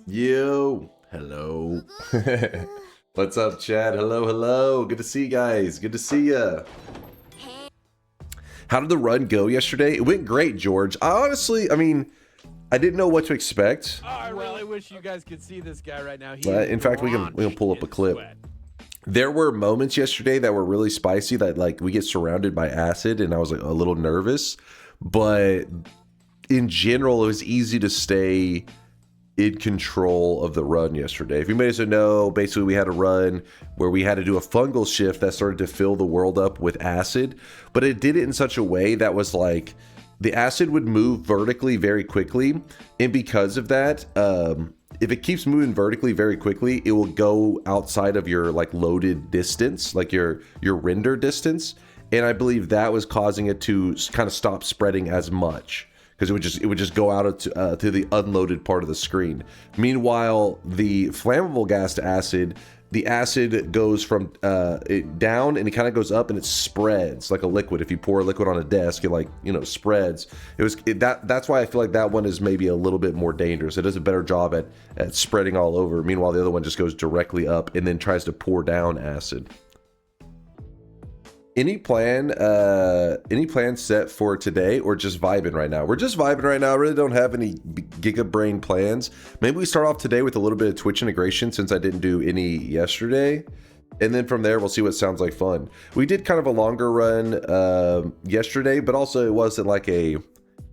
Yo, hello. What's up, Chad? Hello, hello. Good to see you guys. Good to see ya. How did the run go yesterday? It went great, George. I mean, I didn't know what to expect. Oh, I really wish you guys could see this guy right now. In fact, we can pull up a clip. There were moments yesterday that were really spicy that like we get surrounded by acid and I was like a little nervous, but in general, it was easy to stay in control of the run yesterday. If you may know, basically we had a run where we had to do a fungal shift that started to fill the world up with acid, but it did it in such a way that was like the acid would move vertically very quickly, and because of that, if it keeps moving vertically very quickly, it will go outside of your like loaded distance, like your render distance, and I believe that was causing it to kind of stop spreading as much, because it would just go out to the unloaded part of the screen. Meanwhile, the flammable gas acid, the acid goes from it down and it kind of goes up and it spreads like a liquid. If you pour a liquid on a desk, it like, you know, spreads. That's why I feel like that one is maybe a little bit more dangerous. It does a better job at spreading all over. Meanwhile, the other one just goes directly up and then tries to pour down acid. Any plan set for today, or just vibing right now? We're just vibing right now. I really don't have any giga brain plans. Maybe we start off today with a little bit of Twitch integration since I didn't do any yesterday. And then from there, we'll see what sounds like fun. We did kind of a longer run yesterday, but also it wasn't like it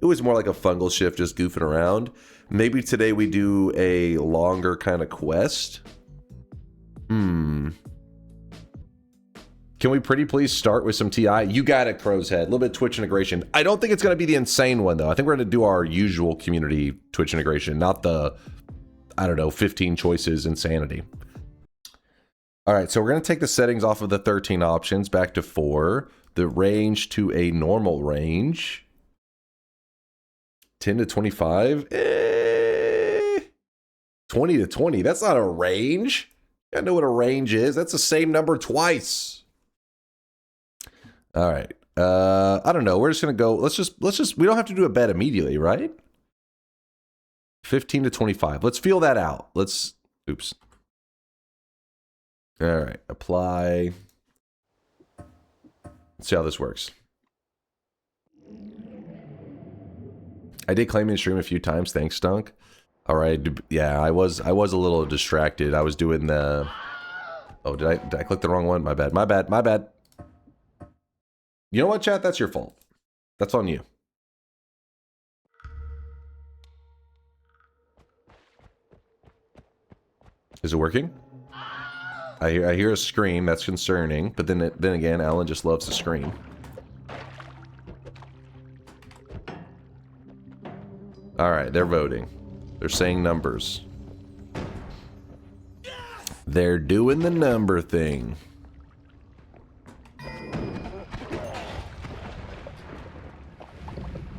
was more like a fungal shift, just goofing around. Maybe today we do a longer kind of quest. Can we pretty please start with some TI? You got it, Crow's Head. A little bit of Twitch integration. I don't think it's going to be the insane one, though. I think we're going to do our usual community Twitch integration, not the, I don't know, 15 choices insanity. All right, so we're going to take the settings off of the 13 options back to 4. The range to a normal range. 10 to 25. 20 to 20. That's not a range. I know what a range is. That's the same number twice. All right. I don't know. We're just going to go. Let's just, we don't have to do a bet immediately, right? 15 to 25. Let's feel that out. Oops. All right. Apply. Let's see how this works. I did claim in stream a few times. Thanks, Dunk. All right. Yeah, I was a little distracted. I was doing the, oh, did I click the wrong one? My bad. You know what, chat? That's your fault. That's on you. Is it working? I hear a scream. That's concerning. But then again, Alan just loves to scream. All right, they're voting. They're saying numbers. They're doing the number thing.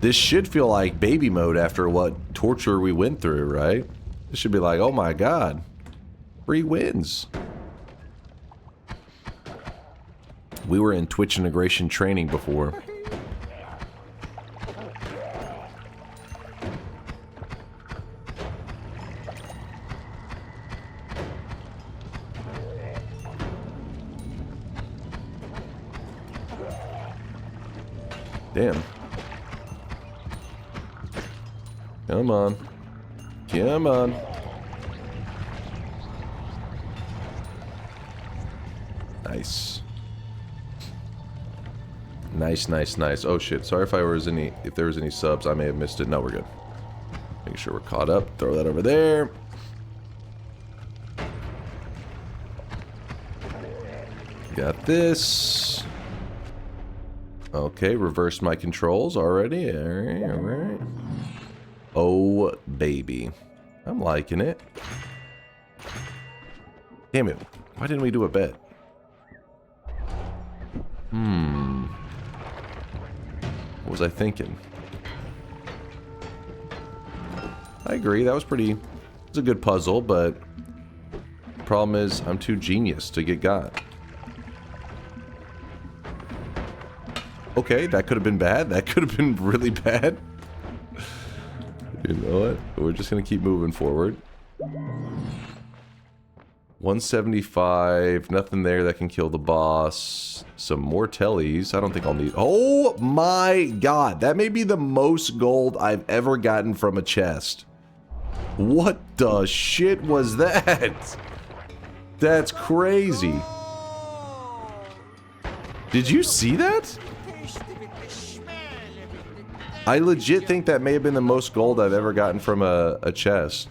This should feel like baby mode after what torture we went through, right? This should be like, oh my god, 3 wins. We were in Twitch integration training before. Damn. Come on. Come on. Nice. Nice. Oh shit. Sorry if there was any subs. I may have missed it. No, we're good. Make sure we're caught up. Throw that over there. Got this. Okay, reversed my controls already. All right. Oh, baby. I'm liking it. Damn it. Why didn't we do a bet? What was I thinking? I agree. That was it's a good puzzle, but the problem is I'm too genius to get got. Okay, that could have been bad. That could have been really bad. You know what? We're just going to keep moving forward. $175. Nothing there that can kill the boss. Some more tellies. I don't think I'll need... Oh my god. That may be the most gold I've ever gotten from a chest. What the shit was that? That's crazy. Did you see that? I legit think that may have been the most gold I've ever gotten from a chest.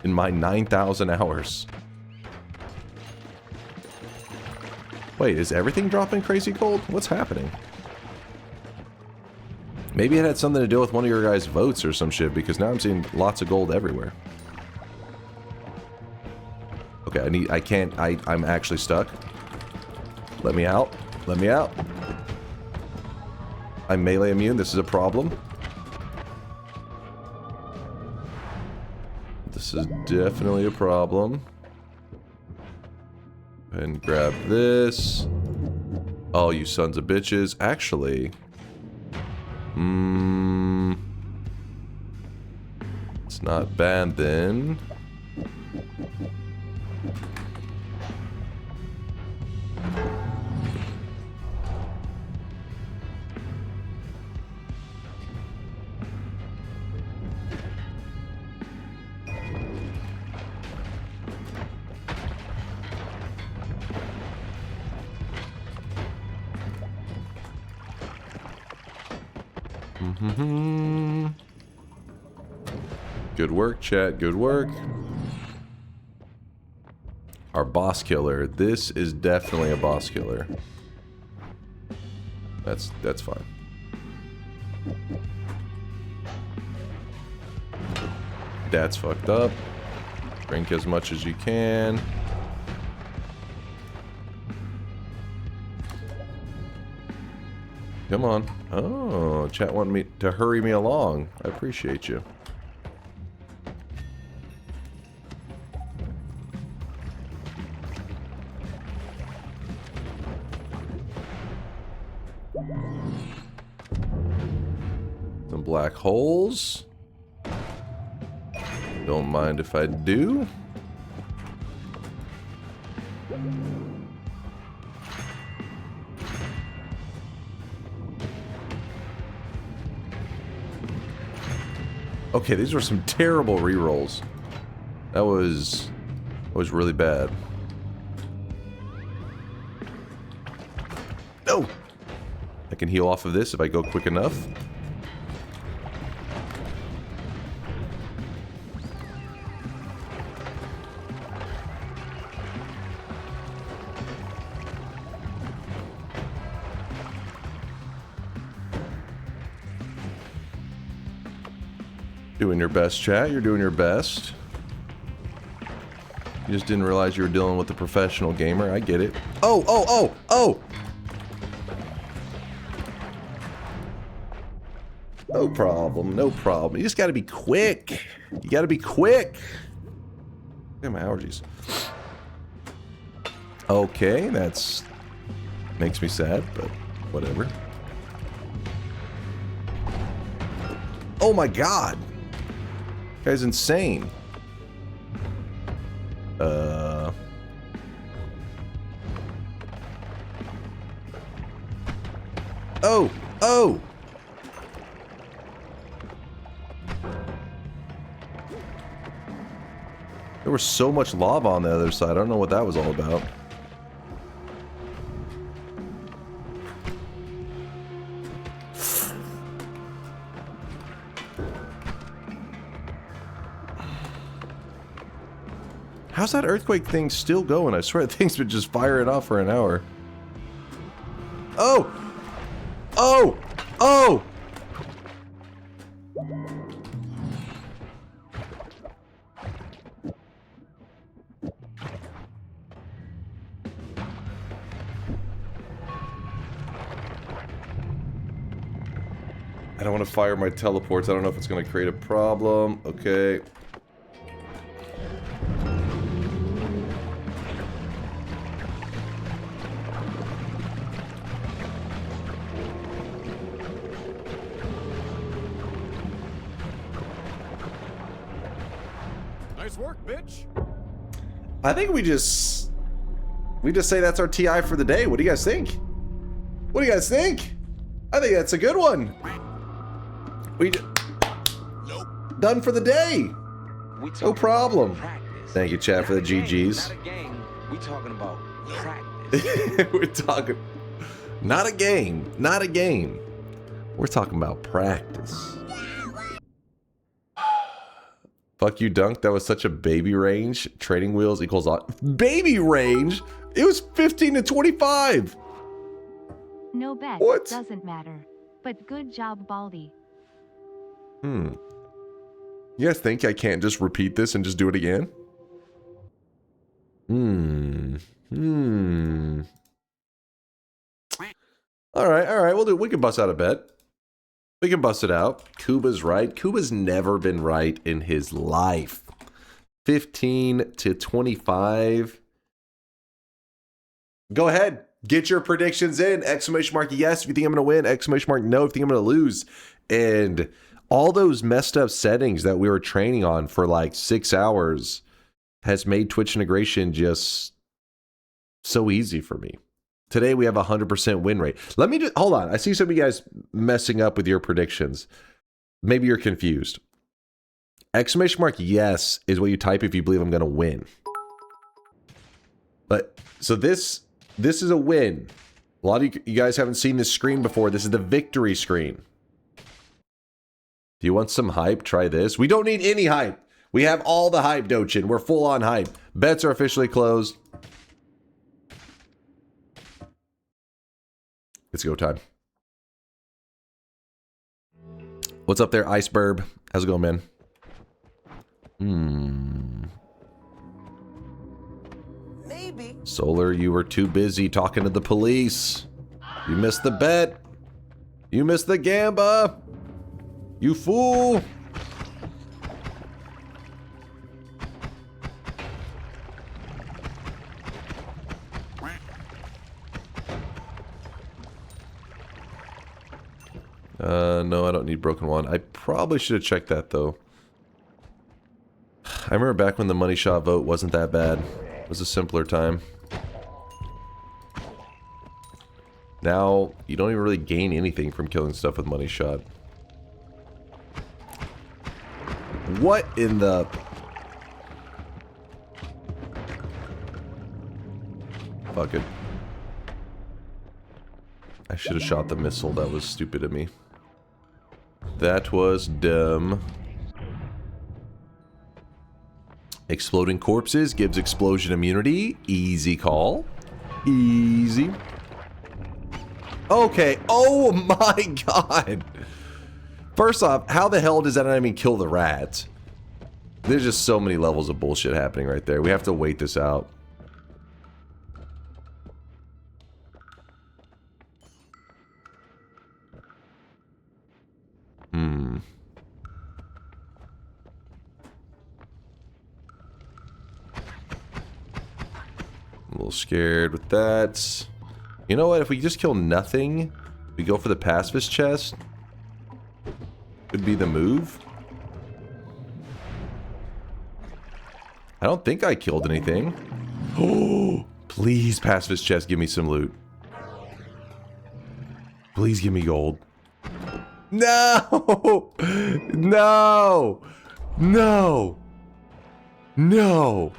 In my 9,000 hours. Wait, is everything dropping crazy gold? What's happening? Maybe it had something to do with one of your guys' votes or some shit, because now I'm seeing lots of gold everywhere. Okay, I'm actually stuck. Let me out. Let me out. I'm melee immune, this is a problem. This is definitely a problem. And grab this. Oh, you sons of bitches. Actually... it's not bad then. Good work, chat. Good work. Our boss killer. This is definitely a boss killer. That's fine. That's fucked up. Drink as much as you can. Come on. Oh, chat wanted me to hurry me along. I appreciate you. Some black holes. Don't mind if I do. Okay, these were some terrible rerolls. That was really bad. No! I can heal off of this if I go quick enough. Doing your best, chat. You're doing your best. You just didn't realize you were dealing with a professional gamer. I get it. Oh, oh, oh, oh! No problem, no problem. You just gotta be quick. You gotta be quick. Look at my allergies. Okay, that's... makes me sad, but whatever. Oh my god! Guy's insane. Oh! Oh! There was so much lava on the other side. I don't know what that was all about. How's that earthquake thing still going? I swear that thing's been just firing off for an hour. Oh! Oh! Oh! I don't want to fire my teleports. I don't know if it's going to create a problem. Okay. Nice work, bitch. I think we just say that's our TI for the day. What do you guys think? What do you guys think? I think that's a good one. Nope. Done for the day. No problem. Thank you, chat, for the GGs. Not a game. We talking about practice. We're talking not a game. Not a game. We're talking about practice. Fuck you, Dunk. That was such a baby range. Trading wheels equals baby range? It was 15 to 25. No bet. What? Doesn't matter. But good job, Baldy. You guys think I can't just repeat this and just do it again? Alright, we can bust out a bet. We can bust it out. Kuba's right. Kuba's never been right in his life. 15 to 25. Go ahead. Get your predictions in. Exclamation mark yes if you think I'm going to win. Exclamation mark no if you think I'm going to lose. And all those messed up settings that we were training on for like 6 hours has made Twitch integration just so easy for me. Today we have a 100% win rate. Let me just, hold on. I see some of you guys messing up with your predictions. Maybe you're confused. Exclamation mark yes is what you type if you believe I'm going to win. But, so this is a win. A lot of you guys haven't seen this screen before. This is the victory screen. Do you want some hype? Try this. We don't need any hype. We have all the hype, Dochin. We're full on hype. Bets are officially closed. It's go time. What's up there, Iceberg? How's it going, man? Maybe. Solar, you were too busy talking to the police. You missed the bet. You missed the gamba. You fool. No, I don't need broken wand. I probably should have checked that, though. I remember back when the money shot vote wasn't that bad. It was a simpler time. Now, you don't even really gain anything from killing stuff with money shot. What in the... Fuck it. I should have shot the missile. That was stupid of me. That was dumb. Exploding corpses gives explosion immunity. Easy call. Easy. Okay. Oh my god. First off, how the hell does that not even kill the rats? There's just so many levels of bullshit happening right there. We have to wait this out. A little scared with that. You know what? If we just kill nothing, we go for the pacifist chest. Could be the move. I don't think I killed anything. Oh, please, pacifist chest, give me some loot. Please give me gold. No! No! No! No!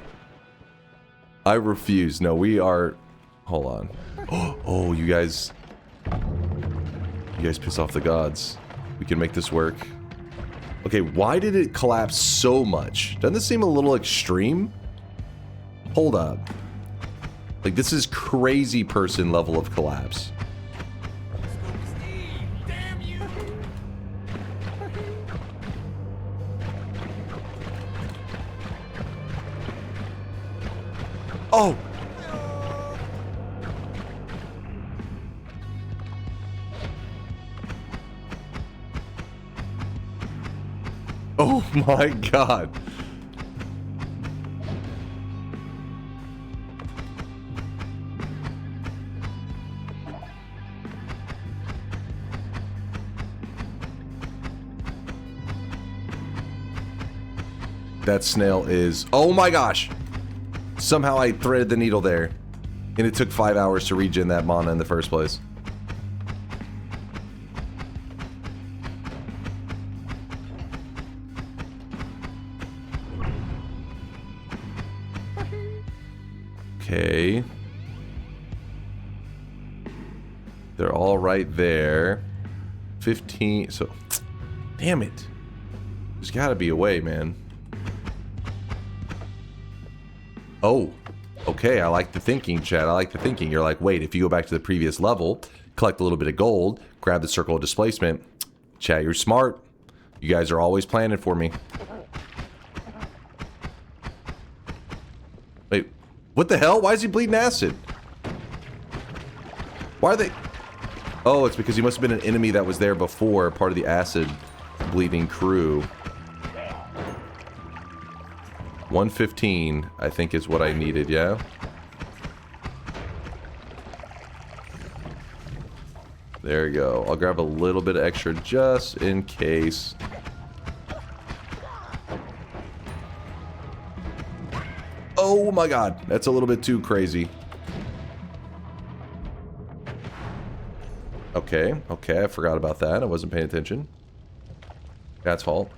I refuse. No, we are... Hold on. Oh, you guys piss off the gods. We can make this work. Okay, why did it collapse so much? Doesn't this seem a little extreme? Hold up. Like, this is crazy person level of collapse. Damn you. Oh! Oh my god. That snail is... Oh my gosh! Somehow I threaded the needle there. And it took 5 hours to regen that mana in the first place. Okay. They're all right there. 15... So... Damn it. There's gotta be a way, man. Oh. Okay, I like the thinking, Chad. I like the thinking. You're like, wait, if you go back to the previous level, collect a little bit of gold, grab the circle of displacement. Chad, you're smart. You guys are always planning for me. Wait, what the hell? Why is he bleeding acid? Why are they... Oh, it's because he must have been an enemy that was there before, part of the acid bleeding crew. 115, I think, is what I needed, yeah? There you go. I'll grab a little bit of extra just in case. Oh my god, that's a little bit too crazy. Okay, okay, I forgot about that. I wasn't paying attention. That's fault.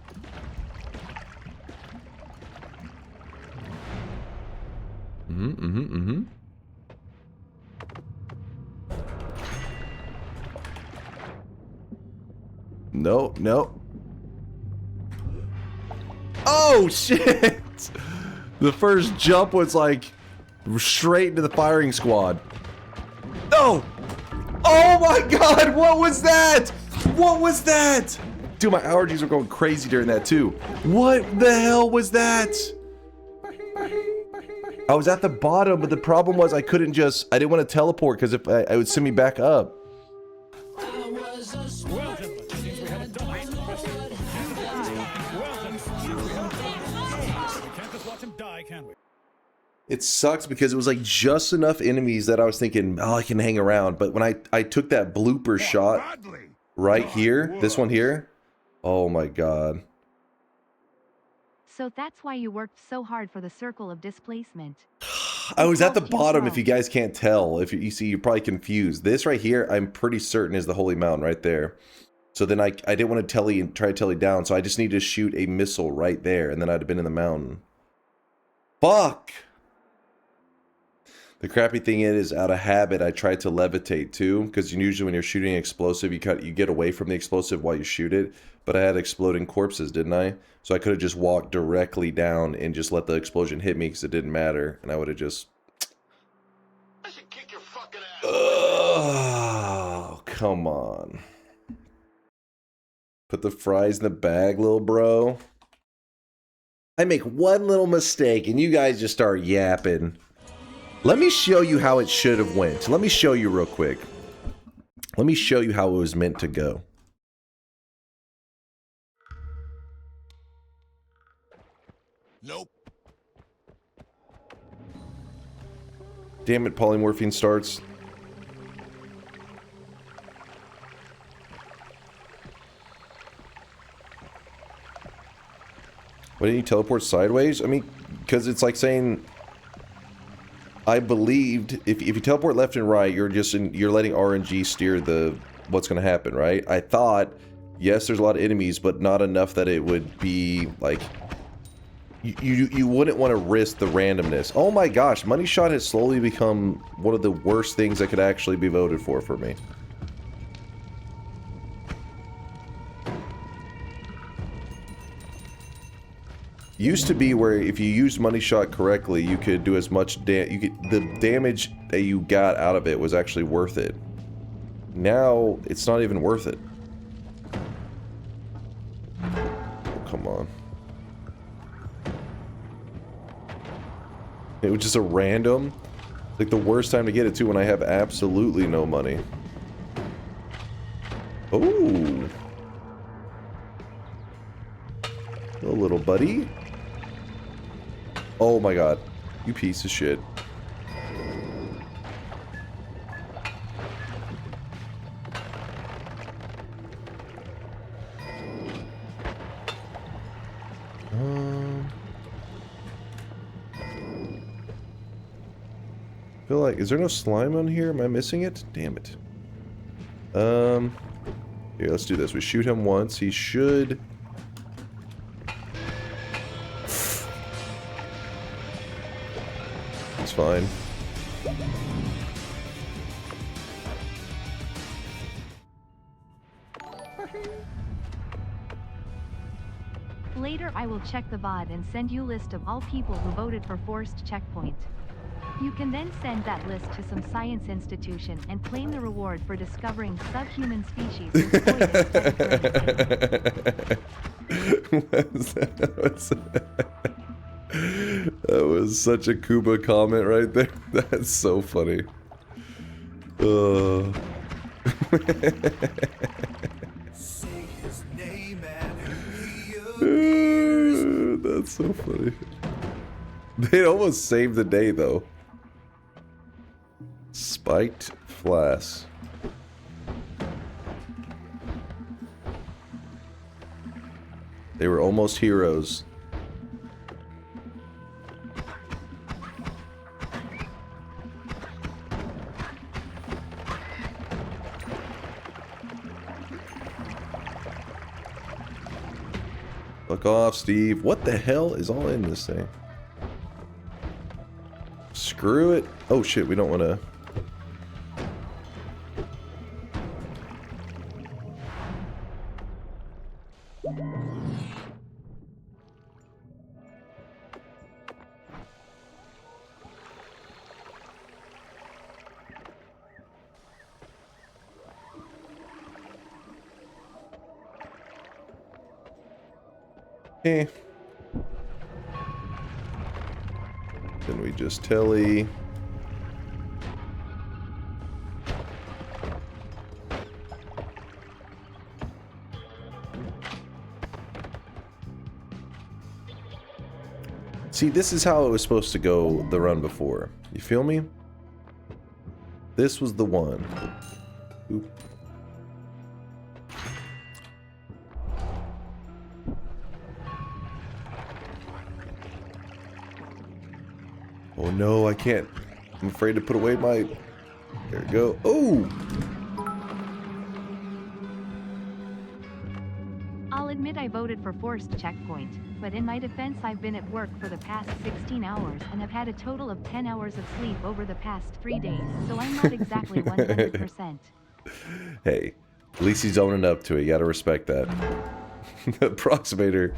No, no. Oh, shit! The first jump was like straight into the firing squad. No! Oh my god, what was that? What was that? Dude, my allergies were going crazy during that too. What the hell was that? I was at the bottom, but the problem was I didn't want to teleport because if it would send me back up. It sucks because it was like just enough enemies that I was thinking, oh, I can hang around. But when I took that blooper shot right here, this one here, oh my god. So that's why you worked so hard for the circle of displacement. I was at the bottom, if you guys can't tell. If you see, you're probably confused. This right here, I'm pretty certain is the Holy Mountain right there. So then I didn't want to try to telly down, so I just needed to shoot a missile right there, and then I'd have been in the mountain. Fuck! The crappy thing is, out of habit, I tried to levitate too, because usually when you're shooting an explosive, you get away from the explosive while you shoot it. But I had exploding corpses, didn't I? So I could have just walked directly down and just let the explosion hit me because it didn't matter, and I would have just... I should kick your fucking ass. Oh, come on. Put the fries in the bag, little bro. I make one little mistake and you guys just start yapping. Let me show you how it should have went. Let me show you real quick. Let me show you how it was meant to go. Nope. Damn it, polymorphine starts. Why didn't you teleport sideways? I mean, because it's like saying, I believed if you teleport left and right, you're letting RNG steer what's going to happen, right? I thought, yes, there's a lot of enemies, but not enough that it would be like you wouldn't want to risk the randomness. Oh my gosh, Money Shot has slowly become one of the worst things that could actually be voted for me. Used to be where if you used Money Shot correctly, you could do as much the damage that you got out of it was actually worth it. Now, it's not even worth it. Oh, come on. It was just a random, like the worst time to get it too when I have absolutely no money. Oh. Hello, little buddy. Oh my god. You piece of shit. I feel like, is there no slime on here? Am I missing it? Damn it. Here, let's do this. We shoot him once. He should... It's fine. Later I will check the VOD and send you list of all people who voted for forced checkpoint. You can then send that list to some science institution and claim the reward for discovering subhuman species. That was such a Kuba comment right there. That's so funny. Say his name and That's so funny. They almost saved the day though. Spiked flask. They were almost heroes. Fuck off, Steve. What the hell is all in this thing? Screw it. Oh shit, we don't want to... Eh. Then we just telly. See, this is how it was supposed to go the run before. You feel me? This was the one. Oop. Oh no, I can't. I'm afraid to put away my... There we go. Oh! I'll admit I voted for forced checkpoint, but in my defense I've been at work for the past 16 hours and have had a total of 10 hours of sleep over the past 3 days, so I'm not exactly 100%. Hey, at least he's owning up to it. You gotta respect that. The approximator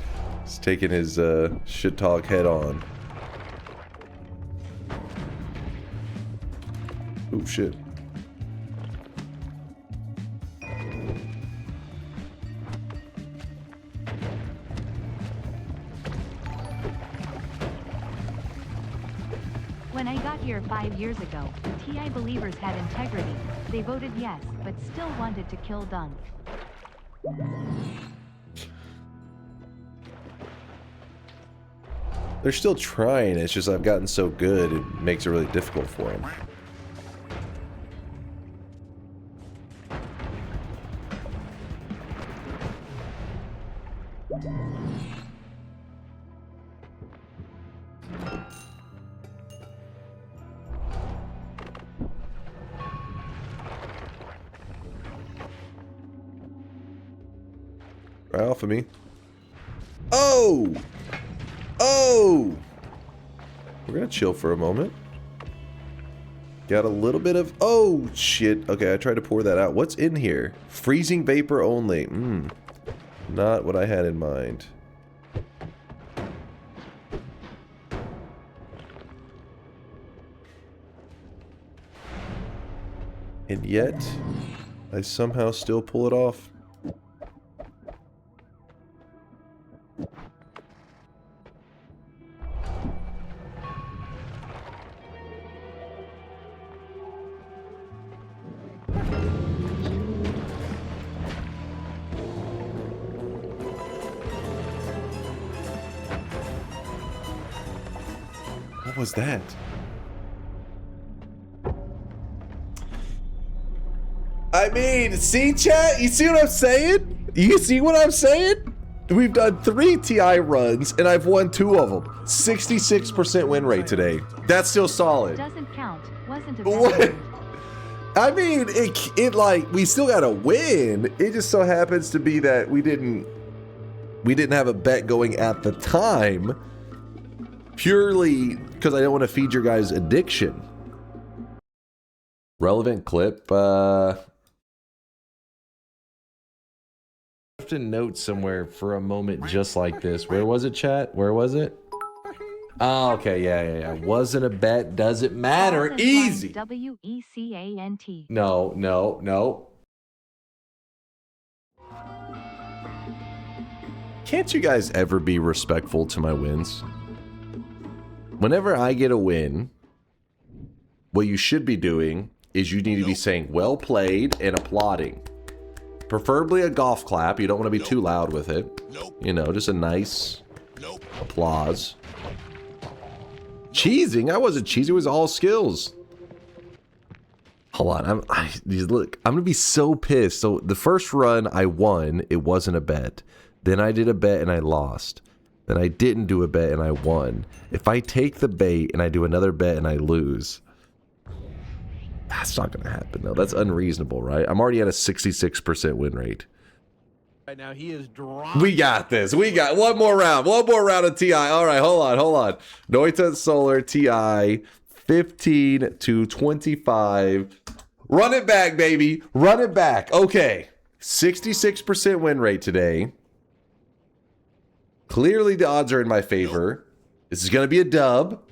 is taking his shit talk head on. Oh shit. When I got here 5 years ago, the TI believers had integrity. They voted yes, but still wanted to kill Dunk. They're still trying, it's just I've gotten so good it makes it really difficult for them. Right off of me. Oh! Oh! We're gonna chill for a moment. Got a little bit of... Oh, shit. Okay, I tried to pour that out. What's in here? Freezing vapor only. Not what I had in mind. And yet, I somehow still pull it off. What was that? I mean, see chat? You see what I'm saying? You see what I'm saying? We've done 3 TI runs, and I've won 2 of them. 66% win rate today. That's still solid. Doesn't count. Wasn't a What? bet. I mean, it like, we still got to win. It just so happens to be that we didn't have a bet going at the time, purely because I don't want to feed your guys addiction. Relevant clip, a note somewhere for a moment just like this. Where was it, chat? Where was it? Oh, okay, yeah. Wasn't a bet, doesn't matter. Easy. WECANT. No. Can't you guys ever be respectful to my wins? Whenever I get a win, what you should be doing is you need to be saying well played and applauding. Preferably a golf clap. You don't want to be too loud with it. You know, just a nice applause. Cheesing? I wasn't cheesing. It was all skills. Hold on. Look, I'm going to be so pissed. So the first run I won. It wasn't a bet. Then I did a bet and I lost. Then I didn't do a bet and I won. If I take the bait and I do another bet and I lose, that's not going to happen, though. That's unreasonable, right? I'm already at a 66% win rate. Right now, he is drawing. We got this. We got one more round. One more round of TI. All right, hold on. Noita Solar TI 15 to 25. Run it back, baby. Run it back. Okay. 66% win rate today. Clearly, the odds are in my favor. This is going to be a dub.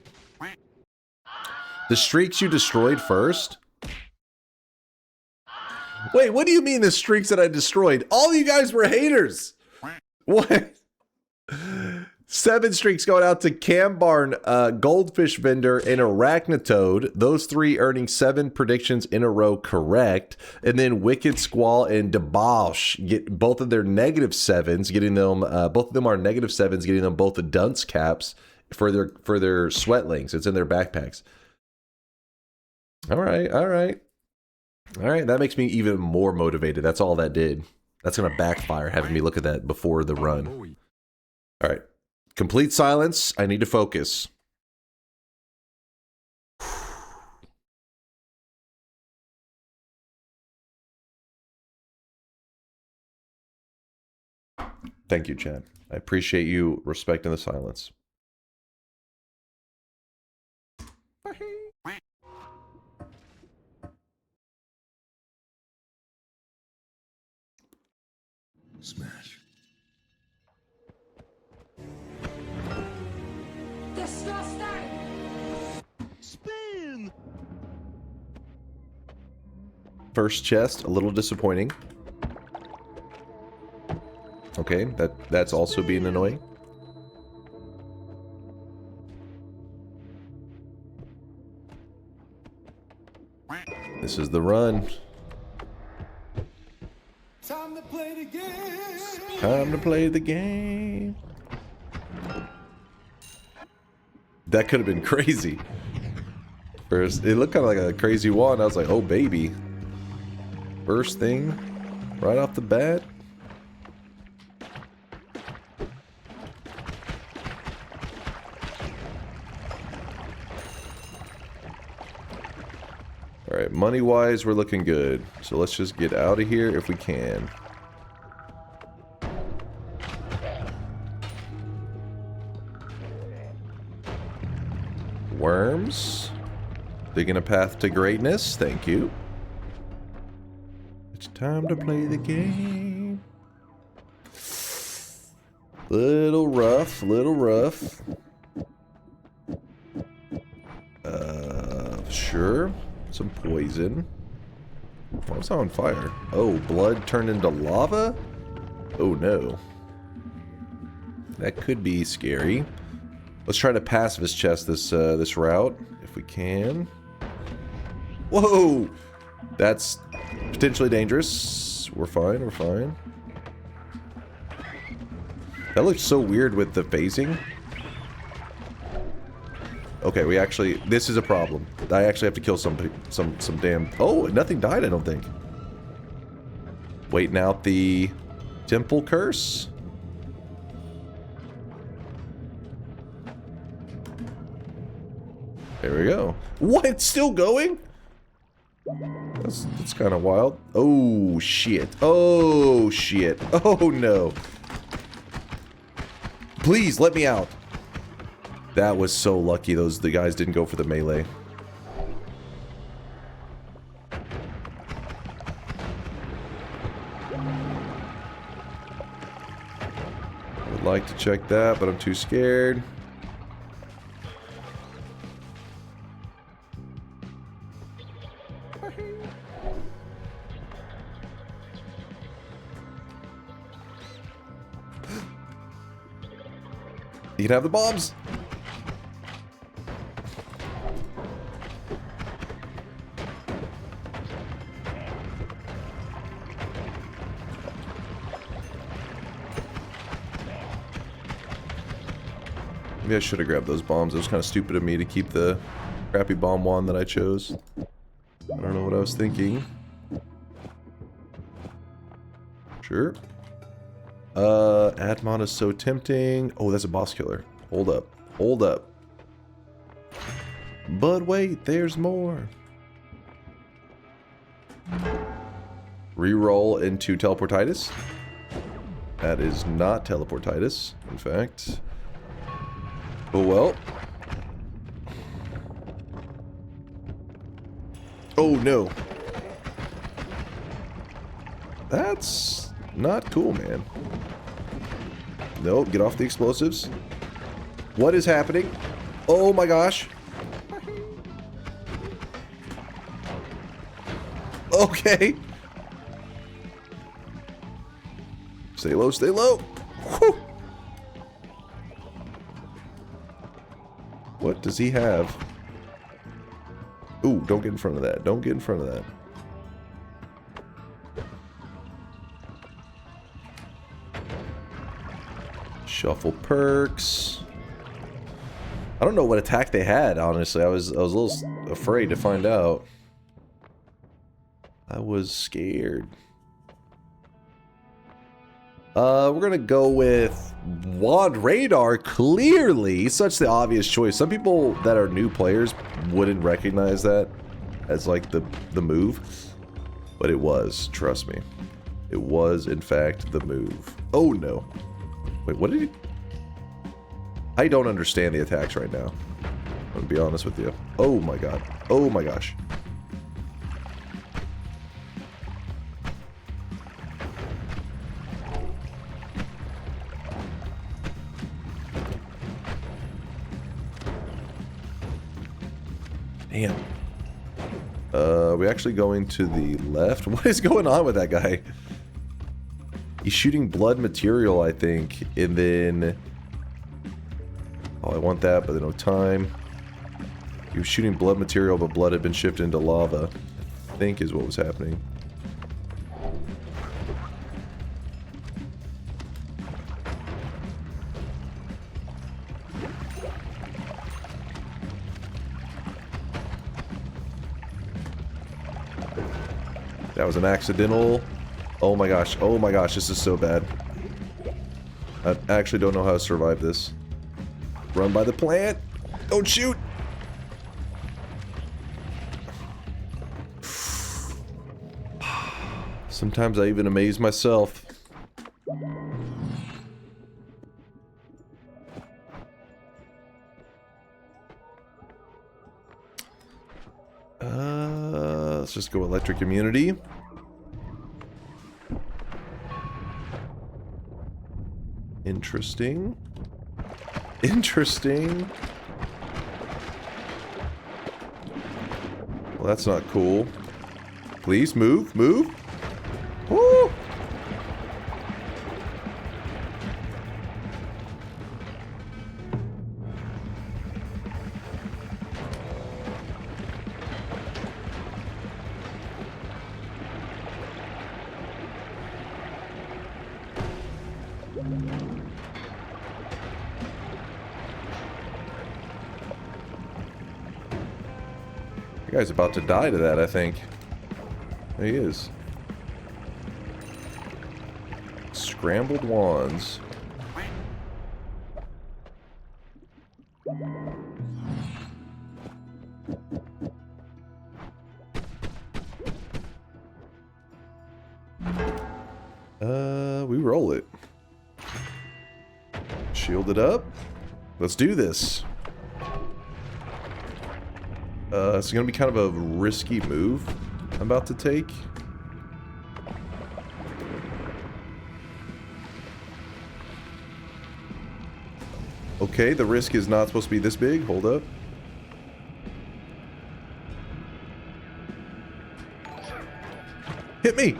The streaks you destroyed first? Wait, what do you mean the streaks that I destroyed? All you guys were haters. What? 7 streaks going out to Cambarn, Goldfish Vendor, and Arachnatoad. Those 3 earning 7 predictions in a row correct. And then Wicked Squall and Debauch get both of their -7s, getting them, both of them are -7s, getting them both the dunce caps for their sweatlings. It's in their backpacks. All right. That makes me even more motivated. That's all that did. That's going to backfire having me look at that before the run. All right. Complete silence. I need to focus. Thank you, Chad. I appreciate you respecting the silence. Smash. Spin! First chest, a little disappointing. Okay, that's also being annoying. This is the run. Time to play the game. Time to play the game. That could have been crazy. First, it looked kind of like a crazy one. I was like, oh baby. First thing, right off the bat. All right, money-wise, we're looking good. So let's just get out of here if we can. Worms. Digging a path to greatness. Thank you. It's time to play the game. Little rough, Sure. Some poison. Why was I on fire? Oh, blood turned into lava? Oh no. That could be scary. Let's try to pacifist chest this route if we can. Whoa! That's potentially dangerous. We're fine. That looks so weird with the phasing. Okay, this is a problem. I actually have to kill some damn... Oh, nothing died, I don't think. Waiting out the temple curse. There we go. What? It's still going? That's kind of wild. Oh, shit. Oh, shit. Oh, no. Please, let me out. That was so lucky the guys didn't go for the melee. I would like to check that, but I'm too scared. You can have the bombs. Maybe I should have grabbed those bombs. It was kind of stupid of me to keep the crappy bomb wand that I chose. I don't know what I was thinking. Sure. Admon is so tempting. Oh, that's a boss killer. Hold up. Hold up. But wait, there's more. Reroll into teleportitis. That is not teleportitis, in fact. Oh well. Oh no. That's not cool, man. Nope, get off the explosives. What is happening? Oh my gosh. Okay. Stay low, stay low. Whew. What does he have? Ooh, don't get in front of that. Don't get in front of that. Shuffle perks. I don't know what attack they had, honestly. I was a little afraid to find out. I was scared. We're gonna go with Wand Radar. Clearly, such the obvious choice. Some people that are new players wouldn't recognize that as like the move, but it was. Trust me, it was in fact the move. Oh no! Wait, what did he? I don't understand the attacks right now. I'm gonna be honest with you. Oh my god! Oh my gosh! Damn. We actually going to the left? What is going on with that guy? He's shooting blood material, I think, and then... Oh, I want that, but there's no time. He was shooting blood material, but blood had been shifted into lava, I think is what was happening. That was an accidental. Oh my gosh, this is so bad. I actually don't know how to survive this. Run by the plant. Don't shoot. Sometimes I even amaze myself. Let's just go electric immunity. Interesting. Interesting. Well, that's not cool. Please move, move. Woo! The guy's about to die to that, I think. There he is. Scrambled wands. We roll it. Shield it up. Let's do this. It's gonna be kind of a risky move I'm about to take. Okay, the risk is not supposed to be this big. Hold up. Hit me!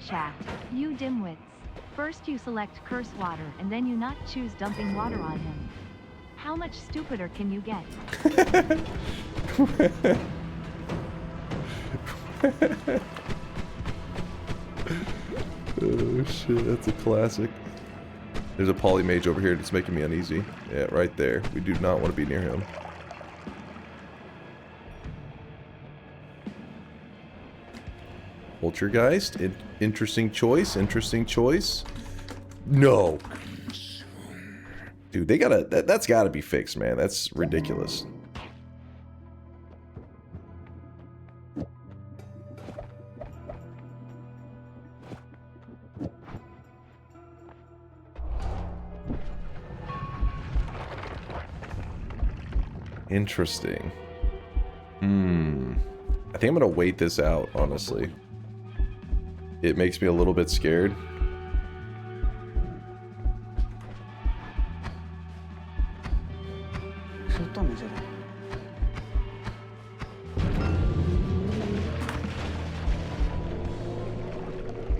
Chat. You dimwits. First you select curse water and then you not choose dumping water on him. How much stupider can you get? Oh shit, that's a classic. There's a polymage over here that's making me uneasy. Yeah, right there. We do not want to be near him. Poltergeist. Interesting choice. Interesting choice. No. Dude, they gotta... That's gotta be fixed, man. That's ridiculous. Interesting. I think I'm gonna wait this out, honestly. It makes me a little bit scared.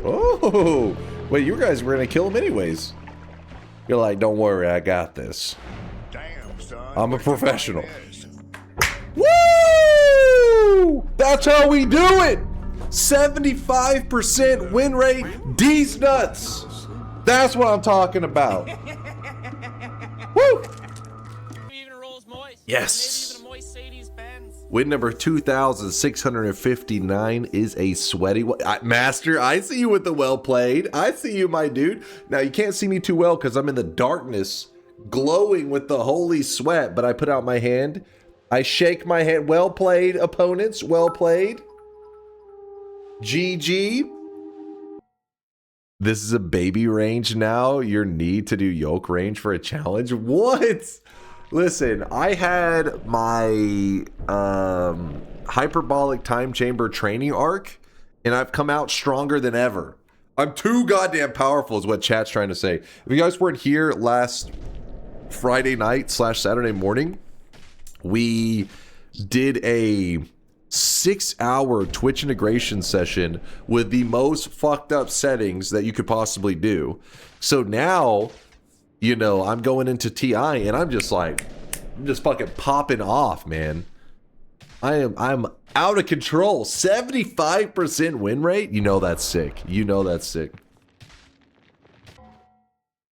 Oh! Wait, you guys were gonna kill him anyways. You're like, don't worry, I got this. Damn, son. I'm a professional. Woo! That's how we do it! 75% win rate, D's nuts! That's what I'm talking about. Woo! Yes! Win number 2,659 is a sweaty one. Master, I see you with the well played. I see you, my dude. Now, you can't see me too well because I'm in the darkness, glowing with the holy sweat, but I put out my hand. I shake my hand. Well played, opponents. Well played. GG. This is a baby range now. Your need to do yoke range for a challenge. What? Listen, I had my hyperbolic time chamber training arc, and I've come out stronger than ever. I'm too goddamn powerful is what chat's trying to say. If you guys weren't here last Friday night / Saturday morning, we did a 6-hour Twitch integration session with the most fucked up settings that you could possibly do. So now, you know, I'm going into TI and I'm just fucking popping off, man. I'm out of control. 75% win rate. You know that's sick. You know that's sick.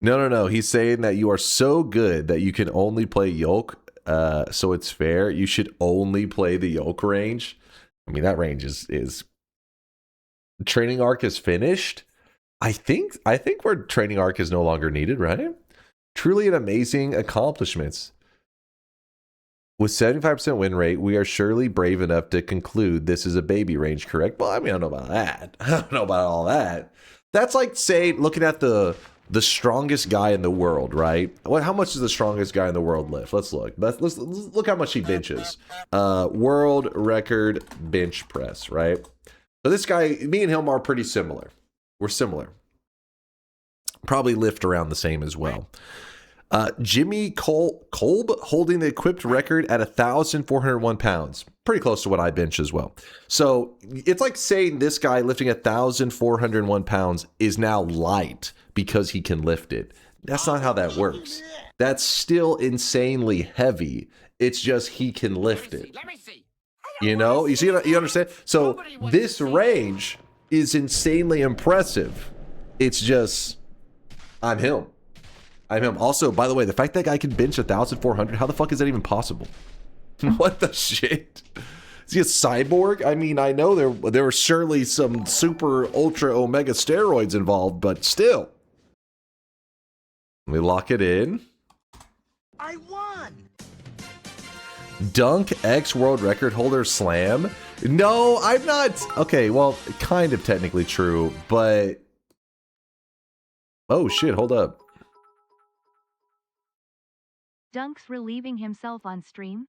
No. He's saying that you are so good that you can only play yoke. So it's fair. You should only play the yoke range. I mean, that range is training arc is finished. I think where training arc is no longer needed, right? Truly an amazing accomplishments. With 75% win rate, we are surely brave enough to conclude this is a baby range, correct? Well, I mean, I don't know about that. I don't know about all that. That's like, say, looking at the strongest guy in the world, right? How much does the strongest guy in the world lift? Let's look. Let's look how much he benches. World record bench press, right? So this guy, me and him are pretty similar. We're similar. Probably lift around the same as well. Jimmy Kolb holding the equipped record at 1,401 pounds. Pretty close to what I bench as well. So it's like saying this guy lifting 1,401 pounds is now light because he can lift it. That's not how that works. That's still insanely heavy. It's just he can lift it. You know? You see? You understand? So this range is insanely impressive. It's just, I'm him. I'm him. Also, by the way, the fact that guy can bench 1,400, how the fuck is that even possible? What the shit? Is he a cyborg? I mean, I know there were surely some super ultra omega steroids involved, but still. Let me lock it in. I won. Dunk X world record holder slam? No, I'm not. Okay, well, kind of technically true, but... Oh shit, hold up. Dunk's relieving himself on stream.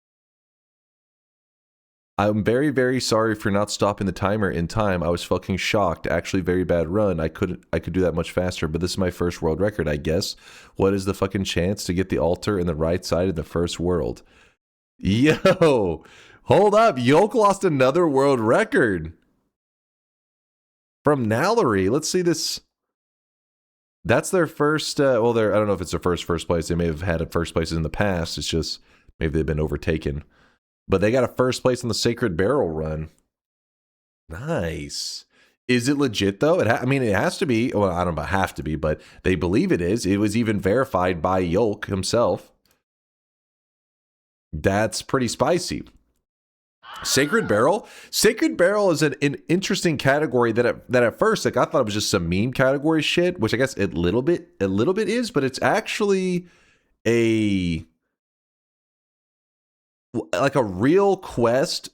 I'm very, very sorry for not stopping the timer in time. I was fucking shocked. Actually, very bad run. I could do that much faster, but this is my first world record, I guess. What is the fucking chance to get the altar in the right side of the first world? Yo, hold up. Yoke lost another world record. From Nallery. Let's see this. That's their first, well, I don't know if it's their first place. They may have had a first place in the past. It's just, maybe they've been overtaken. But they got a first place in the Sacred Barrel run. Nice. Is it legit, though? I mean, it has to be. Well, I don't know about have to be, but they believe it is. It was even verified by Yoke himself. That's pretty spicy. Sacred Barrel? Sacred Barrel is an interesting category that at first, like, I thought it was just some meme category shit, which I guess a little bit is, but it's actually like a real quest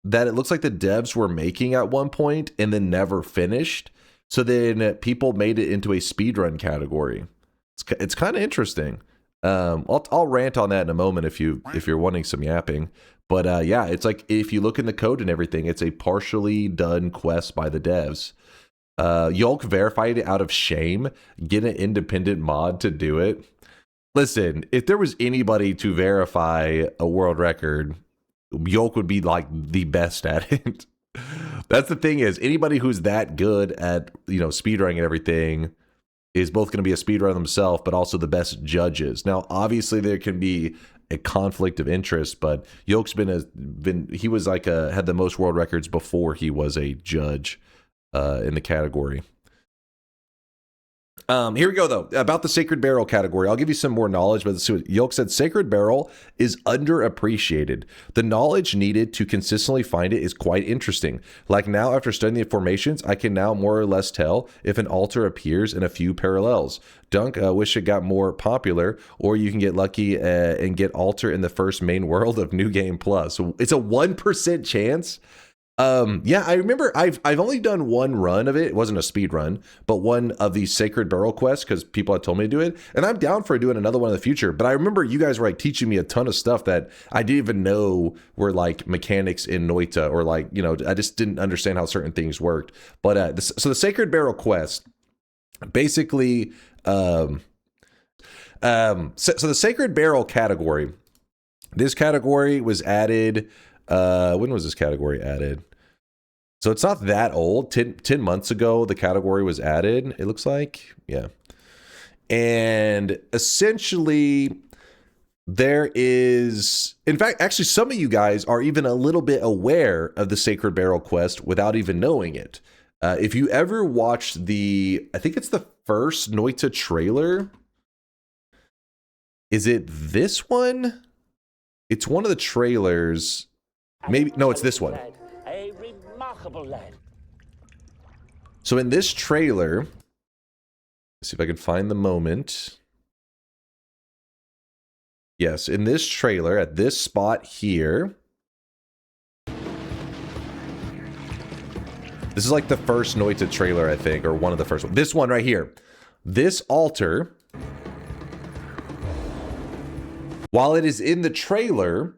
that it looks like the devs were making at one point and then never finished. So then people made it into a speedrun category. It's kind of interesting. I'll rant on that in a moment if you're wanting some yapping. But yeah, it's like if you look in the code and everything, it's a partially done quest by the devs. Yolk verified it out of shame. Get an independent mod to do it. Listen, if there was anybody to verify a world record, Yolk would be like the best at it. That's the thing is, anybody who's that good at, speedrunning and everything is both going to be a speedrunner themselves, but also the best judges. Now, obviously, there can be a conflict of interest, but Yolk's he was like had the most world records before he was a judge in the category. Here we go, though, about the Sacred Barrel category. I'll give you some more knowledge, but Yolk said Sacred Barrel is underappreciated. The knowledge needed to consistently find it is quite interesting. Like now, after studying the formations, I can now more or less tell if an altar appears in a few parallels. Dunk, wish it got more popular, or you can get lucky and get altar in the first main world of New Game Plus. So it's a 1% chance. Yeah, I remember I've only done one run of it. It wasn't a speed run, but one of these Sacred Barrel quests because people had told me to do it. And I'm down for doing another one in the future. But I remember you guys were like teaching me a ton of stuff that I didn't even know were like mechanics in Noita, or like, I just didn't understand how certain things worked. But so the Sacred Barrel quest, basically, so the Sacred Barrel category, this category was added. When was this category added? So it's not that old. 10 months ago, the category was added, it looks like. Yeah. And essentially, there is... In fact, actually, some of you guys are even a little bit aware of the Sacred Barrel quest without even knowing it. If you ever watched I think it's the first Noita trailer. Is it this one? It's one of the trailers... Maybe, no, it's this one. A remarkable lad. So in this trailer, let's see if I can find the moment. Yes, in this trailer, at this spot here, this is like the first Noita trailer, I think, or one of the first ones. This one right here. This altar, while it is in the trailer,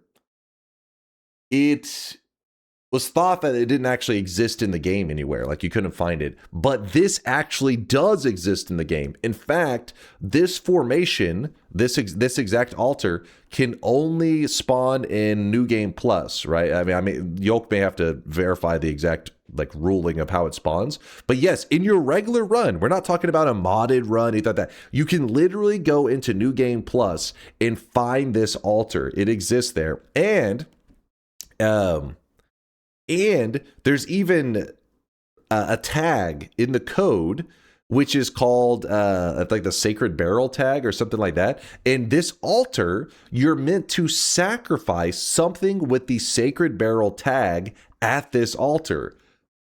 it was thought that it didn't actually exist in the game anywhere, like you couldn't find it. But this actually does exist in the game. In fact, this formation, this exact altar, can only spawn in New Game Plus, right? I mean, Yolk may have to verify the exact like ruling of how it spawns. But yes, in your regular run, we're not talking about a modded run, anything like that. You can literally go into New Game Plus and find this altar. It exists there. And there's even a tag in the code which is called like the Sacred Barrel tag or something like that. And this altar, you're meant to sacrifice something with the Sacred Barrel tag at this altar.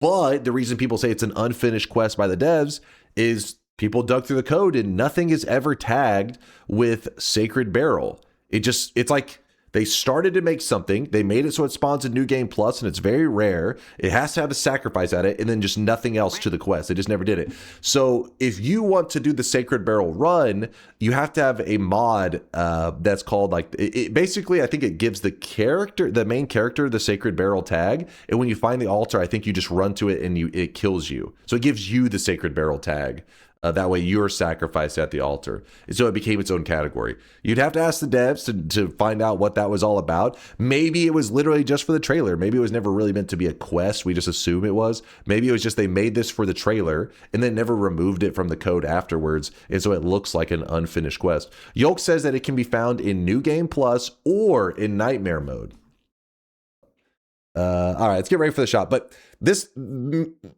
But the reason people say it's an unfinished quest by the devs is people dug through the code and nothing is ever tagged with Sacred Barrel. It's like They started to make something. They made it so it spawns in New Game Plus, and it's very rare. It has to have a sacrifice at it, and then just nothing else to the quest. They just never did it. So if you want to do the Sacred Barrel run, you have to have a mod that's called like, basically, I think it gives the main character, the Sacred Barrel tag. And when you find the altar, I think you just run to it and it kills you. So it gives you the Sacred Barrel tag. That way you're sacrificed at the altar. And so it became its own category. You'd have to ask the devs to find out what that was all about. Maybe it was literally just for the trailer. Maybe it was never really meant to be a quest. We just assume it was. Maybe it was just they made this for the trailer and then never removed it from the code afterwards. And so it looks like an unfinished quest. Yolk says that it can be found in New Game Plus or in Nightmare mode. All right, let's get ready for the shop. But this,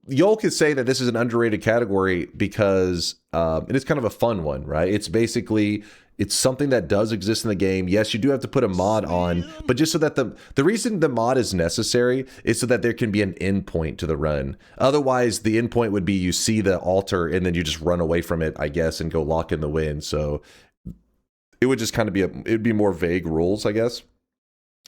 Yolk is saying that this is an underrated category because it is kind of a fun one, right? It's basically, it's something that does exist in the game. Yes, you do have to put a mod on, but just so that the reason the mod is necessary is so that there can be an endpoint to the run. Otherwise, the endpoint would be you see the altar and then you just run away from it, I guess, and go lock in the wind. So it would just kind of be it'd be more vague rules, I guess.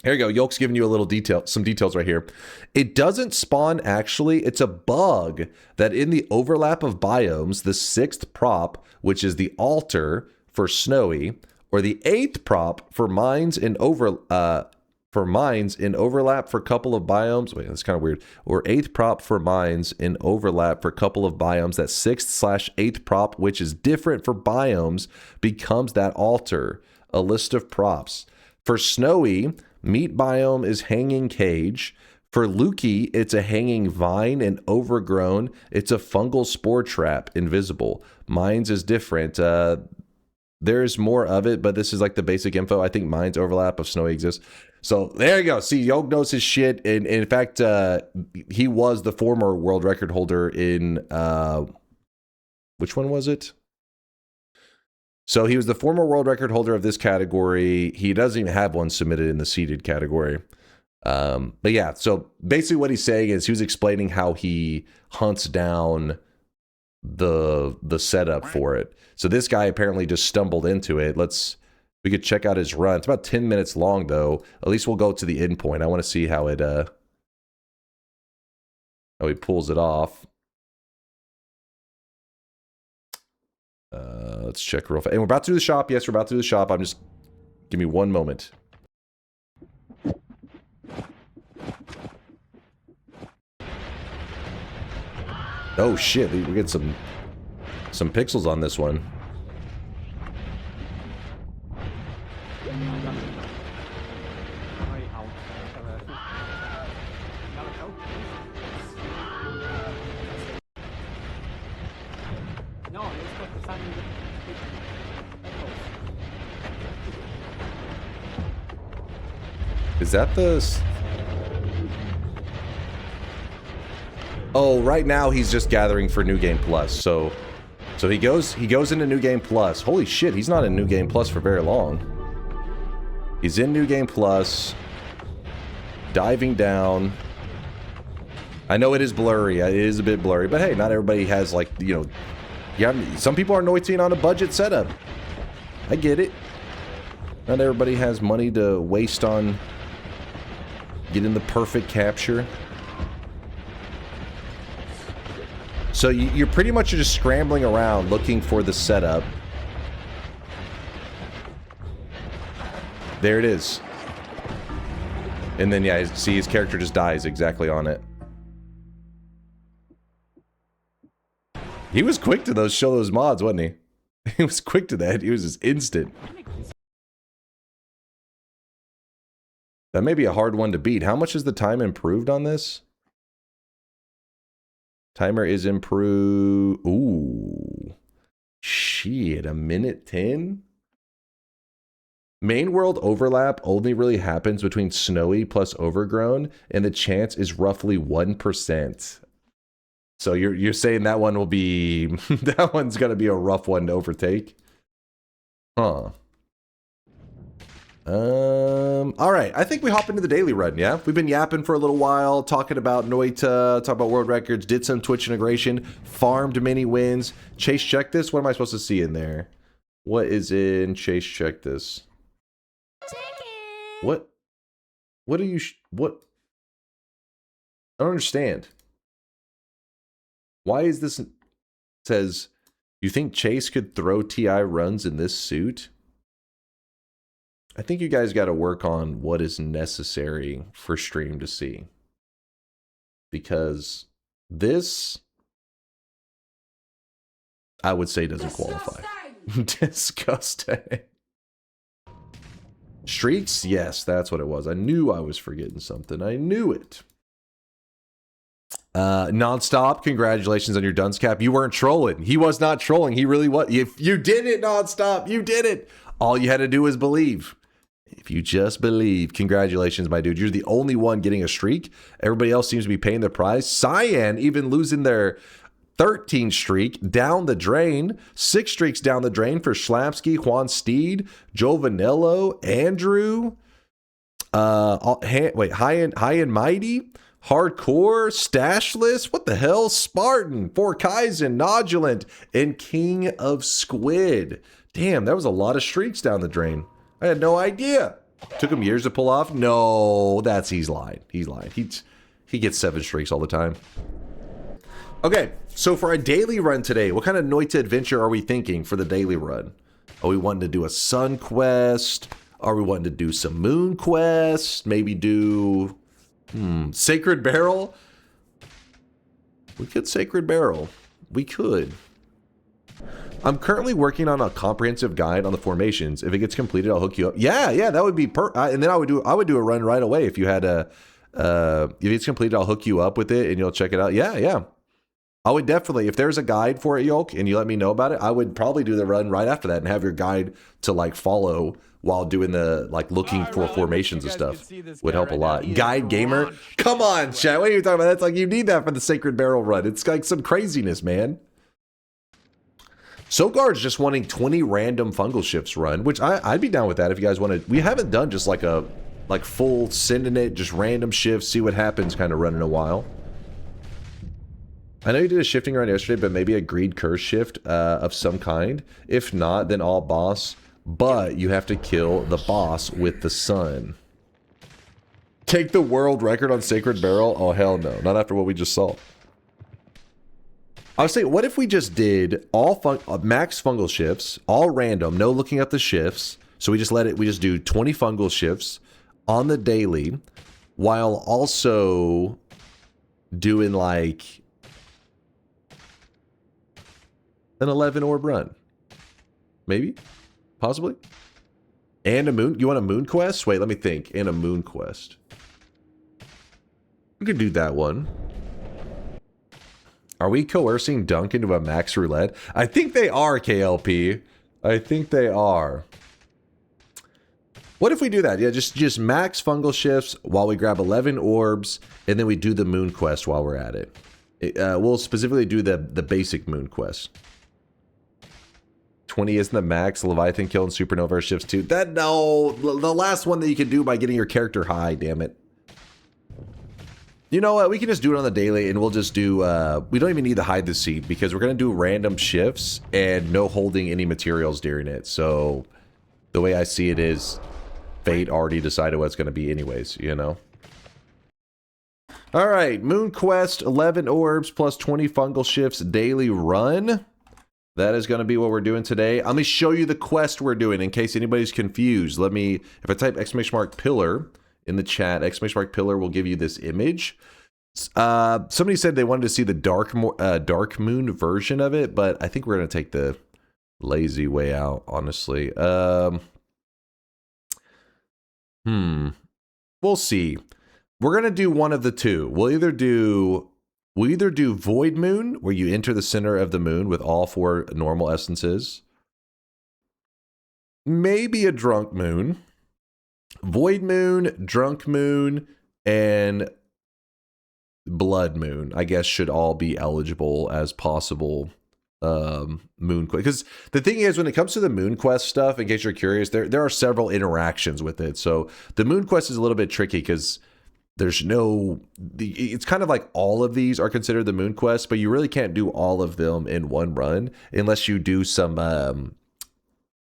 Here you go. Yolk's giving you a little detail, some details right here. It doesn't spawn actually. It's a bug that in the overlap of biomes, the 6th prop, which is the altar for snowy, or the 8th prop for mines in overlap for a couple of biomes. Wait, that's kind of weird. Or 8th prop for mines in overlap for a couple of biomes. That 6th/8th prop, which is different for biomes, becomes that altar. A list of props. For snowy, meat biome is hanging cage. For Lukey, it's a hanging vine and overgrown. It's a fungal spore trap, invisible. Mines is different. There's more of it, but this is like the basic info. I think mines overlap of snowy exists. So there you go. See, Yolk knows his shit. And in fact, he was the former world record holder in, which one was it? So he was the former world record holder of this category. He doesn't even have one submitted in the seeded category. But yeah, so basically what he's saying is he was explaining how he hunts down the setup for it. So this guy apparently just stumbled into it. We could check out his run. It's about 10 minutes long though. At least we'll go to the end point. I want to see how he pulls it off. Let's check real fast. And we're about to do the shop. Yes, we're about to do the shop. Give me one moment. Oh shit, we get some pixels on this one. Is that the... Oh, right now he's just gathering for New Game Plus. So he goes into New Game Plus. Holy shit, he's not in New Game Plus for very long. He's in New Game Plus. Diving down. I know it is blurry. It is a bit blurry, but hey, not everybody has like, you know, yeah, some people are Noita on a budget setup. I get it. Not everybody has money to waste on getting the perfect capture. So you're pretty much just scrambling around looking for the setup. There it is. And then, yeah, see, his character just dies exactly on it. He was quick to show those mods, wasn't he? He was quick to that. He was just instant. That may be a hard one to beat. How much is the time improved on this? Timer is improved. Ooh. Shit, a minute 10? Main world overlap only really happens between snowy plus overgrown, and the chance is roughly 1%. So you're saying that one will be... that one's going to be a rough one to overtake? Huh. All right, I think we hop into the daily run, yeah? We've been yapping for a little while, talking about Noita, talking about world records, did some Twitch integration, farmed many wins. Chase, check this. What am I supposed to see in there? What is in Chase, check this? What? What are you... what? I don't understand. Why is this... It says, you think Chase could throw TI runs in this suit? I think you guys got to work on what is necessary for stream to see. Because this, I would say, doesn't qualify. Disgusting. Streaks? Yes, that's what it was. I knew I was forgetting something. I knew it. Nonstop, congratulations on your dunce cap. You weren't trolling. He was not trolling. He really was. If you did it, Nonstop, you did it. All you had to do was believe. If you just believe, congratulations, my dude. You're the only one getting a streak. Everybody else seems to be paying the price. Cyan even losing their 13 streak down the drain. 6 streaks down the drain for Schlapsky, Juan Steed, Joe Vanillo, Andrew. High and Mighty, Hardcore, Stashless. What the hell? Spartan, Forkaizen, Nodulant, and King of Squid. Damn, that was a lot of streaks down the drain. I had no idea. Took him years to pull off. No, he's lying. He's lying. He gets 7 streaks all the time. Okay, so for our daily run today, what kind of Noita adventure are we thinking for the daily run? Are we wanting to do a sun quest? Are we wanting to do some moon quest? Maybe do Sacred Barrel? We could Sacred Barrel. We could. I'm currently working on a comprehensive guide on the formations. If it gets completed, I'll hook you up. Yeah, that would be and then I would do a run right away if you had if it's completed, I'll hook you up with it and you'll check it out. Yeah. I would definitely, if there's a guide for it, Yolk, and you let me know about it, I would probably do the run right after that and have your guide to like follow while doing the like looking for formations and stuff. Would help a lot. Guide gamer? Come on, chat. What are you talking about? That's like you need that for the Sacred Barrel run. It's like some craziness, man. Sogar's just wanting 20 random fungal shifts run, which I'd be down with that if you guys want to. We haven't done just like a full sending it, just random shifts, see what happens kind of run in a while. I know you did a shifting run yesterday, but maybe a greed curse shift of some kind. If not, then all boss, but you have to kill the boss with the sun. Take the world record on Sacred Barrel? Oh, hell no. Not after what we just saw. I was saying, what if we just did all max fungal shifts, all random, no looking up the shifts. So we just do 20 fungal shifts on the daily, while also doing like an 11 orb run. Maybe? Possibly? And a moon? You want a moon quest? Wait, let me think. And a moon quest. We could do that one. Are we coercing Dunk into a max roulette? I think they are, KLP. I think they are. What if we do that? Yeah, just max fungal shifts while we grab 11 orbs, and then we do the moon quest while we're at it. We'll specifically do the basic moon quest. 20 isn't the max. Leviathan kill and supernova shifts too. No, the last one that you can do by getting your character high, damn it. You know what? We can just do it on the daily, and we'll just do... we don't even need to hide the seed, because we're going to do random shifts and no holding any materials during it. So, the way I see it is, fate already decided what it's going to be anyways, you know? Alright, Moon Quest, 11 orbs plus 20 fungal shifts daily run. That is going to be what we're doing today. Let me show you the quest we're doing in case anybody's confused. If I type !pillar... in the chat, !pillar will give you this image. Somebody said they wanted to see the dark moon version of it, but I think we're going to take the lazy way out, honestly. We'll see. We're going to do one of the two. We'll either do Void Moon, where you enter the center of the moon with all 4 normal essences. Maybe a Drunk Moon. Void Moon, Drunk Moon, and Blood Moon, I guess, should all be eligible as possible moon quest. Because the thing is, when it comes to the moon quest stuff, in case you're curious, there are several interactions with it. So the moon quest is a little bit tricky because there's it's kind of like all of these are considered the moon quest, but you really can't do all of them in one run unless you do some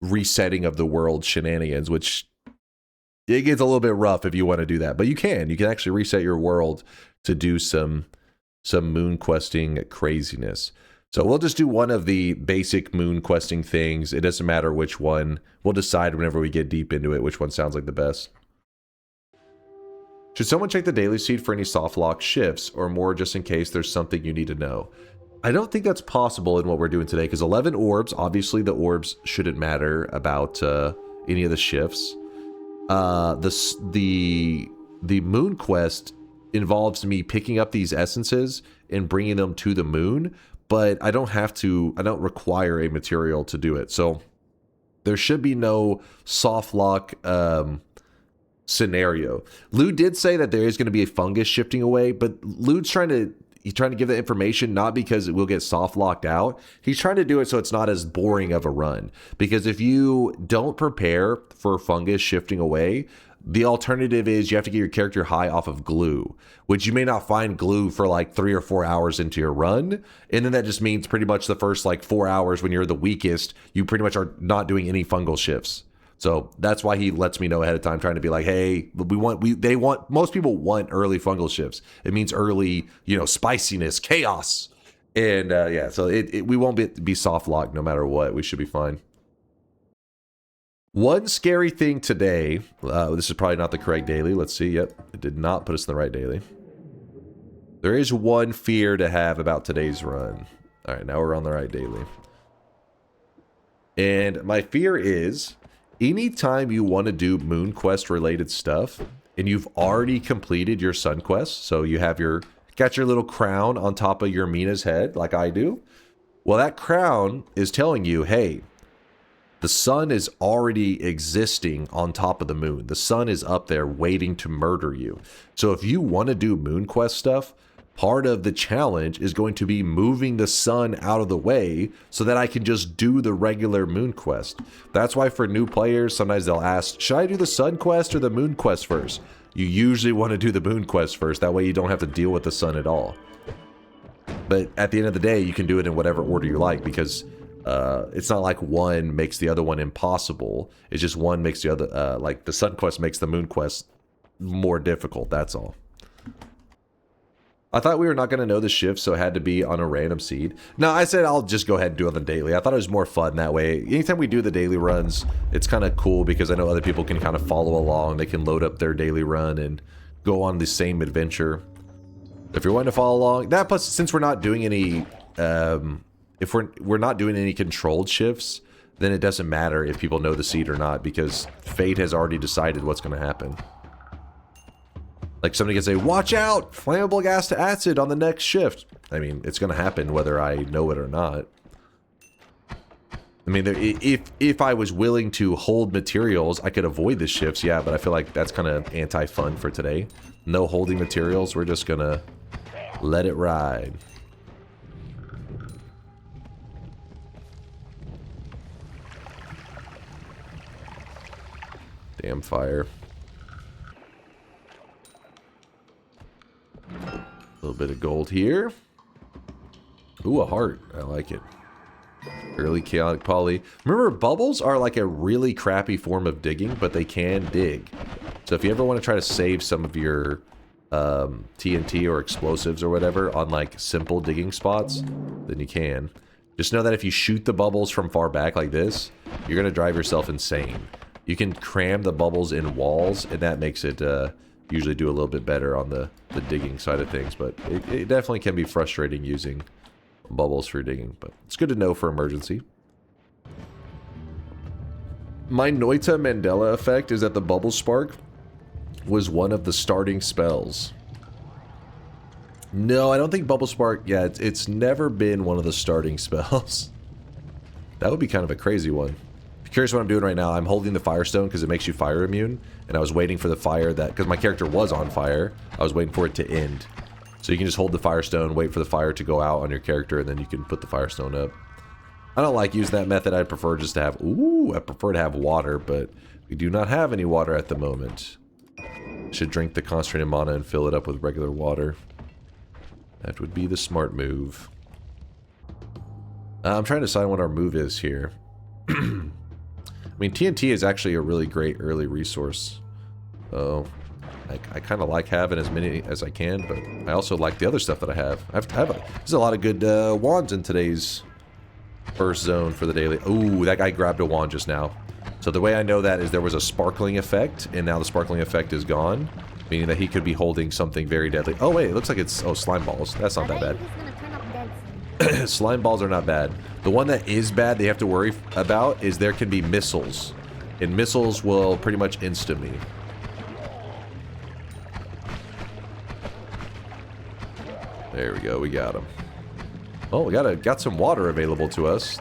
resetting of the world shenanigans, which it gets a little bit rough if you want to do that, but you can actually reset your world to do some moon questing craziness. So we'll just do one of the basic moon questing things. It doesn't matter which one. We'll decide whenever we get deep into it which one sounds like the best. Should someone check the daily seed for any soft lock shifts, or more just in case there's something you need to know? I don't think that's possible in what we're doing today, because 11 orbs, obviously the orbs shouldn't matter about any of the shifts. The moon quest involves me picking up these essences and bringing them to the moon, but I don't require a material to do it. So there should be no soft lock scenario. Lou did say that there is going to be a fungus shifting away, but Lou's trying to give that information not because it will get soft locked out. He's trying to do it so it's not as boring of a run. Because if you don't prepare for fungus shifting away, the alternative is you have to get your character high off of glue, which you may not find glue for like 3 or 4 hours into your run. And then that just means pretty much the first like 4 hours when you're the weakest, you pretty much are not doing any fungal shifts. So that's why he lets me know ahead of time, trying to be like, hey, most people want early fungal shifts. It means early, spiciness, chaos. And yeah, so we won't be soft locked no matter what. We should be fine. One scary thing today, this is probably not the correct daily. Let's see. Yep, it did not put us in the right daily. There is one fear to have about today's run. All right, now we're on the right daily. And my fear is, anytime you want to do moon quest related stuff and you've already completed your sun quest, so you have got your little crown on top of your Mina's head like I do, well, that crown is telling you, hey, the sun is already existing on top of the moon. The sun is up there waiting to murder you. So if you want to do moon quest stuff, part of the challenge is going to be moving the sun out of the way so that I can just do the regular moon quest. That's why for new players, sometimes they'll ask, should I do the sun quest or the moon quest first? You usually want to do the moon quest first. That way you don't have to deal with the sun at all. But at the end of the day, you can do it in whatever order you like, because it's not like one makes the other one impossible. It's just one makes the other, like the sun quest makes the moon quest more difficult. That's all. I thought we were not going to know the shift, so it had to be on a random seed. No, I said I'll just go ahead and do it on the daily. I thought it was more fun that way. Anytime we do the daily runs, it's kind of cool because I know other people can kind of follow along. They can load up their daily run and go on the same adventure. If you're wanting to follow along, that plus since we're not doing any, if we're not doing any controlled shifts, then it doesn't matter if people know the seed or not, because fate has already decided what's going to happen. Like somebody can say, watch out, flammable gas to acid on the next shift. I mean, it's going to happen whether I know it or not. I mean, if I was willing to hold materials, I could avoid the shifts, yeah, but I feel like that's kind of anti-fun for today. No holding materials, we're just going to let it ride. Damn fire. A little bit of gold here. Ooh, a heart. I like it. Early chaotic poly. Remember, bubbles are like a really crappy form of digging, but they can dig. So if you ever want to try to save some of your TNT or explosives or whatever on like simple digging spots, then you can. Just know that if you shoot the bubbles from far back like this, you're going to drive yourself insane. You can cram the bubbles in walls, and that makes it usually do a little bit better on the digging side of things. But it definitely can be frustrating using bubbles for digging. But it's good to know for emergency. My Noita Mandela effect is that the bubble spark was one of the starting spells. No, I don't think bubble spark, yeah, it's never been one of the starting spells. That would be kind of a crazy one. If you're curious what I'm doing right now, I'm holding the Firestone because it makes you fire immune, and I was waiting for the fire that, because my character was on fire, I was waiting for it to end. So you can just hold the Firestone, wait for the fire to go out on your character, and then you can put the Firestone up. I don't like using that method. I prefer just to have, I prefer to have water, but we do not have any water at the moment. Should drink the concentrated mana and fill it up with regular water. That would be the smart move. I'm trying to decide what our move is here. I mean, TNT is actually a really great early resource. Oh, I kind of like having as many as I can, but I also like the other stuff that I have. There's a lot of good wands in today's first zone for the daily. Ooh, that guy grabbed a wand just now. So the way I know that is there was a sparkling effect, and now the sparkling effect is gone, meaning that he could be holding something very deadly. Oh wait, it looks like it's slime balls. That's not that bad. Slime balls are not bad. The one that is bad they have to worry about is there can be missiles, and missiles will pretty much insta me. There we go, we got him. Oh, we got some water available to us.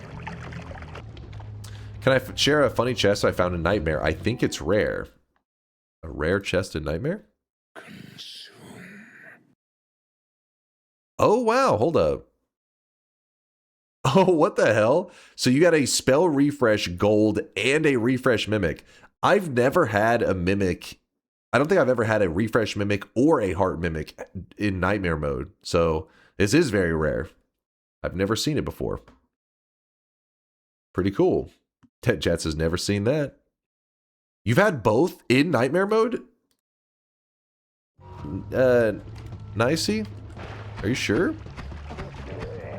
Can I share a funny chest I found in Nightmare? I think it's rare. A rare chest in Nightmare? Oh, wow, hold up. Oh, what the hell? So you got a spell refresh gold and a refresh mimic. I've never had a mimic. I don't think I've ever had a refresh mimic or a heart mimic in Nightmare mode. So this is very rare. I've never seen it before. Pretty cool. Ted Jets has never seen that. You've had both in Nightmare mode? Nicey? Are you sure?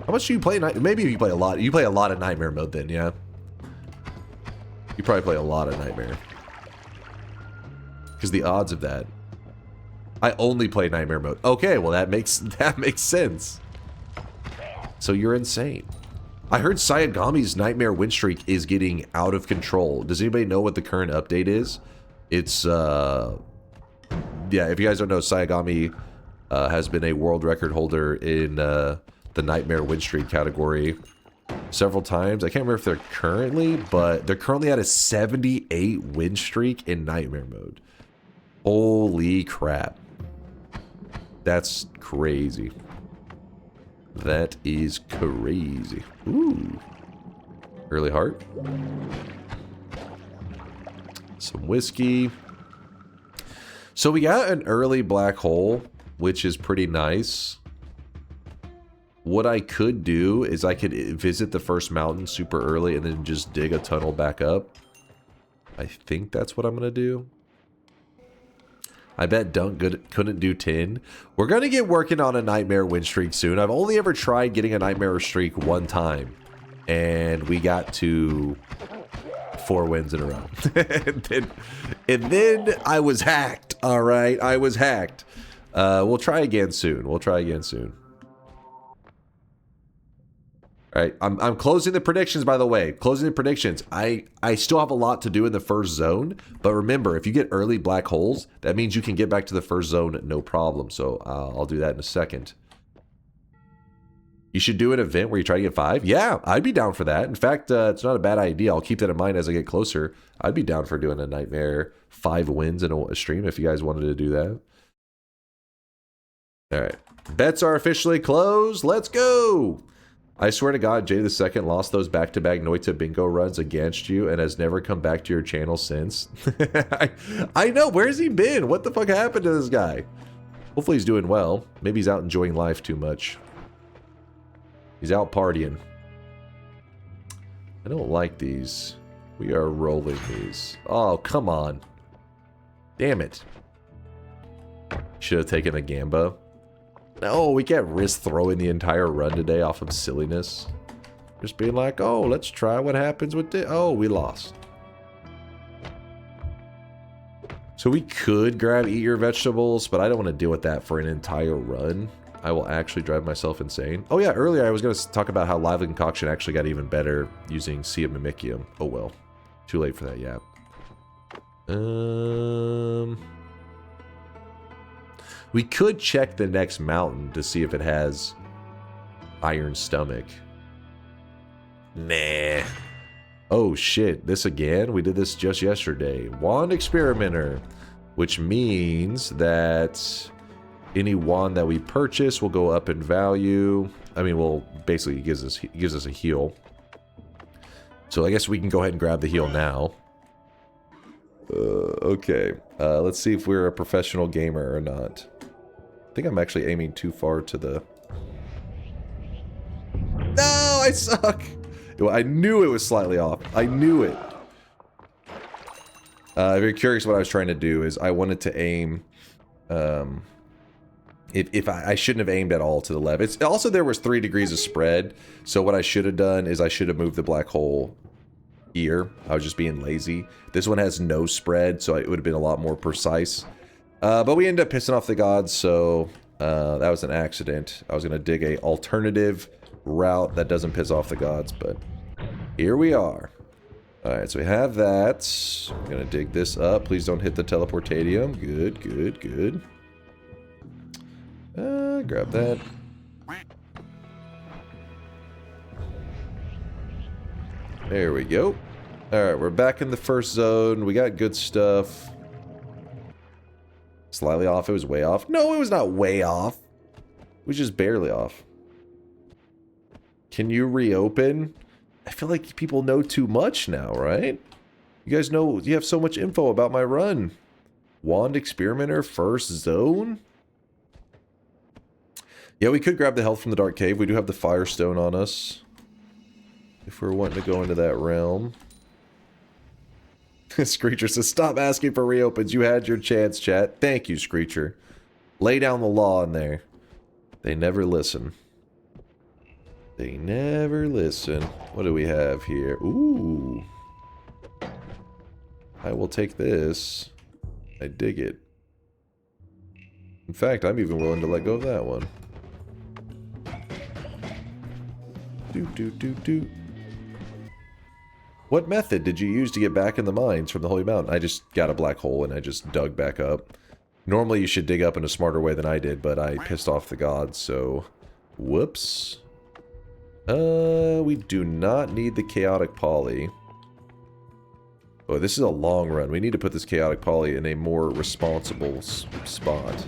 How much do you play? Maybe you play a lot. You play a lot of Nightmare mode then, yeah? You probably play a lot of Nightmare. Because the odds of that. I only play Nightmare mode. Okay, well that makes sense. So you're insane. I heard Sayagami's Nightmare win streak is getting out of control. Does anybody know what the current update is? It's yeah, if you guys don't know, Sayagami has been a world record holder in the Nightmare win streak category several times. I can't remember if they're currently, but they're currently at a 78 win streak in Nightmare mode. Holy crap. That's crazy. That is crazy. Ooh. Early heart. Some whiskey. So we got an early black hole, which is pretty nice. What I could do is I could visit the first mountain super early and then just dig a tunnel back up. I think that's what I'm going to do. I bet Dunk couldn't do 10. We're going to get working on a Nightmare win streak soon. I've only ever tried getting a Nightmare streak one time. And we got to 4 wins in a row. and then I was hacked. All right, I was hacked. We'll try again soon. We'll try again soon. All right, I'm closing the predictions, by the way. Closing the predictions. I still have a lot to do in the first zone, but remember, if you get early black holes, that means you can get back to the first zone no problem. So I'll do that in a second. You should do an event where you try to get 5. Yeah, I'd be down for that. In fact, it's not a bad idea. I'll keep that in mind as I get closer. I'd be down for doing a Nightmare 5 wins in a stream if you guys wanted to do that. All right, bets are officially closed. Let's go. I swear to God, Jay II lost those back-to-back Noita bingo runs against you and has never come back to your channel since. I know. Where's he been? What the fuck happened to this guy? Hopefully he's doing well. Maybe he's out enjoying life too much. He's out partying. I don't like these. We are rolling these. Oh, come on. Damn it. Should have taken a Gamba. No, we can't risk throwing the entire run today off of silliness. Just being like, oh, let's try what happens with this. Oh, we lost. So we could grab Eat Your Vegetables, but I don't want to deal with that for an entire run. I will actually drive myself insane. Oh yeah, earlier I was going to talk about how Lively Concoction actually got even better using Sea of Mimicium. Oh well. Too late for that, yeah. We could check the next mountain to see if it has Iron Stomach. Nah. Oh shit, this again? We did this just yesterday. Wand Experimenter, which means that any wand that we purchase will go up in value. I mean, well, basically it gives us a heal. So I guess we can go ahead and grab the heal now. Okay, let's see if we're a professional gamer or not. I think I'm actually aiming too far to the... No, I suck! I knew it was slightly off. I knew it. If you're curious what I was trying to do is I wanted to aim... If I shouldn't have aimed at all to the left. It's also, there was 3 degrees of spread, so what I should have done is I should have moved the black hole here. I was just being lazy. This one has no spread, so it would have been a lot more precise. But we ended up pissing off the gods, so that was an accident. I was going to dig a alternative route that doesn't piss off the gods, but here we are. Alright, so we have that. I'm going to dig this up. Please don't hit the teleportadium. Good, good, good. Grab that. There we go. Alright, we're back in the first zone. We got good stuff. Slightly off. It was way off. No, it was not way off. It was just barely off. Can you reopen? I feel like people know too much now, right? You guys know, you have so much info about my run. Wand Experimenter, first zone? Yeah, we could grab the health from the Dark Cave. We do have the Firestone on us. If we're wanting to go into that realm. Screecher says, stop asking for reopens. You had your chance, chat. Thank you, Screecher. Lay down the law in there. They never listen. They never listen. What do we have here? Ooh. I will take this. I dig it. In fact, I'm even willing to let go of that one. Do. What method did you use to get back in the mines from the Holy Mountain? I just got a black hole and I just dug back up. Normally you should dig up in a smarter way than I did, but I pissed off the gods, so... Whoops. We do not need the chaotic poly. Oh, this is a long run. We need to put this chaotic poly in a more responsible spot.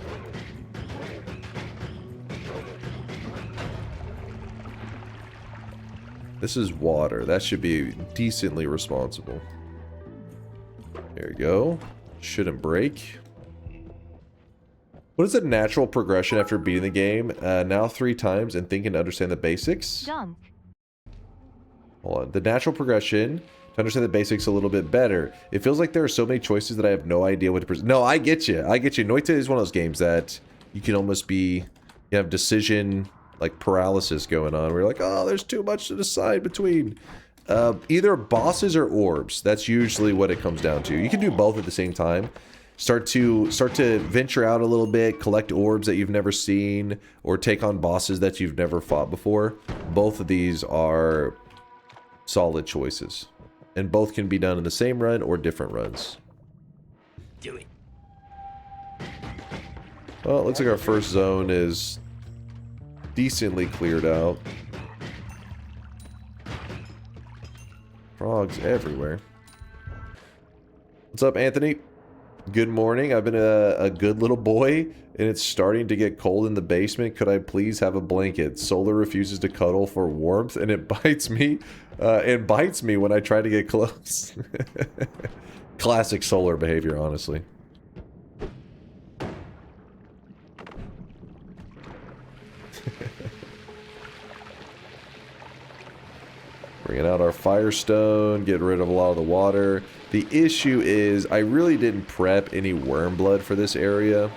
This is water. That should be decently responsible. There you go. Shouldn't break. What is the natural progression after beating the game? Now 3 times and thinking to understand the basics. Dunk. Hold on. The natural progression to understand the basics a little bit better. It feels like there are so many choices that I have no idea what to present. No, I get you. I get you. Noita is one of those games that you can almost be... You have decision... like paralysis going on. We're like, oh, there's too much to decide between. Either bosses or orbs. That's usually what it comes down to. You can do both at the same time. Start to venture out a little bit, collect orbs that you've never seen, or take on bosses that you've never fought before. Both of these are solid choices. And both can be done in the same run or different runs. Do it. Well, it looks like our first zone is decently cleared out. Frogs everywhere. What's up, Anthony? Good morning. I've been a good little boy, and it's starting to get cold in the basement. Could I please have a blanket? Solar refuses to cuddle for warmth, and it bites me. When I try to get close. Classic Solar behavior, honestly. Bringing out our Firestone, get rid of a lot of the water. The issue is, I really didn't prep any worm blood for this area.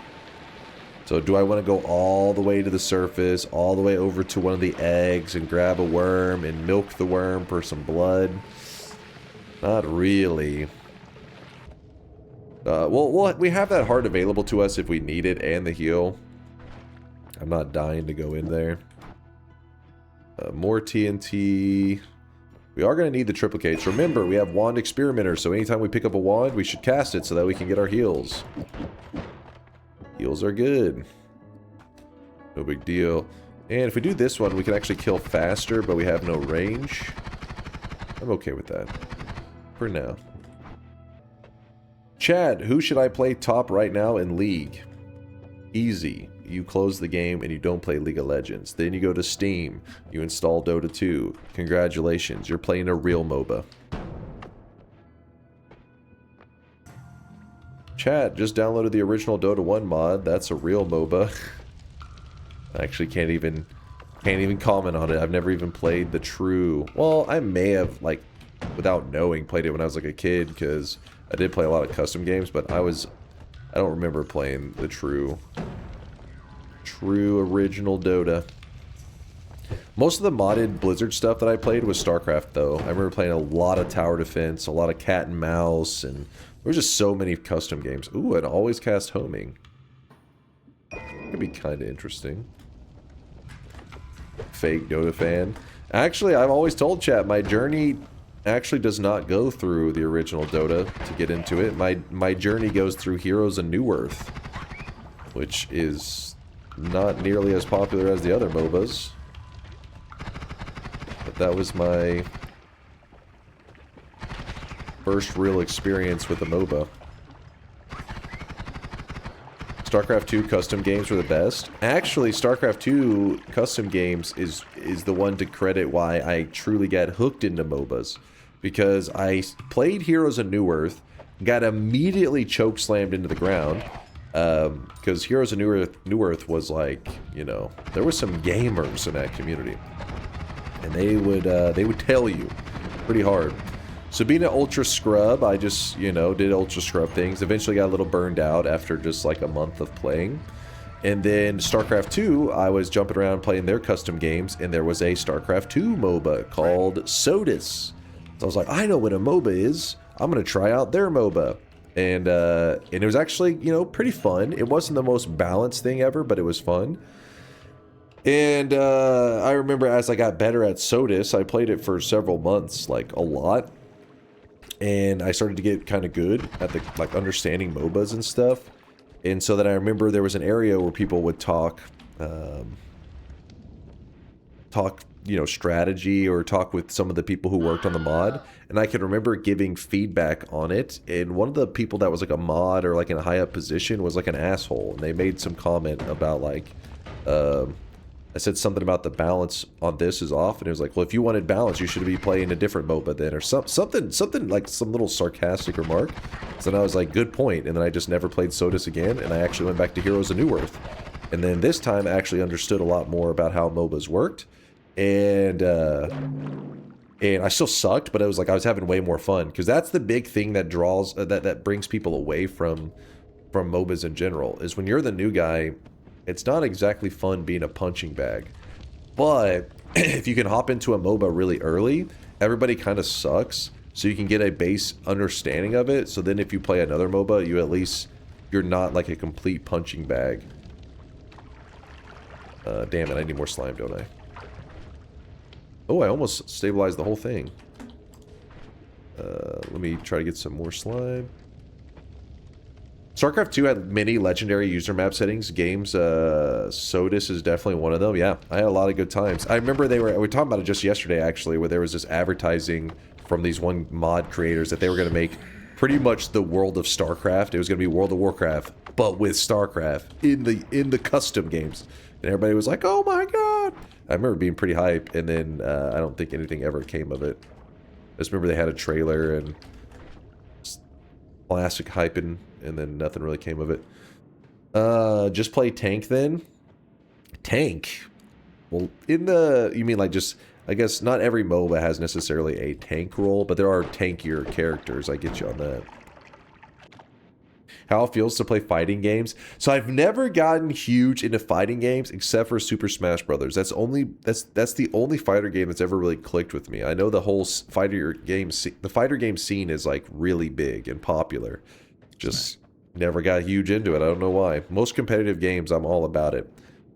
So do I want to go all the way to the surface, all the way over to one of the eggs and grab a worm and milk the worm for some blood? Not really. Well, we have that heart available to us if we need it and the heal. I'm not dying to go in there. More TNT. We are going to need the triplicates. Remember, we have Wand Experimenter, so anytime we pick up a wand, we should cast it so that we can get our heals. Heals are good. No big deal. And if we do this one, we can actually kill faster, but we have no range. I'm okay with that. For now. Chad, who should I play top right now in League? Easy. You close the game and you don't play League of Legends. Then you go to Steam. You install Dota 2. Congratulations, you're playing a real MOBA. Chat, just downloaded the original Dota 1 mod. That's a real MOBA. I actually can't even comment on it. I've never even played the true... Well, I may have, like, without knowing, played it when I was like a kid, because I did play a lot of custom games, but I don't remember playing the true original Dota. Most of the modded Blizzard stuff that I played was StarCraft, though. I remember playing a lot of tower defense, a lot of cat and mouse, and there was just so many custom games. Ooh, and always cast homing. Could be kind of interesting. Fake Dota fan. Actually, I've always told chat, my journey actually does not go through the original Dota to get into it. My journey goes through Heroes of Newerth, which is not nearly as popular as the other MOBAs. But that was my first real experience with a MOBA. StarCraft 2 custom games were the best. Actually, StarCraft 2 custom games is the one to credit why I truly got hooked into MOBAs. Because I played Heroes of Newerth, got immediately chokeslammed into the ground. Because Heroes of Newerth was like, you know, there were some gamers in that community. And they would tell you pretty hard. So being an Ultra Scrub, I just, you know, did Ultra Scrub things. Eventually got a little burned out after just like a month of playing. And then StarCraft 2, I was jumping around playing their custom games, and there was a StarCraft 2 MOBA called Sodus. So I was like, I know what a MOBA is. I'm going to try out their MOBA. And it was actually, you know, pretty fun. It wasn't the most balanced thing ever, but it was fun. And I remember as I got better at Sodus, I played it for several months, like a lot. And I started to get kind of good at the like understanding MOBAs and stuff. And so then I remember there was an area where people would talk, you know, strategy, or talk with some of the people who worked on the mod. And I can remember giving feedback on it. And one of the people that was like a mod or like in a high up position was like an asshole. And they made some comment about like, I said something about the balance on this is off, and it was like, well, if you wanted balance, you should be playing a different MOBA then, or something like some little sarcastic remark. So then I was like, good point, and then I just never played Sodus again, and I actually went back to Heroes of Newerth. And then this time I actually understood a lot more about how MOBAs worked, and I still sucked, but it was like I was having way more fun, because that's the big thing that draws, that brings people away from MOBAs in general, is when you're the new guy, it's not exactly fun being a punching bag. But if you can hop into a MOBA really early, everybody kind of sucks, so you can get a base understanding of it. So then if you play another MOBA, you're not like a complete punching bag. Damn it, I need more slime, don't I? Oh, I almost stabilized the whole thing. Let me try to get some more slime. StarCraft 2 had many legendary user map settings. Games, Sodus is definitely one of them. Yeah, I had a lot of good times. I remember we were talking about it just yesterday, actually, where there was this advertising from these one mod creators that they were going to make pretty much the world of StarCraft. It was going to be World of Warcraft, but with StarCraft in the custom games. And everybody was like, oh my god! I remember being pretty hyped, and then I don't think anything ever came of it. I just remember they had a trailer and classic hyping, and then nothing really came of it. Just play tank then? Tank? Well, you mean like just, I guess not every MOBA has necessarily a tank role, but there are tankier characters. I get you on that. How it feels to play fighting games. So I've never gotten huge into fighting games except for Super Smash Brothers. That's the only fighter game that's ever really clicked with me. I know the whole fighter game scene is like really big and popular. Just never got huge into it. I don't know why. Most competitive games, I'm all about it.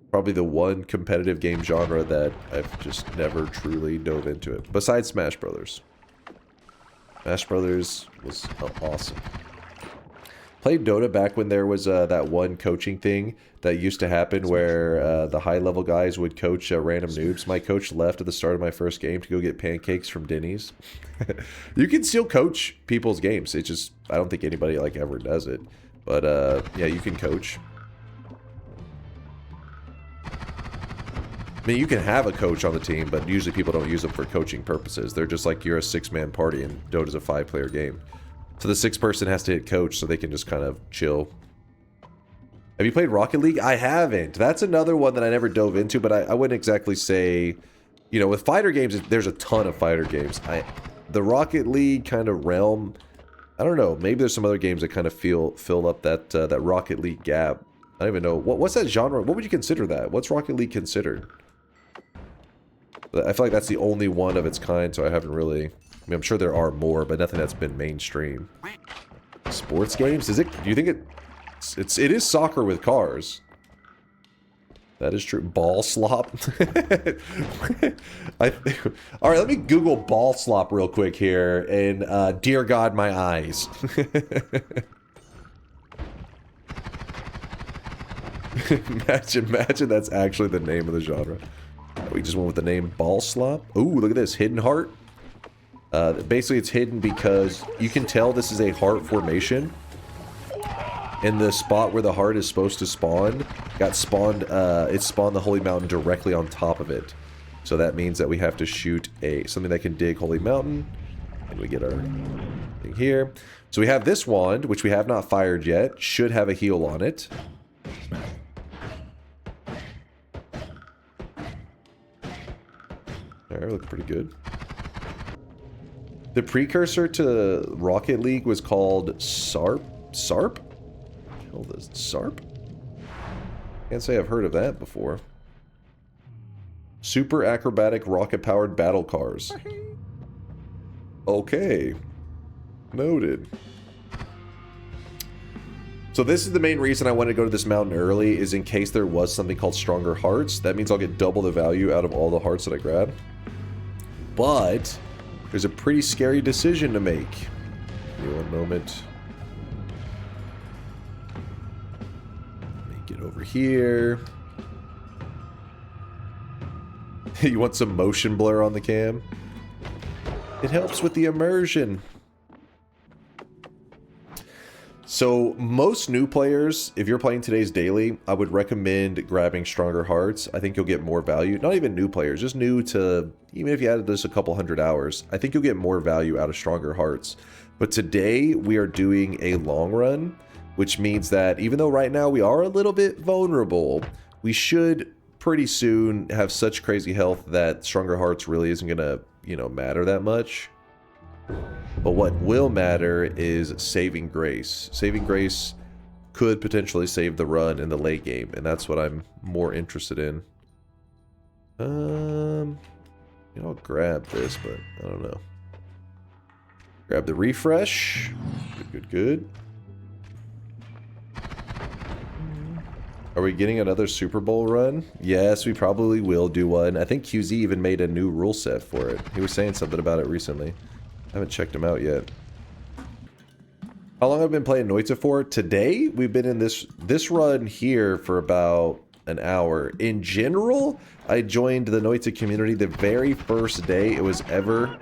Probably the one competitive game genre that I've just never truly dove into it. Besides Smash Brothers. Smash Brothers was awesome. Played Dota back when there was that one coaching thing that used to happen where the high-level guys would coach random noobs. My coach left at the start of my first game to go get pancakes from Denny's. You can still coach people's games. It's just, I don't think anybody like ever does it. But yeah, you can coach. I mean, you can have a coach on the team, but usually people don't use them for coaching purposes. They're just like you're a 6-man party, and Dota's a 5-player game. So the 6th person has to hit coach so they can just kind of chill. Have you played Rocket League? I haven't. That's another one that I never dove into, but I wouldn't exactly say... You know, with fighter games, there's a ton of fighter games. the Rocket League kind of realm, I don't know, maybe there's some other games that kind of fill up that that Rocket League gap. I don't even know. What's that genre? What would you consider that? What's Rocket League considered? I feel like that's the only one of its kind, so I haven't really... I mean, I'm sure there are more, but nothing that's been mainstream. Sports games? Is it... Do you think it is soccer with cars. That is true. Ball slop? Alright, let me Google ball slop real quick here, and dear God, my eyes. Imagine that's actually the name of the genre. We just went with the name Ball Slop. Ooh, look at this. Hidden heart. Basically, it's hidden because you can tell this is a heart formation. And the spot where the heart is supposed to spawn got spawned, it spawned the Holy Mountain directly on top of it. So that means that we have to shoot something that can dig Holy Mountain. And we get our thing here. So we have this wand, which we have not fired yet. Should have a heal on it. Alright, look pretty good. The precursor to Rocket League was called SARP? SARP? What the hell is SARP? Can't say I've heard of that before. Super acrobatic rocket-powered battle cars. Okay. Noted. So this is the main reason I wanted to go to this mountain early, is in case there was something called Stronger Hearts. That means I'll get double the value out of all the hearts that I grab. But there's a pretty scary decision to make. Give me one moment. Let me get over here. You want some motion blur on the cam? It helps with the immersion. So most new players, if you're playing today's daily, I would recommend grabbing Stronger Hearts. I think you'll get more value. Not even new players, just new to, even if you added this a couple hundred hours, I think you'll get more value out of Stronger Hearts. But today we are doing a long run, which means that even though right now we are a little bit vulnerable, we should pretty soon have such crazy health that Stronger Hearts really isn't gonna, you know, matter that much. But what will matter is Saving Grace. Saving Grace could potentially save the run in the late game, and that's what I'm more interested in. You know, I'll grab this, but I don't know. Grab the refresh. Good. Are we getting another Super Bowl run? Yes, we probably will do one. I think QZ even made a new rule set for it. He was saying something about it recently. I haven't checked him out yet. How long have I been playing Noita for? Today, we've been in this run here for about an hour. In general, I joined the Noita community the very first day it was ever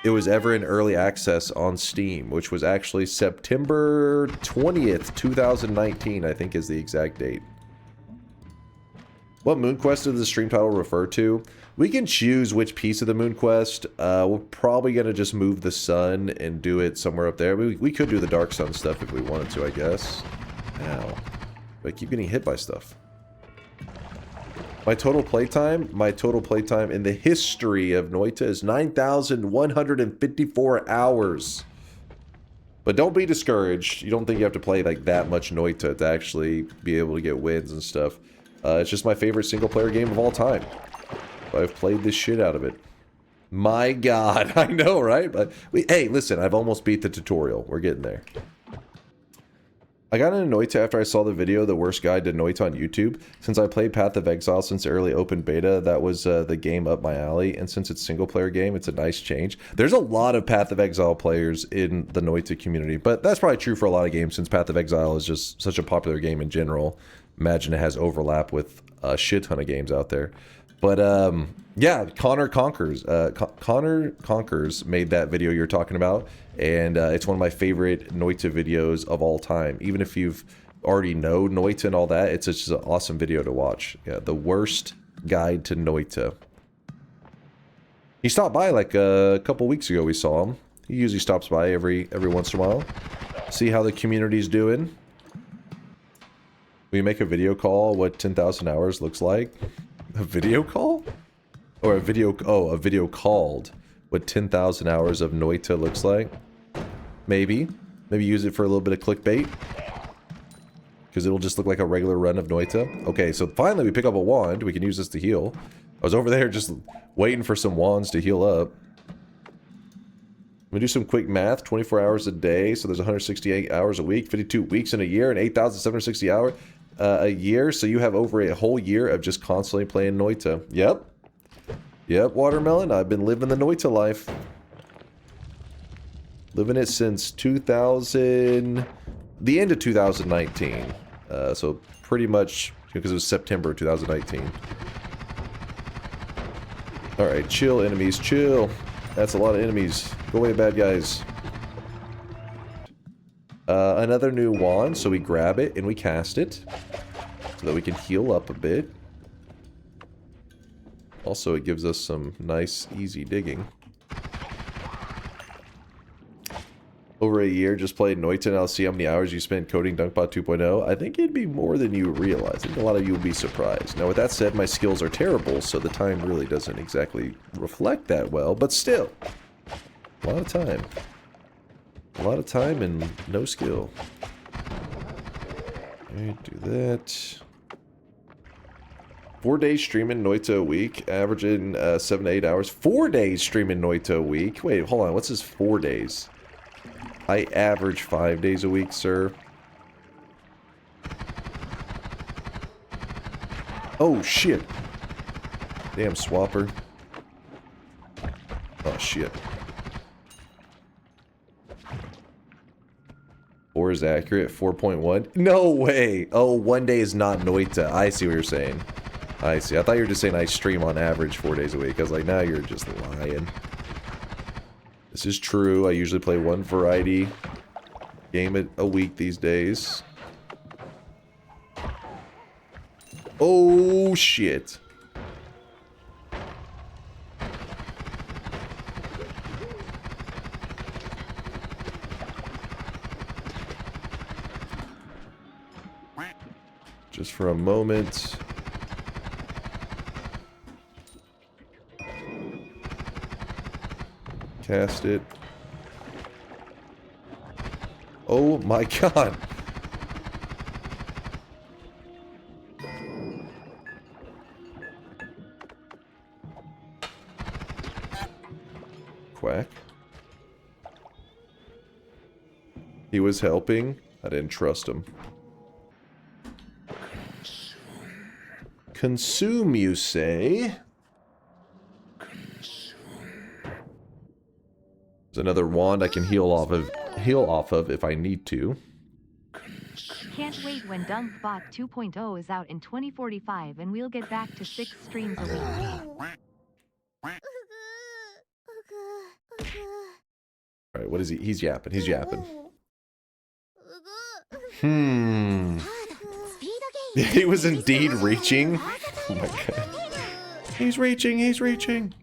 in early access on Steam, which was actually September 20th, 2019, I think is the exact date. What Moon Quest does the stream title refer to? We can choose which piece of the Moon Quest. We're probably going to just move the sun and do it somewhere up there. We could do the Dark Sun stuff if we wanted to, I guess. Ow. But I keep getting hit by stuff. My total playtime in the history of Noita is 9,154 hours. But don't be discouraged. You don't think you have to play like that much Noita to actually be able to get wins and stuff. It's just my favorite single-player game of all time. I've played this shit out of it. My God, I know, right? But hey, listen, I've almost beat the tutorial. We're getting there. I got into Noita after I saw the video, The Worst Guide to Noita on YouTube. Since I played Path of Exile since early open beta, that was the game up my alley. And since it's a single-player game, it's a nice change. There's a lot of Path of Exile players in the Noita community, but that's probably true for a lot of games since Path of Exile is just such a popular game in general. Imagine it has overlap with a shit ton of games out there. But, yeah, Connor Conquers made that video you're talking about, and it's one of my favorite Noita videos of all time. Even if you've already know Noita and all that, it's just an awesome video to watch. Yeah, The Worst Guide to Noita. He stopped by like a couple weeks ago, we saw him. He usually stops by every once in a while. See how the community's doing. We make a video call, what 10,000 hours looks like. A video call? Or a video... Oh, a video called. what 10,000 hours of Noita looks like. Maybe. Maybe use it for a little bit of clickbait. Because it'll just look like a regular run of Noita. Okay, so finally we pick up a wand. We can use this to heal. I was over there just waiting for some wands to heal up. We do some quick math. 24 hours a day, so there's 168 hours a week, 52 weeks in a year, and 8,760 hours a year. So you have over a whole year of just constantly playing Noita. Yep. Yep, Watermelon. I've been living the Noita life. Living it since 2000... the end of 2019. So pretty much, because it was September 2019. Alright, chill, enemies, chill. That's a lot of enemies. Go away, bad guys. Another new wand, so we grab it and we cast it. So that we can heal up a bit. Also, it gives us some nice, easy digging. Over a year, just played Noita, and I'll see how many hours you spent coding DunkBot 2.0. I think it'd be more than you realize. I think a lot of you will be surprised. Now, with that said, my skills are terrible, so the time really doesn't exactly reflect that well, but still. A lot of time. A lot of time and no skill. Alright, do that. 4 days streaming Noita a week, averaging 7 to 8 hours. 4 days streaming Noita a week? Wait, hold on, what's this 4 days? I average 5 days a week, sir. Oh, shit. Damn, swapper. Oh, shit. 4 is accurate. 4.1. No way. Oh, 1 day is not Noita. I see what you're saying. I see. I thought you were just saying I stream on average 4 days a week. I was like, now you're just lying. This is true. I usually play one variety game a week these days. Oh, shit. Just for a moment. Cast it. Oh my god. Quack. He was helping. I didn't trust him. Consume, you say? There's another wand I can heal off of if I need to. Can't wait when DunkBot 2.0 is out in 2045 and we'll get back to 6 streams a week. Alright, what is he? He's yapping. He's yapping. He was indeed reaching. Oh my god. He's reaching. He's reaching.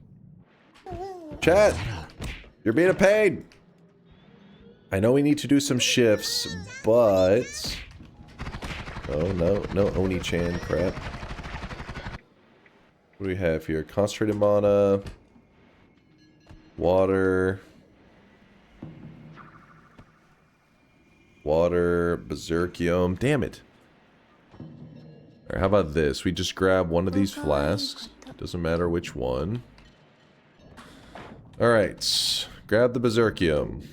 Chat. You're being a pain. I know we need to do some shifts, but... Oh, no. No Oni-chan crap. What do we have here? Concentrated mana. Water. Water. Berserkium. Damn it. Alright, how about this? We just grab one of these flasks. Doesn't matter which one. Alright. Grab the Berserkium.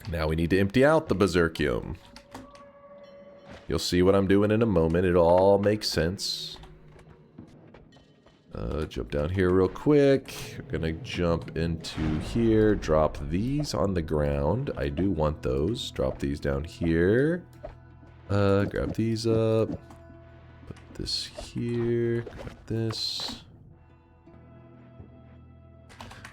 Now we need to empty out the Berserkium. You'll see what I'm doing in a moment. It'll all make sense. Jump down here real quick. We're gonna jump into here. Drop these on the ground. I do want those. Drop these down here. Grab these up. Put this here. Grab this.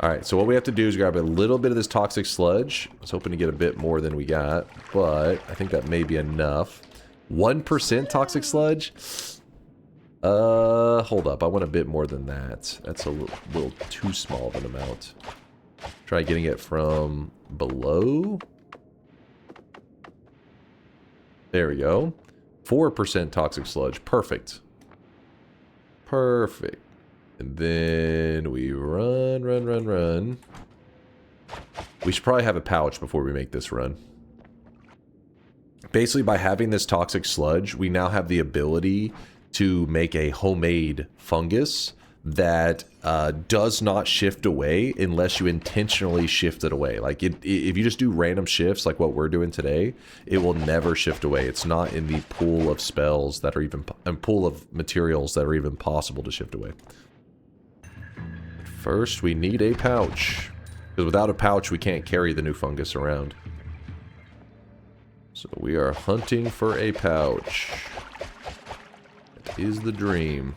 Alright, so what we have to do is grab a little bit of this toxic sludge. I was hoping to get a bit more than we got, but I think that may be enough. 1% toxic sludge? Hold up. I want a bit more than that. That's a little too small of an amount. Try getting it from below. There we go. 4% toxic sludge. Perfect. Perfect. And then we run, run, run, run. We should probably have a pouch before we make this run. Basically, by having this toxic sludge, we now have the ability to make a homemade fungus that does not shift away unless you intentionally shift it away. Like, if you just do random shifts like what we're doing today, it will never shift away. It's not in the pool of spells that are even, and pool of materials that are even possible to shift away. First, we need a pouch. Because without a pouch, we can't carry the new fungus around. So we are hunting for a pouch. It is the dream.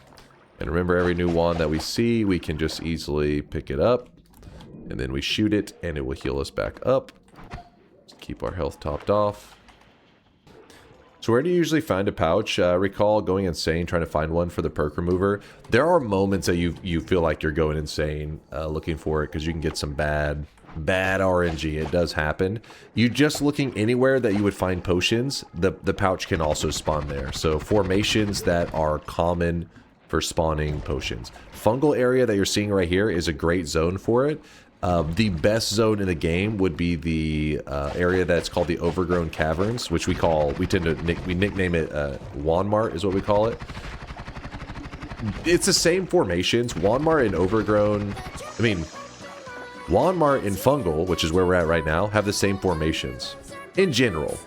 And remember, every new wand that we see, we can just easily pick it up. And then we shoot it, and it will heal us back up. Just keep our health topped off. So where do you usually find a pouch? Recall going insane trying to find one for the perk remover. There are moments that you feel like you're going insane looking for it because you can get some bad RNG. It does happen. You just looking anywhere that you would find potions, the pouch can also spawn there. So formations that are common for spawning potions. Fungal area that you're seeing right here is a great zone for it. The best zone in the game would be the area that's called the Overgrown Caverns, which we nickname it Wand-Mart is what we call it. It's the same formations. Wand-Mart and Overgrown, Wand-Mart and Fungal, which is where we're at right now, have the same formations in general.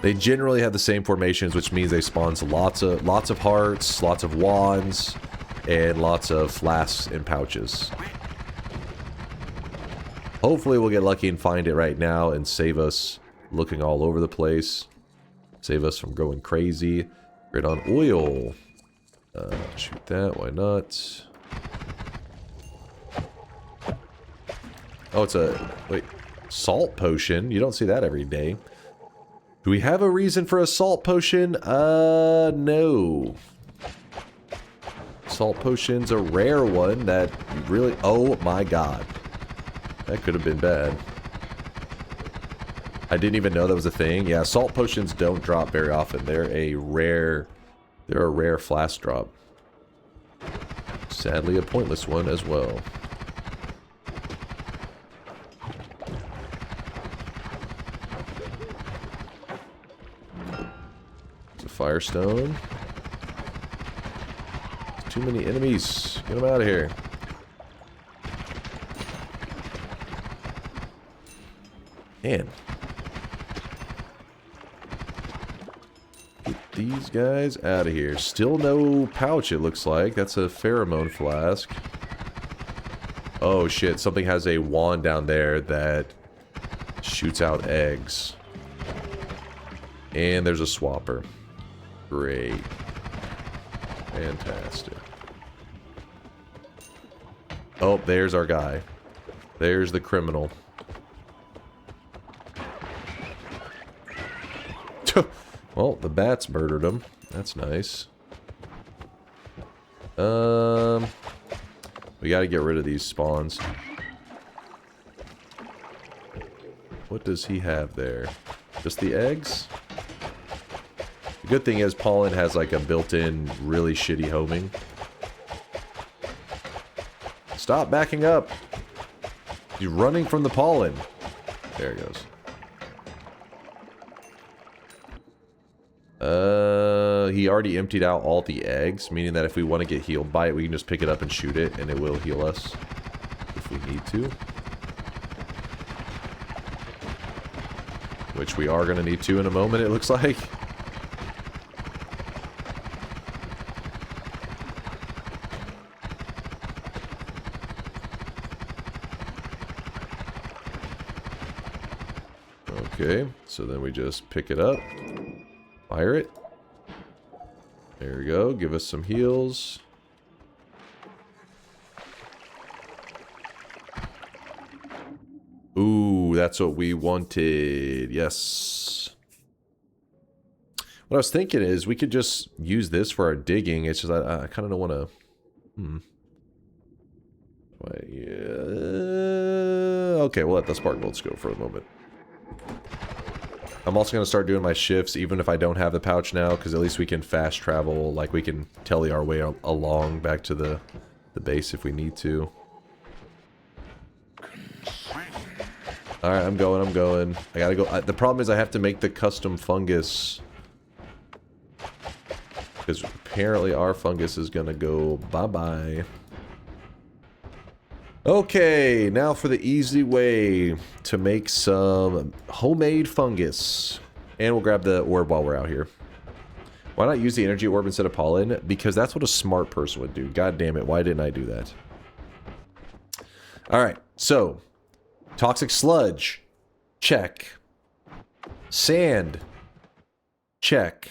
They generally have the same formations, which means they spawn lots of hearts, lots of wands, and lots of flasks and pouches. Hopefully we'll get lucky and find it right now and save us looking all over the place. Save us from going crazy. Grid on oil. Shoot that, why not? Oh, it's salt potion. You don't see that every day. Do we have a reason for a salt potion? No. Salt potion's a rare one that really, oh my god. That could have been bad. I didn't even know that was a thing. Yeah, salt potions don't drop very often. They're a rare flask drop. Sadly, a pointless one as well. It's a firestone. Too many enemies. Get them out of here. Man. Get these guys out of here. Still no pouch, it looks like. That's a pheromone flask. Oh shit, something has a wand down there that shoots out eggs. And there's a swapper. Great. Fantastic. Oh, there's our guy. There's the criminal. Well, the bats murdered him. That's nice. We gotta get rid of these spawns. What does he have there? Just the eggs? The good thing is pollen has like a built-in really shitty homing. Stop backing up. He's running from the pollen. There he goes. He already emptied out all the eggs, meaning that if we want to get healed by it, we can just pick it up and shoot it, and it will heal us if we need to. Which we are going to need to in a moment, it looks like. Okay, so then we just pick it up, fire it. There we go, give us some heals. Ooh, that's what we wanted. Yes. What I was thinking is we could just use this for our digging. It's just I kind of don't want to... Okay, we'll let the spark bolts go for a moment. I'm also going to start doing my shifts even if I don't have the pouch now, because at least we can fast travel, like we can telly our way along back to the base if we need to. Alright, I'm going. I gotta go. The problem is I have to make the custom fungus, because apparently our fungus is going to go bye-bye. Okay, now for the easy way to make some homemade fungus. And we'll grab the orb while we're out here. Why not use the energy orb instead of pollen? Because that's what a smart person would do. God damn it, why didn't I do that? Alright, so toxic sludge. Check. Sand. Check.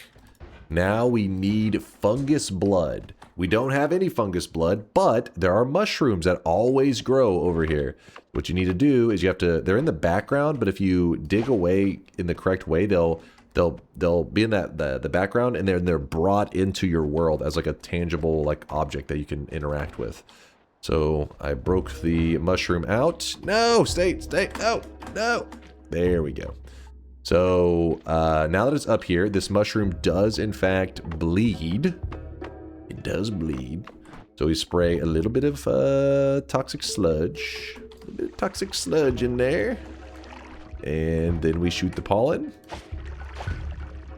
Now we need fungus blood. We don't have any fungus blood, but there are mushrooms that always grow over here. What you need to do is you have to, they're in the background, but if you dig away in the correct way, they'll be in the background, and they're brought into your world as like a tangible like object that you can interact with. So I broke the mushroom out. No, stay, no. There we go. So now that it's up here, this mushroom does in fact bleed. It does bleed. So we spray a little bit of toxic sludge. A little bit of toxic sludge in there. And then we shoot the pollen.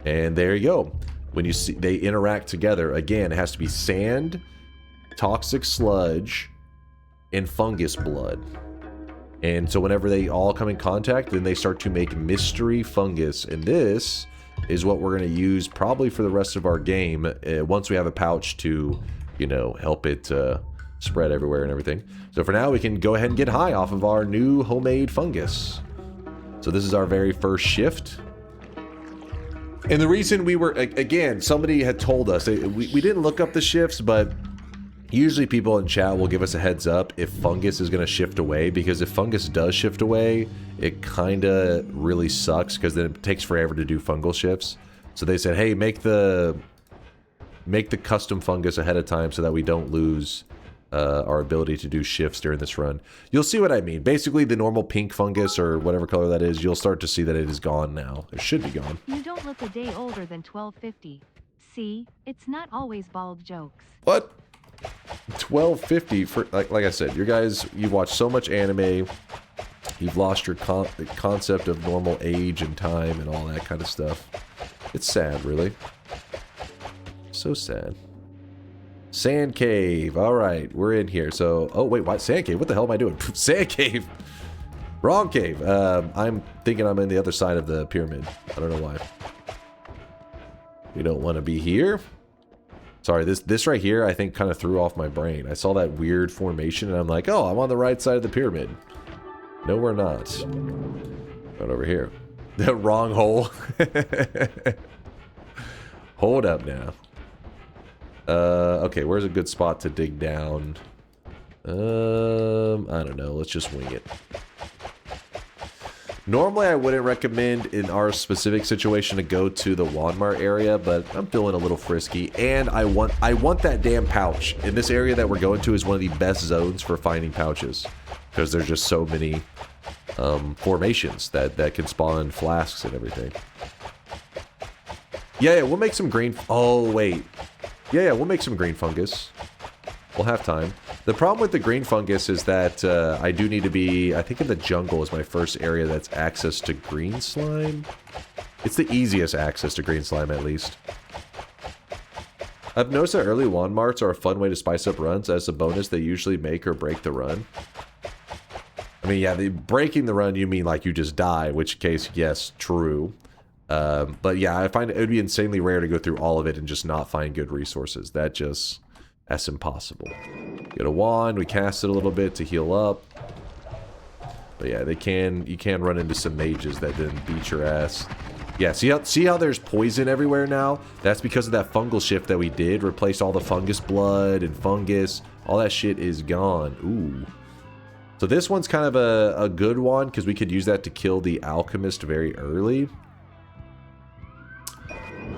And there you go. When you see they interact together, again, it has to be sand, toxic sludge, and fungus blood. And so whenever they all come in contact, then they start to make mystery fungus. And this is what we're going to use probably for the rest of our game once we have a pouch to, you know, help it spread everywhere and everything. So for now, we can go ahead and get high off of our new homemade fungus. So this is our very first shift. And the reason we were, again, somebody had told us, we didn't look up the shifts, but usually people in chat will give us a heads up if fungus is going to shift away, because if fungus does shift away, it kind of really sucks, because then it takes forever to do fungal shifts. So they said, hey, make the custom fungus ahead of time so that we don't lose our ability to do shifts during this run. You'll see what I mean. Basically, the normal pink fungus or whatever color that is, you'll start to see that it is gone now. It should be gone. You don't look a day older than 1250. See, it's not always bald jokes. What? 1250 for like I said, you guys, you've watched so much anime, you've lost your concept of normal age and time and all that kind of stuff. It's sad, really. So sad. Sand cave. All right, we're in here. So, oh wait, what? Sand cave? What the hell am I doing? Sand cave. Wrong cave. I'm thinking I'm in the other side of the pyramid. I don't know why. We don't want to be here. Sorry, this right here, I think, kind of threw off my brain. I saw that weird formation, and I'm like, oh, I'm on the right side of the pyramid. No, we're not. Right over here. The wrong hole. Hold up now. Okay, where's a good spot to dig down? I don't know. Let's just wing it. Normally, I wouldn't recommend in our specific situation to go to the Wand-Mart area, but I'm feeling a little frisky, and I want that damn pouch. And this area that we're going to is one of the best zones for finding pouches, because there's just so many formations that can spawn flasks and everything. Yeah, we'll make some green. Oh wait, yeah, we'll make some green fungus. We'll have time. The problem with the green fungus is that I do need to be, I think in the jungle is my first area that's access to green slime. It's the easiest access to green slime, at least. I've noticed that early Wand-Marts are a fun way to spice up runs. As a bonus, they usually make or break the run. I mean, yeah, breaking the run, you mean like you just die, which case, yes, true. But yeah, I find it would be insanely rare to go through all of it and just not find good resources. That's impossible. Get a wand, we cast it a little bit to heal up. But yeah, you can run into some mages that then beat your ass. Yeah, see how there's poison everywhere now? That's because of that fungal shift that we did. Replaced all the fungus blood and fungus. All that shit is gone. Ooh. So this one's kind of a good one, because we could use that to kill the Alchemist very early.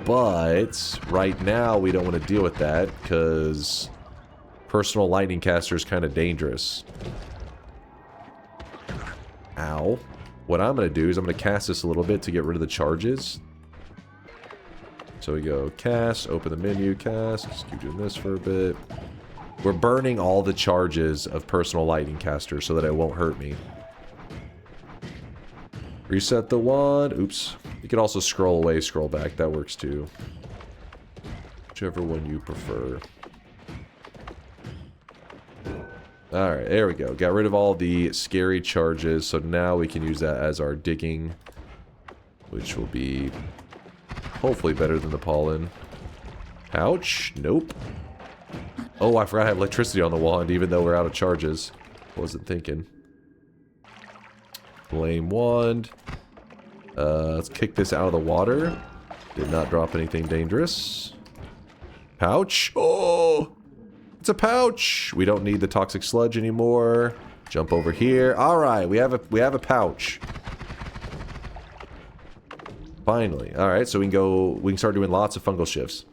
But right now we don't want to deal with that, because personal lightning caster is kind of dangerous. Ow. what I'm going to do is I'm going to cast this a little bit to get rid of the charges. So we go cast, open the menu, cast. Just keep doing this for a bit. We're burning all the charges of personal lightning caster so that it won't hurt me. Reset the wand. Oops. You can also scroll away, scroll back. That works too. Whichever one you prefer. Alright, there we go. Got rid of all the scary charges. So now we can use that as our digging. Which will be hopefully better than the pollen. Pouch? Nope. Oh, I forgot I have electricity on the wand even though we're out of charges. Wasn't thinking. Flame wand. Let's kick this out of the water. Did not drop anything dangerous. Pouch. Oh, it's a pouch. We don't need the toxic sludge anymore. Jump over here. All right, we have a pouch. Finally. All right, so we can start doing lots of fungal shifts.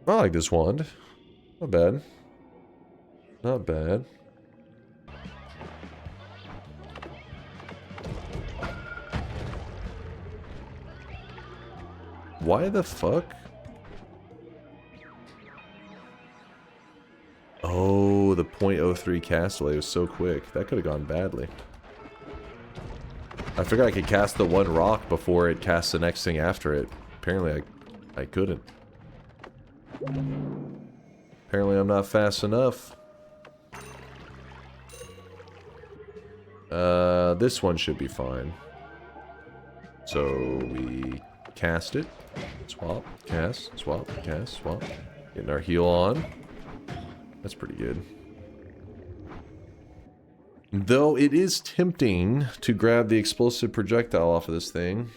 I like this wand. Not bad. Not bad. Why the fuck? Oh, the .03 cast delay was so quick. That could have gone badly. I figured I could cast the one rock before it casts the next thing after it. Apparently I couldn't. Apparently I'm not fast enough. This one should be fine. So we cast it. Swap, cast, swap, cast, swap. Getting our heal on. That's pretty good. Though it is tempting to grab the explosive projectile off of this thing.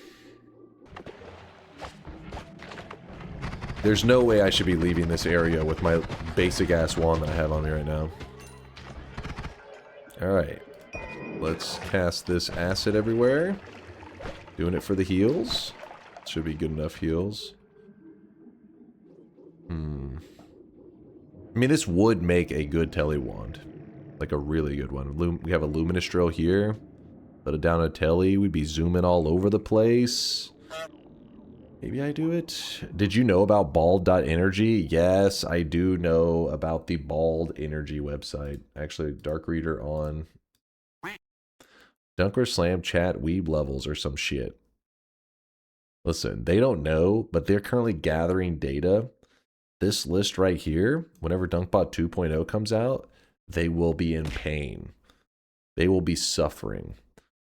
There's no way I should be leaving this area with my basic ass wand that I have on me right now. Alright. Let's cast this acid everywhere. Doing it for the heals. Should be good enough heals. I mean, this would make a good tele wand. Like a really good one. We have a luminous drill here. Put it down a telly. We'd be zooming all over the place. Maybe I do it. Did you know about bald.energy? Yes, I do know about the Bald Energy website. Actually, Dark Reader on DunkOrSlam chat weeb levels or some shit. Listen, they don't know, but they're currently gathering data. This list right here, whenever DunkBot 2.0 comes out, they will be in pain. They will be suffering.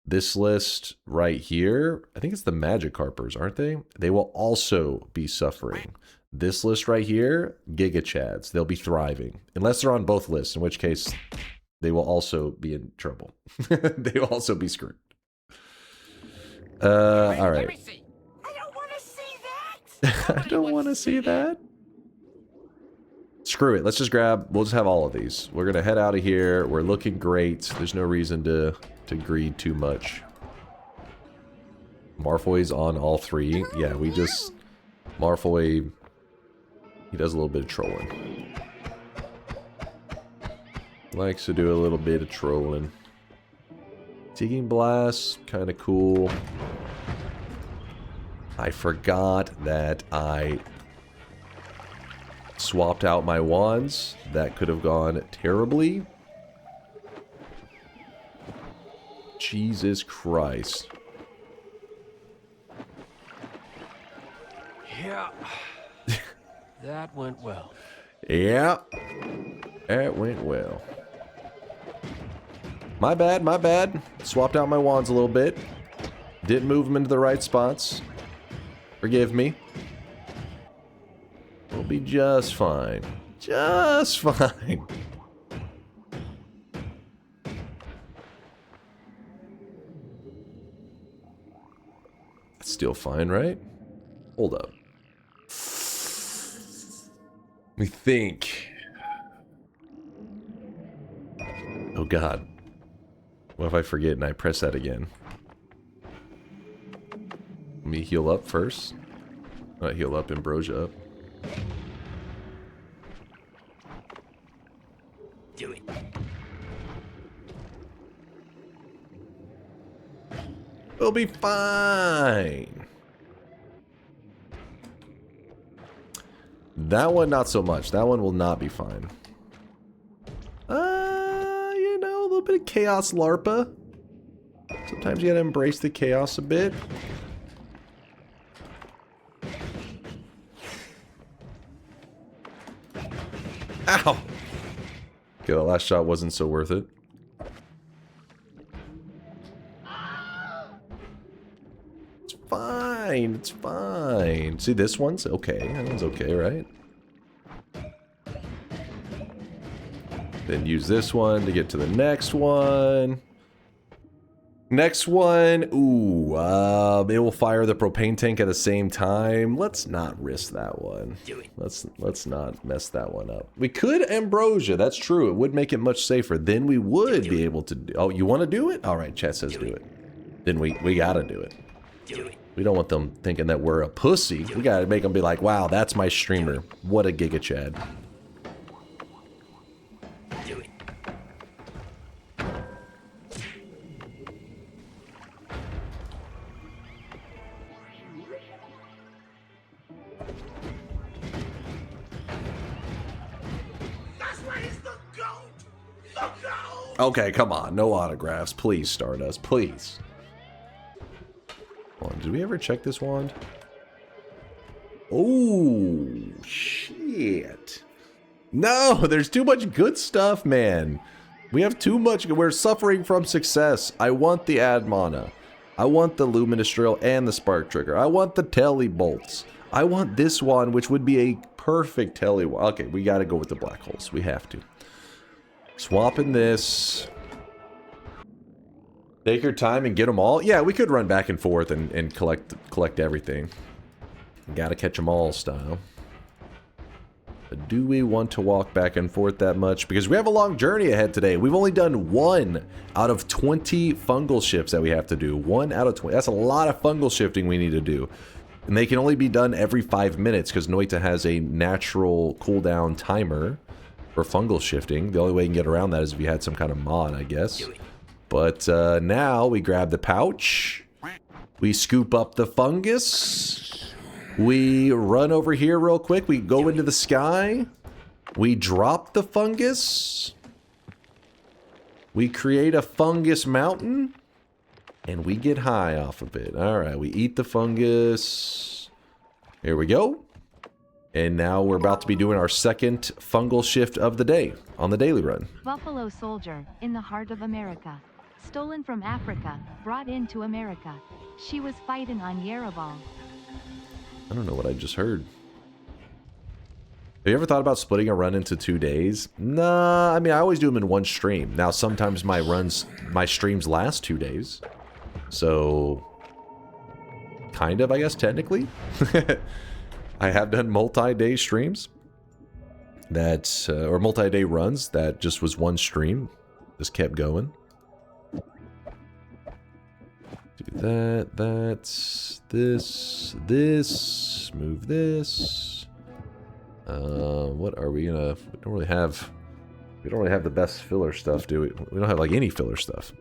This list right here, I think it's the Magic Carpers, aren't they? They will also be suffering. This list right here, Giga Chads, they'll be thriving. Unless they're on both lists, in which case they will also be in trouble. They will also be screwed. All right. I don't want to see that. I don't want to see that. Screw it. Let's just we'll just have all of these. We're going to head out of here. We're looking great. There's no reason to greed too much. Marfoy's on all three. Yeah, we just... Marfoy, he does a little bit of trolling. Likes to do a little bit of trolling. Digging Blast, kind of cool. I forgot that I swapped out my wands. That could have gone terribly. Jesus Christ. Yeah. That went well. Yeah. That went well. My bad, my bad. Swapped out my wands a little bit. Didn't move them into the right spots. Forgive me. We'll be just fine. Just fine. Still fine, right? Hold up. Let me think. Oh god. What if I forget and I press that again? Let me heal up first. Not heal up, ambrosia up. We'll be fine. That one, not so much. That one will not be fine. You know, a little bit of chaos larpa. Sometimes you gotta embrace the chaos a bit. Ow! Okay, that last shot wasn't so worth it. It's fine, it's fine. See, this one's okay. That one's okay, right? Then use this one to get to the next one. Next one, ooh, it will fire the propane tank at the same time. Let's not risk that one. Let's not mess that one up. We could ambrosia, that's true. It would make it much safer. Then we would be able to do. Oh, you want to do it? All right, chat says do it. Then we gotta do it. We don't want them thinking that we're a pussy. We gotta make them be like, wow, that's my streamer. What a giga chad. Okay, come on. No autographs. Please, Stardust. Please. Hold on. Did we ever check this wand? Oh, shit. No, there's too much good stuff, man. We have too much. We're suffering from success. I want the Admana. I want the Luminous Drill and the Spark Trigger. I want the Telly Bolts. I want this one, which would be a perfect Telly one. Okay, we got to go with the Black Holes. We have to. Swapping this. Take your time and get them all. Yeah, we could run back and forth and collect everything. Gotta catch them all style. But do we want to walk back and forth that much? Because we have a long journey ahead today. We've only done 1 out of 20 fungal shifts that we have to do. 1 out of 20. That's a lot of fungal shifting we need to do. And they can only be done every 5 minutes because Noita has a natural cooldown timer for fungal shifting. The only way you can get around that is if you had some kind of mod, I guess. But now we grab the pouch. We scoop up the fungus. We run over here real quick. We go into the sky. We drop the fungus. We create a fungus mountain. And we get high off of it. Alright, we eat the fungus. Here we go. And now we're about to be doing our second fungal shift of the day on the daily run. Buffalo soldier, in the heart of America. Stolen from Africa, brought into America. She was fighting on Yereval. I don't know what I just heard. Have you ever thought about splitting a run into 2 days? Nah, I mean, I always do them in one stream. Now, sometimes my streams last 2 days. So, kind of, I guess, technically. I have done multi-day streams that, or multi-day runs that just was one stream. Just kept going. Do that, that's this, move this. What are we gonna, we don't really have the best filler stuff, do we? We don't have like any filler stuff.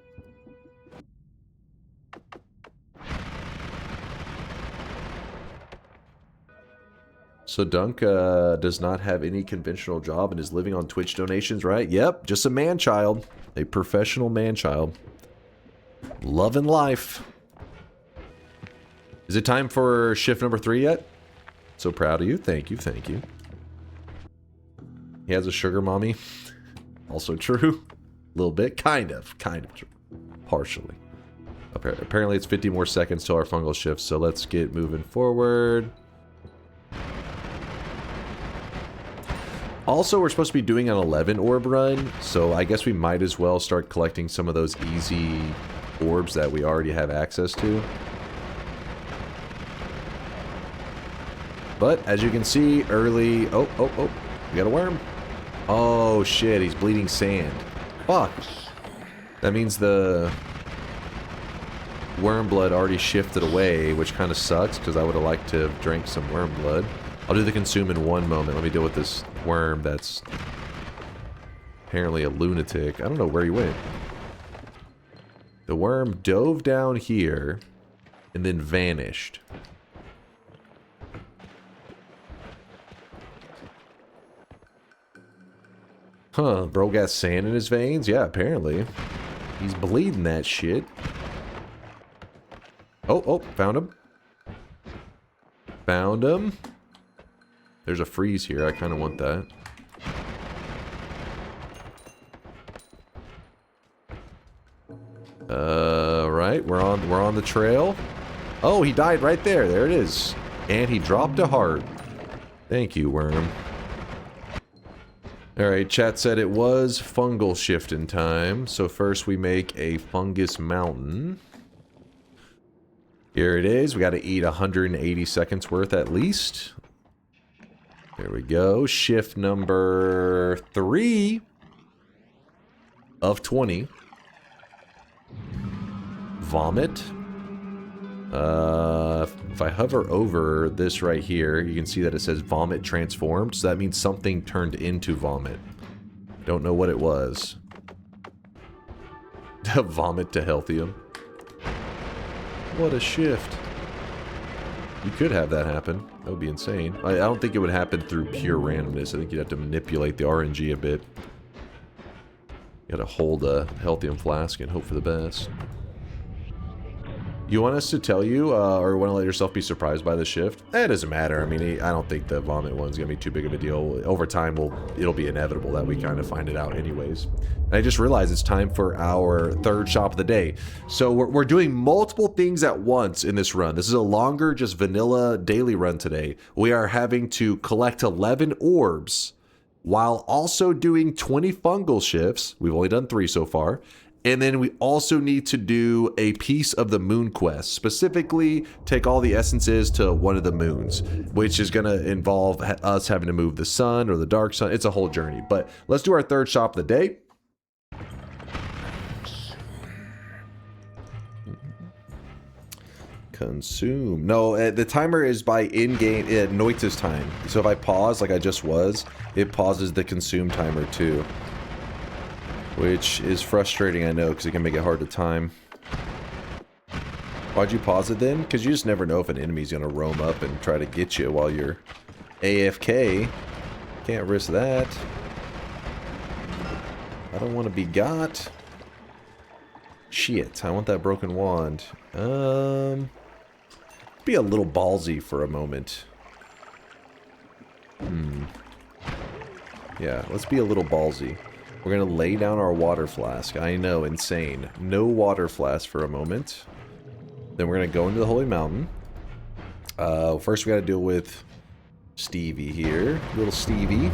So Dunk does not have any conventional job and is living on Twitch donations, right? Yep, just a man-child. A professional man-child. Loving life. Is it time for shift number 3 yet? So proud of you. Thank you, thank you. He has a sugar mommy. Also true. A little bit. Kind of true. Partially. Apparently it's 50 more seconds till our fungal shift, so let's get moving forward. Also, we're supposed to be doing an 11 orb run, so I guess we might as well start collecting some of those easy orbs that we already have access to. But, as you can see, early... Oh, we got a worm. Oh, shit, he's bleeding sand. Fuck. That means the worm blood already shifted away, which kind of sucks, because I would have liked to have drank some worm blood. I'll do the consume in one moment. Let me deal with this worm that's apparently a lunatic. I don't know where he went. The worm dove down here and then vanished. Huh, bro got sand in his veins? Yeah, apparently. He's bleeding that shit. Oh, found him. Found him. There's a freeze here. I kind of want that. Right, we're on the trail. Oh, he died right there. There it is. And he dropped a heart. Thank you, worm. Alright, chat said it was fungal shifting time. So first we make a fungus mountain. Here it is. We got to eat 180 seconds worth at least. There we go. Shift number 3 of 20. Vomit. If I hover over this right here, you can see that it says vomit transformed. So that means something turned into vomit. Don't know what it was. Vomit to healthium. What a shift. You could have that happen. That would be insane. I don't think it would happen through pure randomness. I think you'd have to manipulate the RNG a bit. You gotta hold a healthium flask and hope for the best. You want us to tell you, or want to let yourself be surprised by the shift? It doesn't matter. I mean, I don't think the vomit one's gonna be too big of a deal. Over time, it'll be inevitable that we kind of find it out anyways. And I just realized it's time for our third shop of the day. So we're doing multiple things at once in this run. This is a longer, just vanilla daily run today. We are having to collect 11 orbs while also doing 20 fungal shifts. We've only done 3 so far. And then we also need to do a piece of the moon quest. Specifically, take all the essences to one of the moons, which is going to involve us having to move the sun or the dark sun. It's a whole journey. But let's do our third shop of the day. Consume. No, the timer is by in-game, Noita's time. So if I pause like I just was, it pauses the consume timer too. Which is frustrating, I know, because it can make it hard to time. Why'd you pause it then? Because you just never know if an enemy's going to roam up and try to get you while you're AFK. Can't risk that. I don't want to be got. Shit, I want that broken wand. Be a little ballsy for a moment. Yeah, let's be a little ballsy. We're going to lay down our water flask. I know, insane. No water flask for a moment. Then we're going to go into the Holy Mountain. First we got to deal with Stevie here. Little Stevie.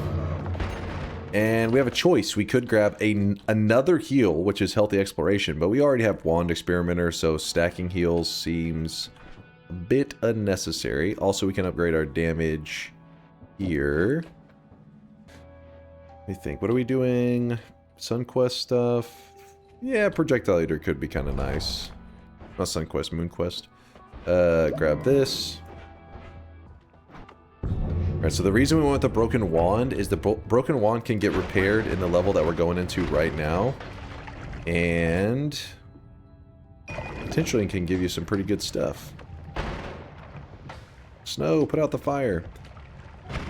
And we have a choice. We could grab another heal, which is Healthy Exploration. But we already have Wand Experimenter, so stacking heals seems a bit unnecessary. Also, we can upgrade our damage here. Let me think. What are we doing? Sunquest stuff? Yeah, Projectile Eater could be kind of nice. Not Sunquest, Moon Quest. Grab this. Alright, so the reason we went with the Broken Wand is the Broken Wand can get repaired in the level that we're going into right now. And potentially can give you some pretty good stuff. Snow, put out the fire.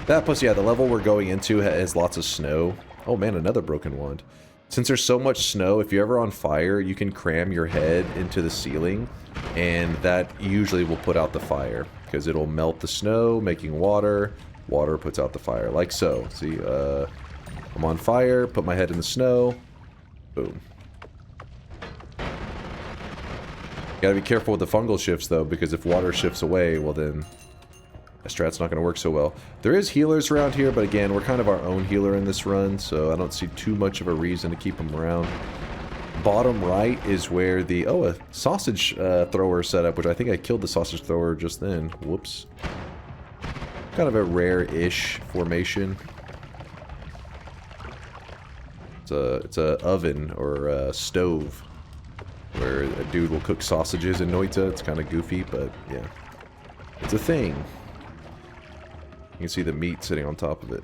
That plus, yeah, the level we're going into has lots of snow. Oh man, another broken wand. Since there's so much snow, if you're ever on fire, you can cram your head into the ceiling, and that usually will put out the fire, because it'll melt the snow, making water. Water puts out the fire, like so. See, I'm on fire, put my head in the snow, boom. Gotta be careful with the fungal shifts, though, because if water shifts away, well then that strat's not going to work so well. There is healers around here, but again, we're kind of our own healer in this run, so I don't see too much of a reason to keep them around. Bottom right is where the... oh, a sausage thrower setup, which I think I killed the sausage thrower just then. Whoops. Kind of a rare-ish formation. It's a oven or a stove where a dude will cook sausages in Noita. It's kind of goofy, but yeah. It's a thing. You can see the meat sitting on top of it.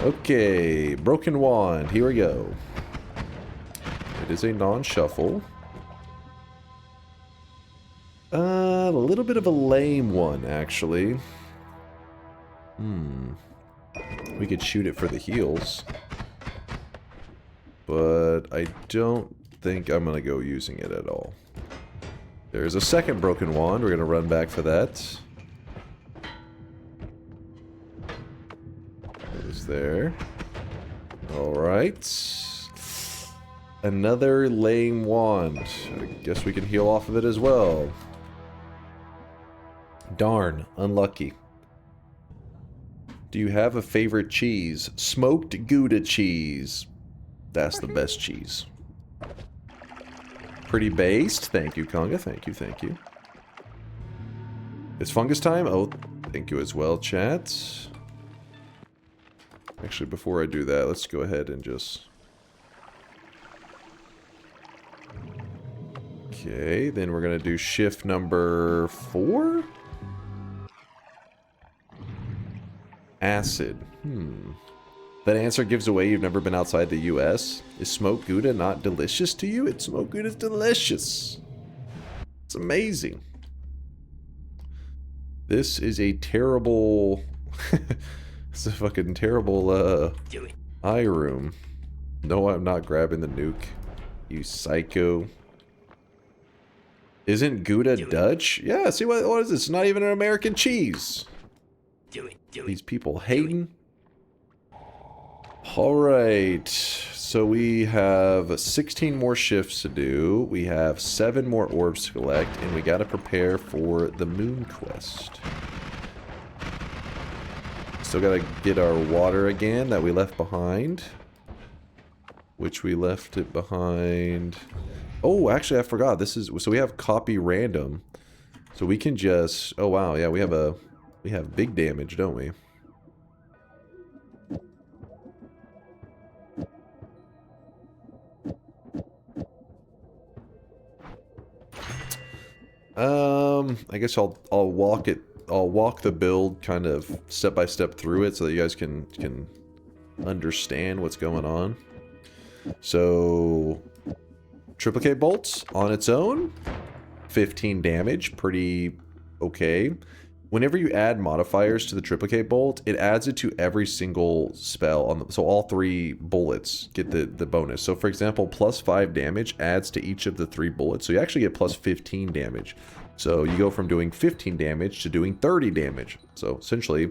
Okay, Broken Wand. Here we go. It is a non-shuffle. A little bit of a lame one, actually. We could shoot it for the heals. But I don't think I'm going to go using it at all. There's a second Broken Wand. We're going to run back for that. It is there. Alright. Another lame wand. I guess we can heal off of it as well. Darn, unlucky. Do you have a favorite cheese? Smoked Gouda cheese. That's the best cheese. Pretty based. Thank you, Conga. Thank you, thank you. It's fungus time? Oh, thank you as well, chat. Actually, before I do that, let's go ahead and just... Okay, then we're going to do shift number 4? Acid. That answer gives away you've never been outside the US. Is smoked Gouda not delicious to you? It's smoked Gouda is delicious. It's amazing. This is a terrible... It's a fucking terrible, eye room. No, I'm not grabbing the nuke. You psycho. Isn't Gouda Dutch? Yeah, see what is this? It's not even an American cheese. These people hating. Alright, so we have 16 more shifts to do. We have 7 more orbs to collect, and we gotta prepare for the Moon Quest. Still gotta get our water again that we left behind. Which we left it behind. Oh, actually I forgot. This is so we have copy random. So we can just oh wow, yeah, we have big damage, don't we? I guess I'll walk the build kind of step by step through it so that you guys can understand what's going on. So triplicate bolts on its own, 15 damage, pretty okay. Whenever you add modifiers to the triplicate bolt, it adds it to every single spell on the, so all 3 bullets get the bonus. So for example, plus 5 damage adds to each of the 3 bullets. So you actually get plus 15 damage. So you go from doing 15 damage to doing 30 damage. So essentially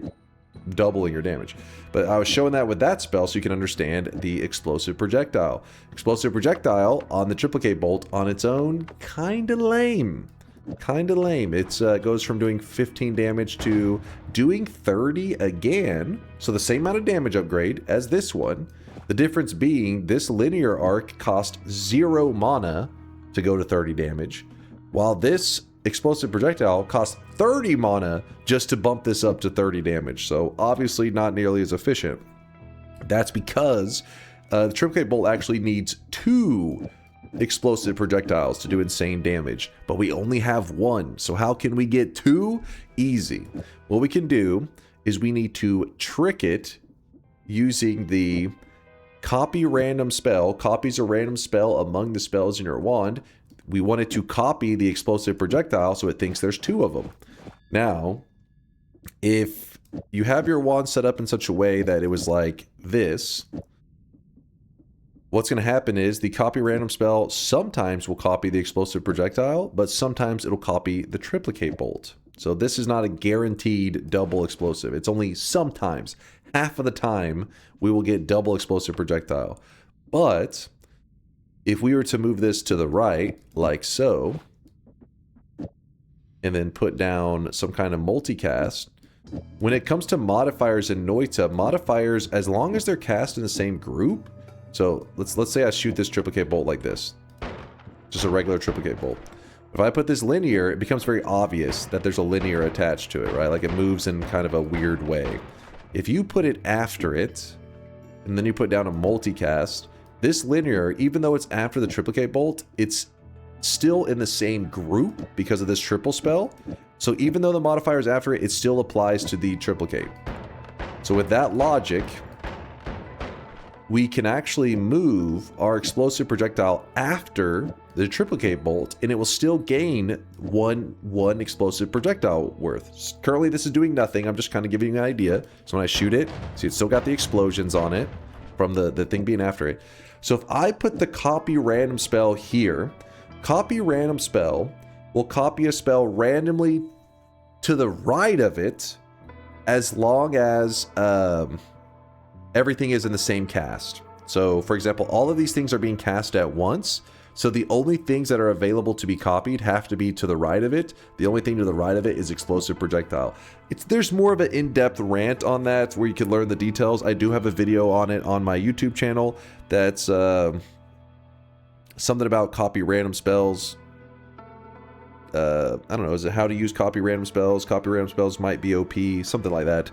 doubling your damage. But I was showing that with that spell so you can understand the Explosive Projectile. Explosive Projectile on the triplicate bolt on its own, kinda lame. Kinda lame. It goes from doing 15 damage to doing 30 again. So the same amount of damage upgrade as this one. The difference being this linear arc cost 0 mana to go to 30 damage. While this Explosive Projectile costs 30 mana just to bump this up to 30 damage. So obviously not nearly as efficient. That's because the triplicate bolt actually needs 2 explosive projectiles to do insane damage, but we only have 1. So how can we get 2? Easy. What we can do is we need to trick it using the copy random spell. Copies a random spell among the spells in your wand. We want it to copy the explosive projectile so it thinks there's 2 of them. Now, if you have your wand set up in such a way that it was like this, what's going to happen is the copy random spell sometimes will copy the explosive projectile, but sometimes it'll copy the triplicate bolt. So this is not a guaranteed double explosive. It's only sometimes. Half of the time we will get double explosive projectile. But if we were to move this to the right, like so, and then put down some kind of multicast, when it comes to modifiers in Noita, modifiers, as long as they're cast in the same group, so let's say I shoot this triplicate bolt like this, just a regular triplicate bolt. If I put this linear, it becomes very obvious that there's a linear attached to it, right? Like it moves in kind of a weird way. If you put it after it, and then you put down a multicast, this linear, even though it's after the triplicate bolt, it's still in the same group because of this triple spell. So even though the modifier is after it, it still applies to the triplicate. So with that logic, we can actually move our explosive projectile after the triplicate bolt, and it will still gain one explosive projectile worth. Currently, this is doing nothing. I'm just kind of giving you an idea. So when I shoot it, see, it's still got the explosions on it from the thing being after it. So if I put the copy random spell here, copy random spell will copy a spell randomly to the right of it, as long as everything is in the same cast. So for example, all of these things are being cast at once. So the only things that are available to be copied have to be to the right of it. The only thing to the right of it is explosive projectile. There's more of an in-depth rant on that where you can learn the details. I do have a video on it on my YouTube channel. That's something about copy random spells. I don't know, is it how to use copy random spells? Copy random spells might be OP, something like that.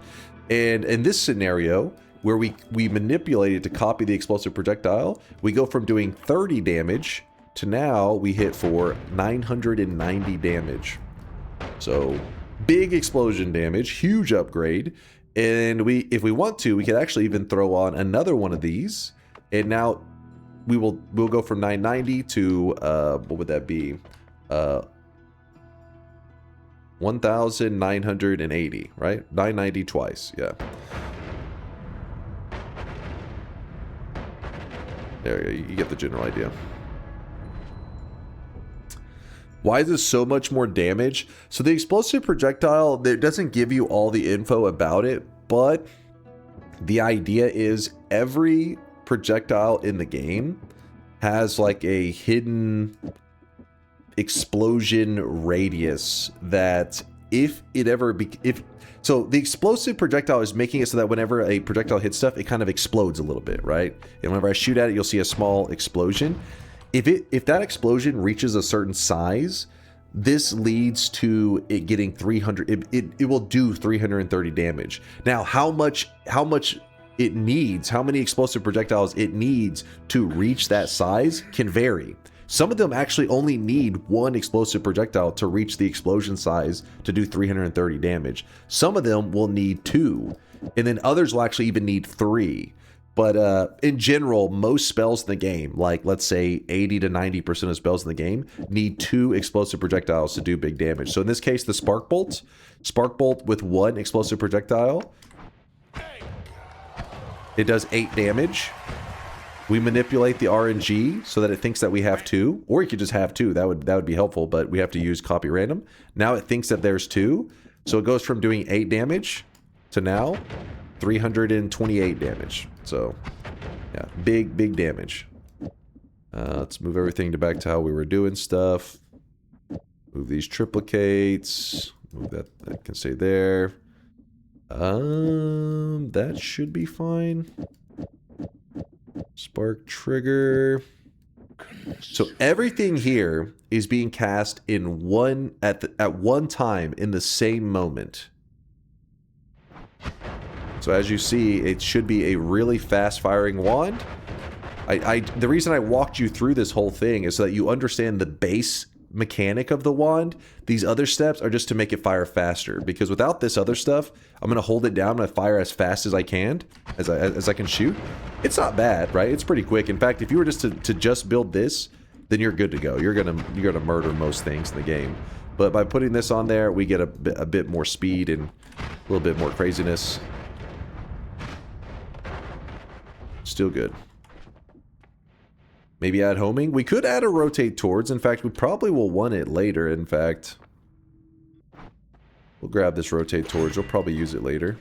And in this scenario, where we manipulate it to copy the explosive projectile, we go from doing 30 damage to now we hit for 990 damage. So big explosion damage, huge upgrade. And if we want to, we could actually even throw on another one of these. And now we'll go from 990 to what would that be? 1980, right? 990 twice, yeah. There you get the general idea. Why is this so much more damage? So the explosive projectile, it doesn't give you all the info about it, but the idea is every projectile in the game has like a hidden explosion radius that so the explosive projectile is making it so that whenever a projectile hits stuff, it kind of explodes a little bit, right? And whenever I shoot at it, you'll see a small explosion. If that explosion reaches a certain size, this leads to it getting 300. It will do 330 damage. Now, how much it needs, how many explosive projectiles it needs to reach that size can vary. Some of them actually only need one explosive projectile to reach the explosion size to do 330 damage. Some of them will need 2, and then others will actually even need 3. But in general, most spells in the game, like let's say 80 to 90% of spells in the game, need 2 explosive projectiles to do big damage. So in this case, the Spark Bolt with 1 explosive projectile, it does 8 damage. We manipulate the RNG so that it thinks that we have 2, or you could just have 2. That would be helpful, but we have to use copy random. Now it thinks that there's 2, so it goes from doing 8 damage to now 328 damage. So yeah, big damage. Let's move everything back to how we were doing stuff. Move these triplicates. Move that can stay there. That should be fine. Spark trigger. So everything here is being cast in at one time in the same moment. So as you see, it should be a really fast firing wand. The reason I walked you through this whole thing is so that you understand the base mechanic of the wand. These other steps are just to make it fire faster, because without this other stuff, I'm going to hold it down, I'm going to fire as fast as I can, as I can shoot. It's not bad, right? It's pretty quick. In fact, if you were just to just build this, then you're good to go. You're gonna murder most things in the game. But by putting this on there, we get a bit more speed and a little bit more craziness. Still good. Maybe add homing. We could add a rotate towards. In fact, we probably will want it later. In fact, we'll grab this rotate towards. We'll probably use it later.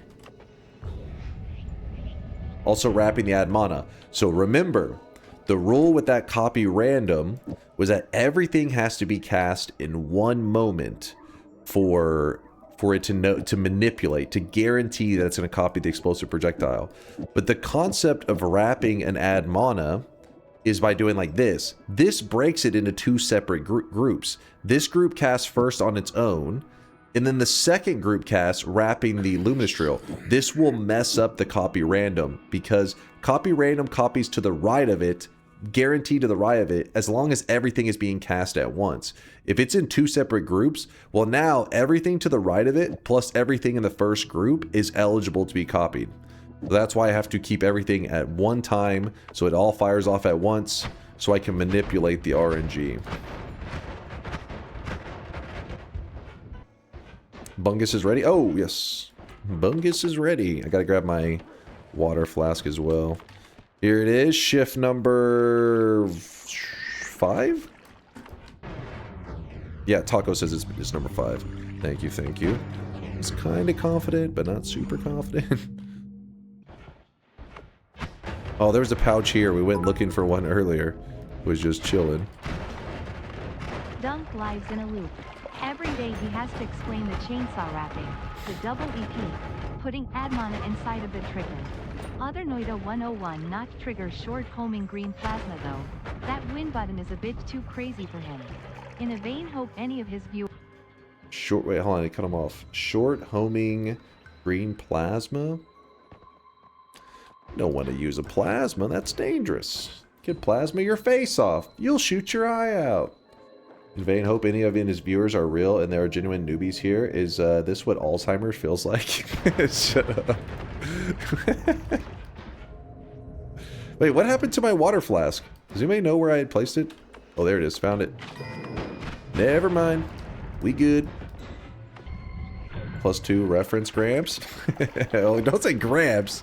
Also wrapping the add mana. So remember, the rule with that copy random was that everything has to be cast in one moment for it to manipulate, to guarantee that it's going to copy the explosive projectile. But the concept of wrapping an add mana is by doing like this. This breaks it into 2 separate groups. This group casts first on its own, and then the second group casts wrapping the luminous drill. This will mess up the copy random, because copy random copies to the right of it, guaranteed to the right of it, as long as everything is being cast at once. If it's in 2 separate groups, well, now everything to the right of it plus everything in the first group is eligible to be copied. That's why I have to keep everything at one time, so it all fires off at once, so I can manipulate the RNG. Bungus is ready. Oh, yes. Bungus is ready. I gotta grab my water flask as well. Here it is, shift number 5? Yeah, Taco says it's number 5. Thank you, thank you. I was kind of confident, but not super confident. Oh, there's a pouch here. We went looking for one earlier. Was just chilling. Dunk lives in a loop. Every day he has to explain the chainsaw wrapping, the double EP, putting Admona inside of the trigger. Other Noita 101 not trigger short homing green plasma though. That win button is a bit too crazy for him. In a vain hope any of his viewers... Wait, hold on, I cut him off. Short homing green plasma? You don't want to use a plasma, that's dangerous. Get plasma your face off. You'll shoot your eye out. In vain hope any of his viewers are real and there are genuine newbies here. Is this what Alzheimer's feels like? Shut up. Wait, what happened to my water flask? Does anybody know where I had placed it? Oh, there it is. Found it. Never mind. We good. +2 reference grams. Oh, don't say grams.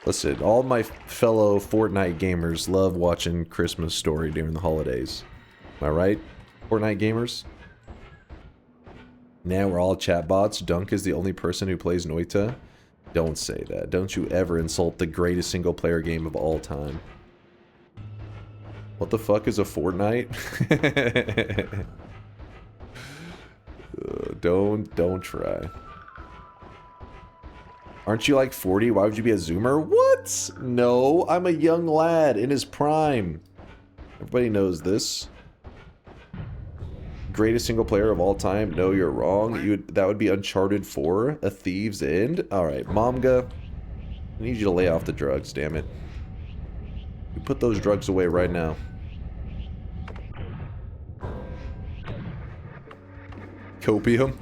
Listen, all my fellow Fortnite gamers love watching Christmas Story during the holidays. Am I right, Fortnite gamers? Now we're all chatbots. Dunk is the only person who plays Noita. Don't say that. Don't you ever insult the greatest single-player game of all time. What the fuck is a Fortnite? Don't try. Aren't you like 40? Why would you be a zoomer? What? No, I'm a young lad in his prime. Everybody knows this. Greatest single player of all time? No, you're wrong. That would be Uncharted 4, A Thief's End. Alright, Momga. I need you to lay off the drugs, damn it. You put those drugs away right now. Copium.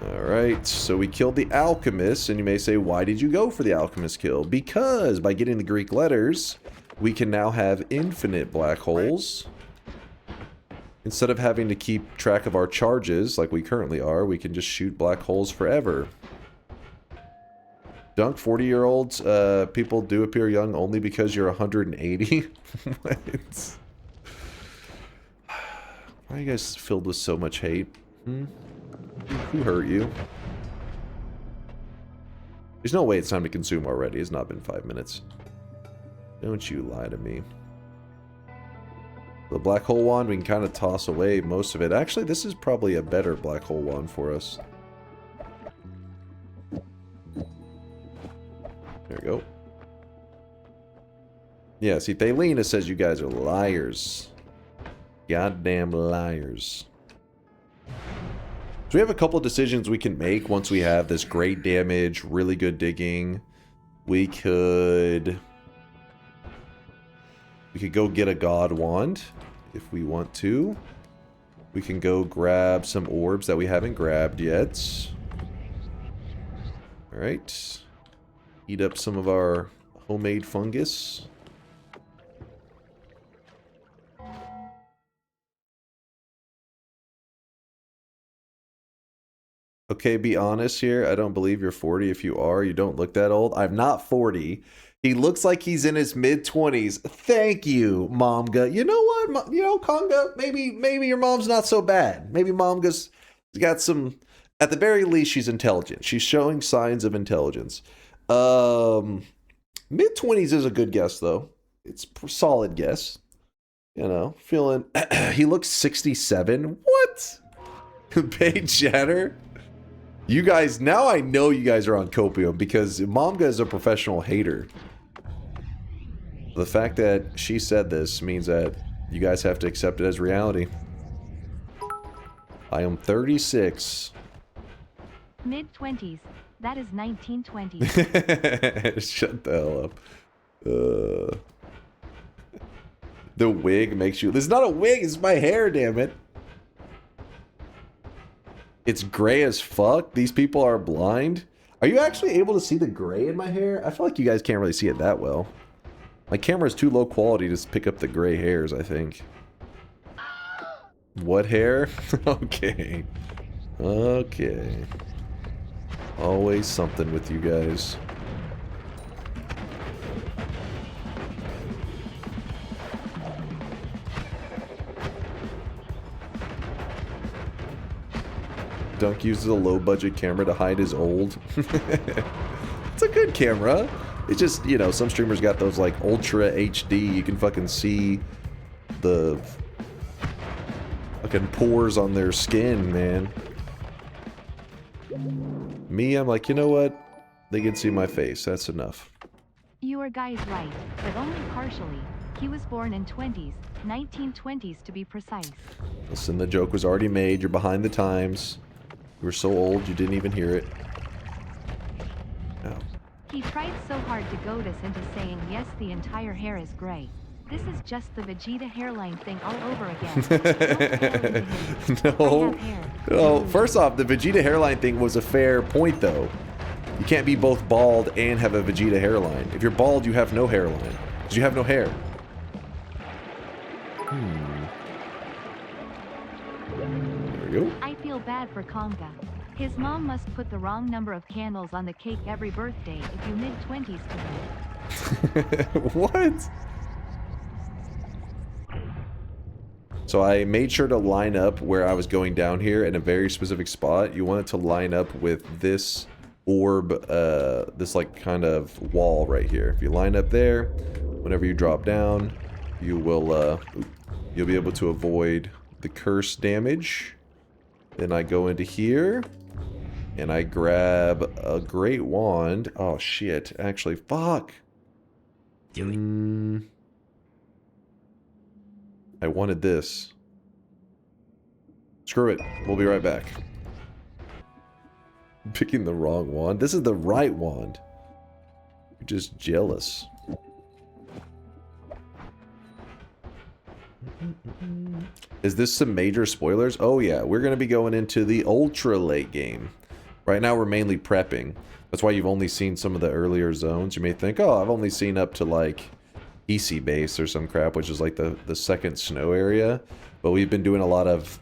Alright, so we killed the Alchemist, and you may say, why did you go for the Alchemist kill? Because by getting the Greek letters, we can now have infinite black holes. Instead of having to keep track of our charges, like we currently are, we can just shoot black holes forever. Dunk, 40-year-olds, people do appear young only because you're 180? What? Why are you guys filled with so much hate? Who hurt you? There's no way it's time to consume already. It's not been 5 minutes. Don't you lie to me. The black hole wand, we can kind of toss away most of it. Actually, this is probably a better black hole wand for us. There we go. Yeah, see, Thalina says you guys are liars. Goddamn liars. So we have a couple of decisions we can make once we have this great damage, really good digging. We could go get a god wand if we want to. We can go grab some orbs that we haven't grabbed yet. Alright. Eat up some of our homemade fungus. Okay, be honest here. I don't believe you're 40. If you are, you don't look that old. I'm not 40. He looks like he's in his mid-20s. Thank you, Momga. You know what? You know, Conga, maybe your mom's not so bad. Maybe Momga's got some... At the very least, she's intelligent. She's showing signs of intelligence. Mid-20s is a good guess, though. It's a solid guess. You know, feeling... He looks 67. What? Paid chatter? You guys... Now I know you guys are on copium because Momga is a professional hater. The fact that she said this means that you guys have to accept it as reality. I am 36. Mid-20s. That is 1920. Shut the hell up. The wig makes you... This is not a wig, it's my hair, damn it. It's gray as fuck. These people are blind. Are you actually able to see the gray in my hair? I feel like you guys can't really see it that well. My camera is too low quality to pick up the gray hairs, I think. What hair? Okay. Okay. Always something with you guys. Dunk uses a low-budget camera to hide his old. It's a good camera. It's just, you know, some streamers got those, like, Ultra HD. You can fucking see the fucking pores on their skin, man. Me, I'm like, you know what? They can see my face. That's enough. Your guy's right, but only partially. He was born in 1920s to be precise. Listen, the joke was already made. You're behind the times. You were so old, you didn't even hear it. Oh. He tried so hard to goad us into saying yes, the entire hair is gray. This is just the Vegeta hairline thing all over again. No. No, first off, the Vegeta hairline thing was a fair point, though. You can't be both bald and have a Vegeta hairline. If you're bald, you have no hairline. Because you have no hair. There we go. I feel bad for Conga. His mom must put the wrong number of candles on the cake every birthday if you mid-20s to him. What? So I made sure to line up where I was going down here in a very specific spot. You want it to line up with this orb, this like kind of wall right here. If you line up there, whenever you drop down, you will, you'll be able to avoid the curse damage. Then I go into here, and I grab a great wand. Oh shit, actually, fuck. I wanted this. Screw it. We'll be right back. I'm picking the wrong wand. This is the right wand. You're just jealous. Is this some major spoilers? Oh yeah, we're going to be going into the ultra late game. Right now we're mainly prepping. That's why you've only seen some of the earlier zones. You may think, oh, I've only seen up to like hiisi base or some crap, which is like the second snow area. But we've been doing a lot of,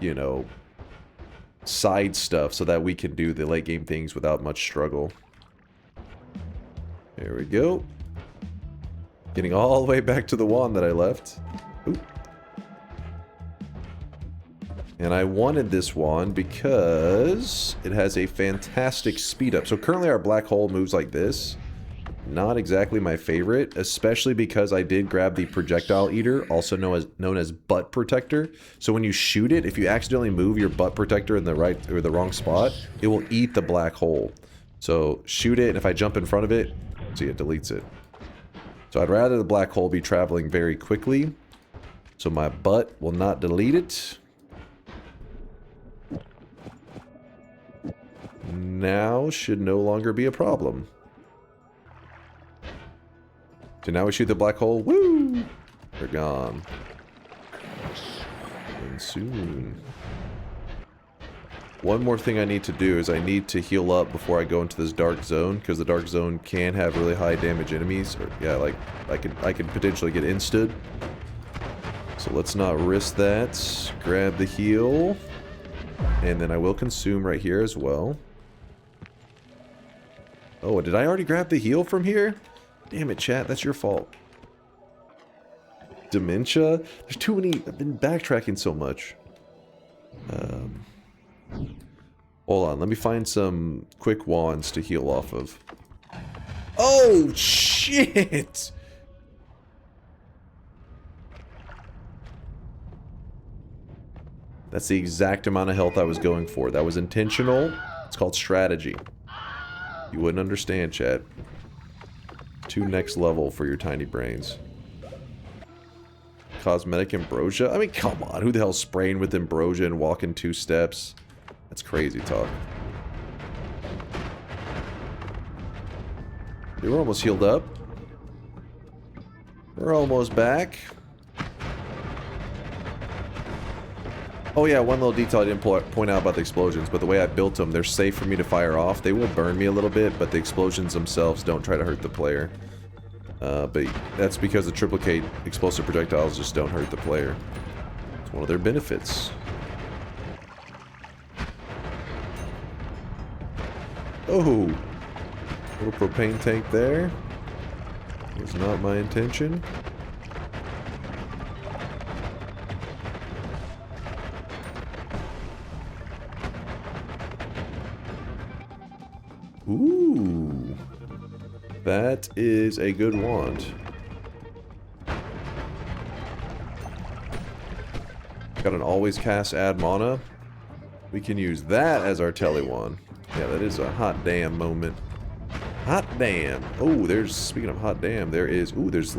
you know, side stuff so that we can do the late game things without much struggle. There we go. Getting all the way back to the wand that I left. Ooh. And I wanted this wand because it has a fantastic speed up. So currently our black hole moves like this. Not exactly my favorite, especially because I did grab the projectile eater, also known as butt protector. So when you shoot it, if you accidentally move your butt protector in the right or the wrong spot, it will eat the black hole. So shoot it, and if I jump in front of it, see, it deletes it. So I'd rather the black hole be traveling very quickly, so my butt will not delete it. Now should no longer be a problem. So now we shoot the black hole. Woo! They're gone. And soon. One more thing I need to do is I need to heal up before I go into this dark zone, because the dark zone can have really high damage enemies. Or, yeah, like I could potentially get insted. So let's not risk that. Grab the heal. And then I will consume right here as well. Oh, did I already grab the heal from here? Damn it, chat. That's your fault. Dementia? There's too many. I've been backtracking so much. Hold on. Let me find some quick wands to heal off of. Oh, shit! That's the exact amount of health I was going for. That was intentional. It's called strategy. You wouldn't understand, chat. Too next level for your tiny brains. Cosmetic ambrosia? I mean, come on. Who the hell's spraying with ambrosia and walking 2 steps? That's crazy talk. We're almost healed up. We're almost back. Oh yeah, one little detail I didn't point out about the explosions, but the way I built them, they're safe for me to fire off. They will burn me a little bit, but the explosions themselves don't try to hurt the player. But that's because the triplicate explosive projectiles just don't hurt the player. It's one of their benefits. Oh, little propane tank there. Was not my intention. Ooh, that is a good wand. Got an always cast add mana. We can use that as our tele wand. Yeah, that is a hot damn moment. Hot damn. Oh, there's, speaking of hot damn, there is, ooh, there's,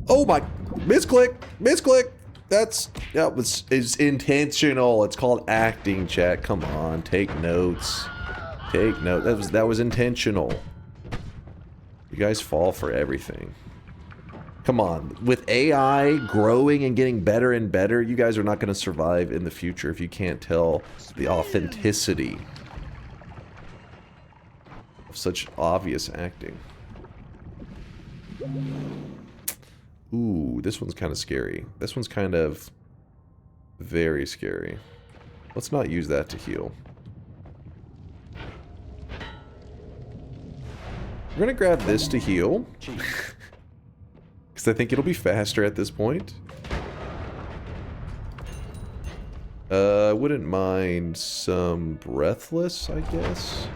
oh my, misclick, misclick. That's, that was, is intentional. It's called acting, chat. Come on, take notes. Take note. That was intentional. You guys fall for everything. Come on. With AI growing and getting better and better, you guys are not going to survive in the future if you can't tell the authenticity of such obvious acting. Ooh, this one's kind of scary. This one's kind of very scary. Let's not use that to heal. We're going to grab this to heal. Because I think it'll be faster at this point. I wouldn't mind some Breathless, I guess.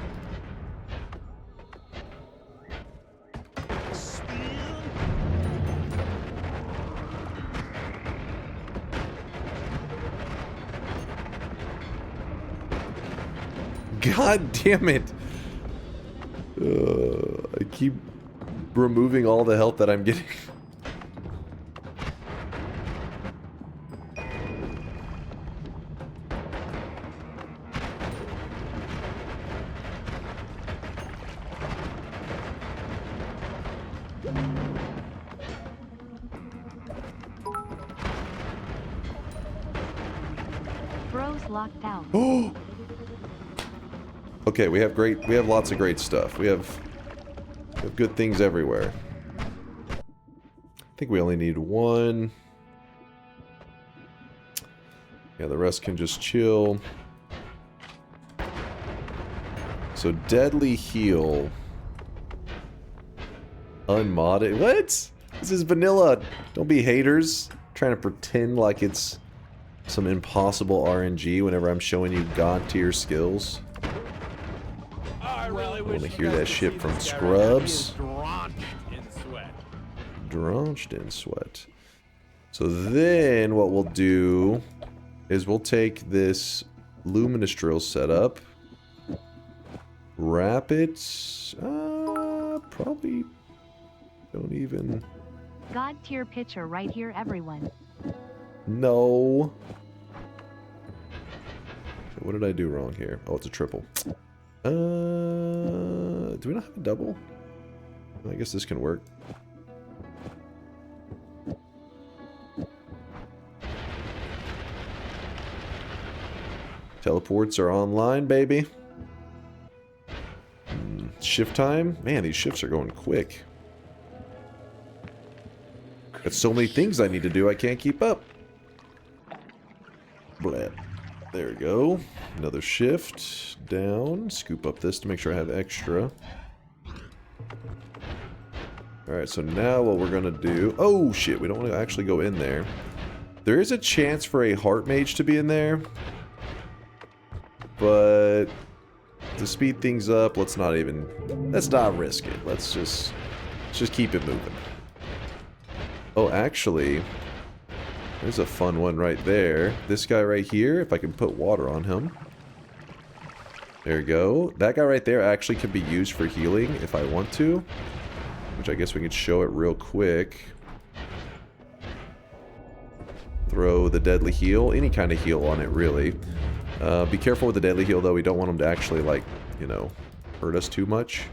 God damn it! I keep removing all the health that I'm getting. Bros locked out. Oh! Okay, we have lots of great stuff. We have good things everywhere. I think we only need one. Yeah, the rest can just chill. So deadly heal. Unmodded. What? This is vanilla. Don't be haters. Trying to pretend like it's some impossible RNG whenever I'm showing you god tier skills. I want to hear that shit from Scrubs. Drenched in sweat. So then what we'll do is we'll take this luminous drill setup, wrap it, probably don't even... God tier picture right here, everyone. No. What did I do wrong here? Oh, it's a triple. Do we not have a double? I guess this can work. Teleports are online, baby. Shift time? Man, these shifts are going quick. Got so many things I need to do, I can't keep up. Bleh. There we go. Another shift. Down. Scoop up this to make sure I have extra. Alright, so now what we're going to do... Oh, shit. We don't want to actually go in there. There is a chance for a Heart Mage to be in there. But... to speed things up, let's not risk it. Let's just keep it moving. Oh, actually... there's a fun one right there. This guy right here, if I can put water on him. There you go. That guy right there actually can be used for healing if I want to. Which I guess we could show it real quick. Throw the deadly heal. Any kind of heal on it, really. Be careful with the deadly heal, though. We don't want him to actually, like, you know, hurt us too much.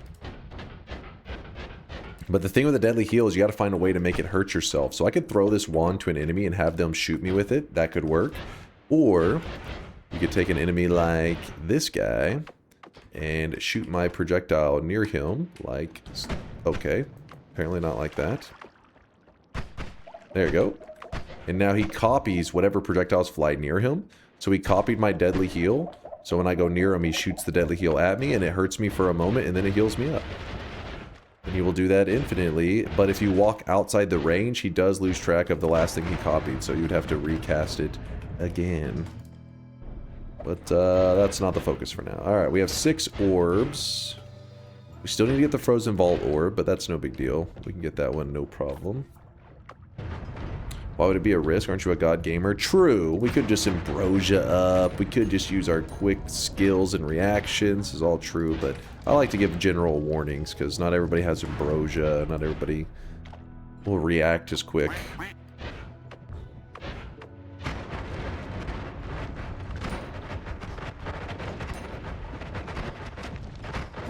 But the thing with the deadly heal is you got to find a way to make it hurt yourself. So I could throw this wand to an enemy and have them shoot me with it. That could work. Or you could take an enemy like this guy and shoot my projectile near him, like, okay, apparently not like that. There you go. And now he copies whatever projectiles fly near him. So he copied my deadly heal. So when I go near him, he shoots the deadly heal at me, and it hurts me for a moment, and then it heals me up. And he will do that infinitely, but if you walk outside the range, he does lose track of the last thing he copied, so you'd have to recast it again. But that's not the focus for now. Alright, we have 6 orbs. We still need to get the Frozen Vault orb, but that's no big deal. We can get that one, no problem. Why would it be a risk? Aren't you a god gamer? True. We could just ambrosia up. We could just use our quick skills and reactions. This is all true, but I like to give general warnings because not everybody has ambrosia. Not everybody will react as quick.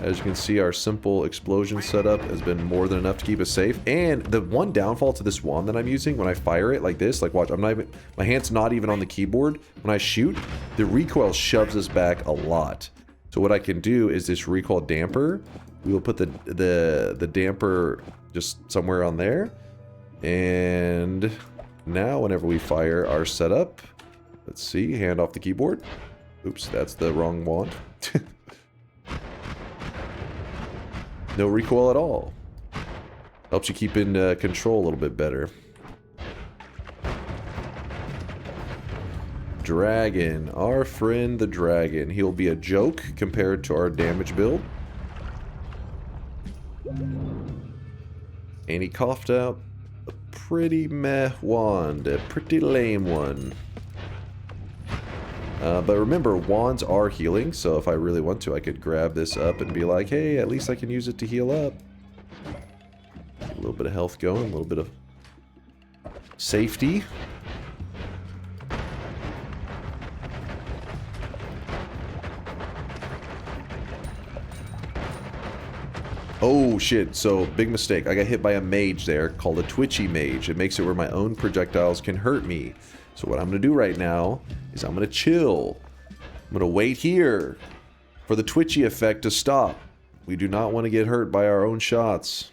As you can see, our simple explosion setup has been more than enough to keep us safe. And the one downfall to this wand that I'm using, when I fire it like this, like watch, I'm not even, my hand's not even on the keyboard. When I shoot, the recoil shoves us back a lot. So what I can do is this recoil damper. We will put the damper just somewhere on there. And now whenever we fire our setup, let's see, hand off the keyboard. Oops, that's the wrong wand. No recoil at all. Helps you keep in control a little bit better. Dragon. Our friend the dragon. He'll be a joke compared to our damage build. And he coughed out a pretty meh wand. A pretty lame one. But remember, wands are healing, so if I really want to, I could grab this up and be like, hey, at least I can use it to heal up. A little bit of health going, a little bit of safety. Oh shit, so big mistake. I got hit by a mage there called a twitchy mage. It makes it where my own projectiles can hurt me. So what I'm going to do right now is I'm going to chill. I'm going to wait here for the twitchy effect to stop. We do not want to get hurt by our own shots.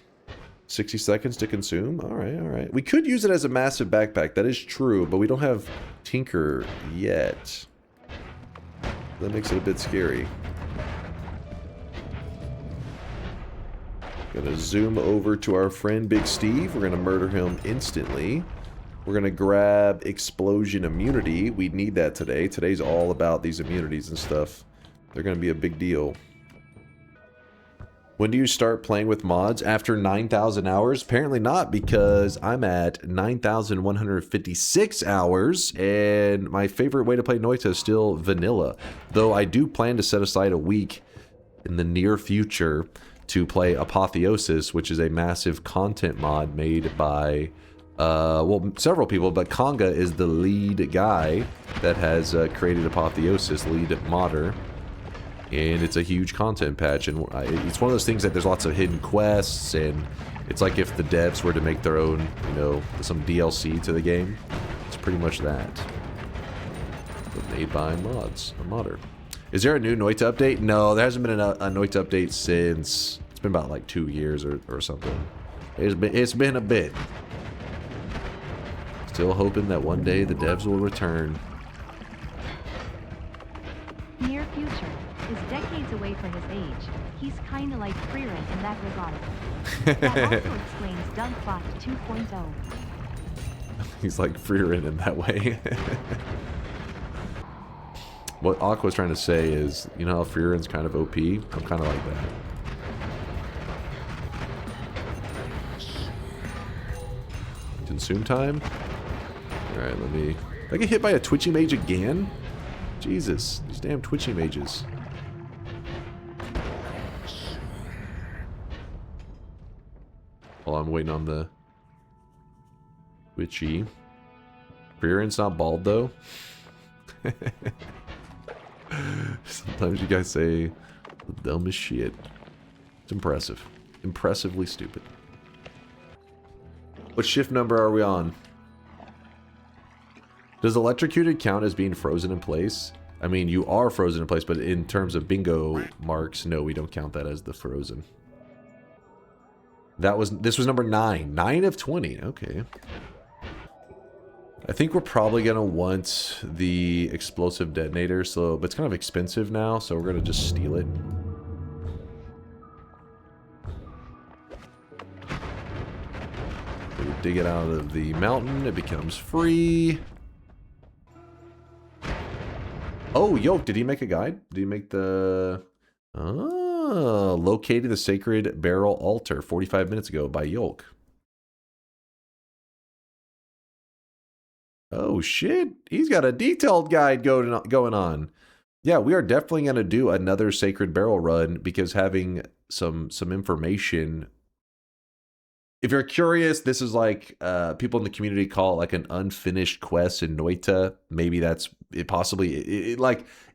60 seconds to consume? Alright, alright. We could use it as a massive backpack. That is true, but we don't have Tinker yet. That makes it a bit scary. Gonna zoom over to our friend Big Steve. We're gonna murder him instantly. We're going to grab explosion immunity. We need that today. Today's all about these immunities and stuff. They're going to be a big deal. When do you start playing with mods? After 9,000 hours? Apparently not, because I'm at 9,156 hours, and my favorite way to play Noita is still vanilla. Though I do plan to set aside a week in the near future to play Apotheosis, which is a massive content mod made by... well, several people, but Konga is the lead guy that has created Apotheosis, lead modder, and it's a huge content patch, and it's one of those things that there's lots of hidden quests, and it's like if the devs were to make their own, you know, some DLC to the game. It's pretty much that, but made by mods, a modder. Is there a new Noita update? No, there hasn't been a Noita update since, it's been about like 2 years or something. It's been a bit. Still hoping that one day the devs will return. Near future is decades away for his age. He's kinda like Freeran in that regard. That also explains DunkBot 2.0. He's like Freeran in that way. What Aqua's trying to say is, you know how Freeran's kind of OP? I'm kind of like that. Consume time? Alright, let me... Did I get hit by a twitchy mage again? Jesus, these damn twitchy mages. While I'm waiting on the twitchy. Freeran's not bald though. Sometimes you guys say the dumbest shit. It's impressive. Impressively stupid. What shift number are we on? Does electrocuted count as being frozen in place? I mean, you are frozen in place, but in terms of bingo marks, no, we don't count that as the frozen. This was number 9. 9 of 20. Okay. I think we're probably going to want the explosive detonator, but it's kind of expensive now, so we're going to just steal it. We dig it out of the mountain, it becomes free. Oh, Yoke, did he make a guide? Did he make the... located the sacred barrel altar 45 minutes ago by Yoke. Oh shit, he's got a detailed guide going on. Yeah, we are definitely going to do another sacred barrel run because having some information. If you're curious, this is like people in the community call it like an unfinished quest in Noita. Maybe that's it. Possibly, it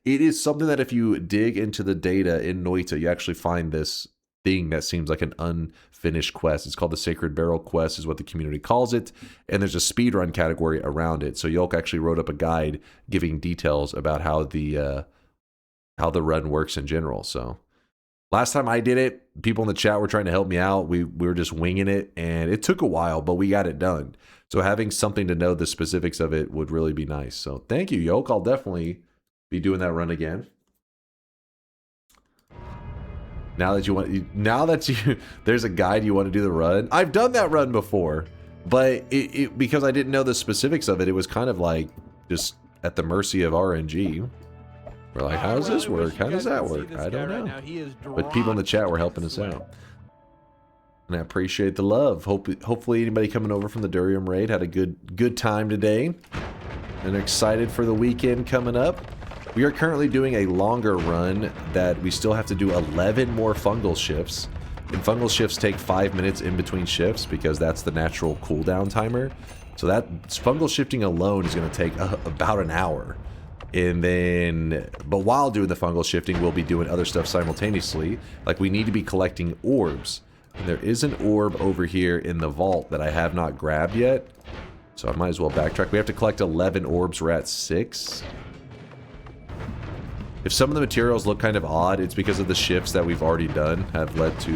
is something that if you dig into the data in Noita, you actually find this thing that seems like an unfinished quest. It's called the Sacred Barrel Quest, is what the community calls it, and there's a speedrun category around it. So Yolk actually wrote up a guide giving details about how the run works in general. So last time I did it, people in the chat were trying to help me out. We were just winging it, and it took a while, but we got it done. So having something to know the specifics of it would really be nice. So thank you, Yolk. I'll definitely be doing that run again. Now that there's a guide you want to do the run. I've done that run before, but because I didn't know the specifics of it, it was kind of like just at the mercy of RNG. We're like, how does this work? How does that work? I don't know. But people in the chat were helping us out. And I appreciate the love. Hopefully anybody coming over from the Durium raid had a good time today. And excited for the weekend coming up. We are currently doing a longer run that we still have to do 11 more fungal shifts. And fungal shifts take 5 minutes in between shifts because that's the natural cooldown timer. So that fungal shifting alone is going to take about an hour. And then, but while doing the fungal shifting, we'll be doing other stuff simultaneously. Like we need to be collecting orbs. And there is an orb over here in the vault that I have not grabbed yet. So I might as well backtrack. We have to collect 11 orbs. We're at 6. If some of the materials look kind of odd, it's because of the shifts that we've already done have led to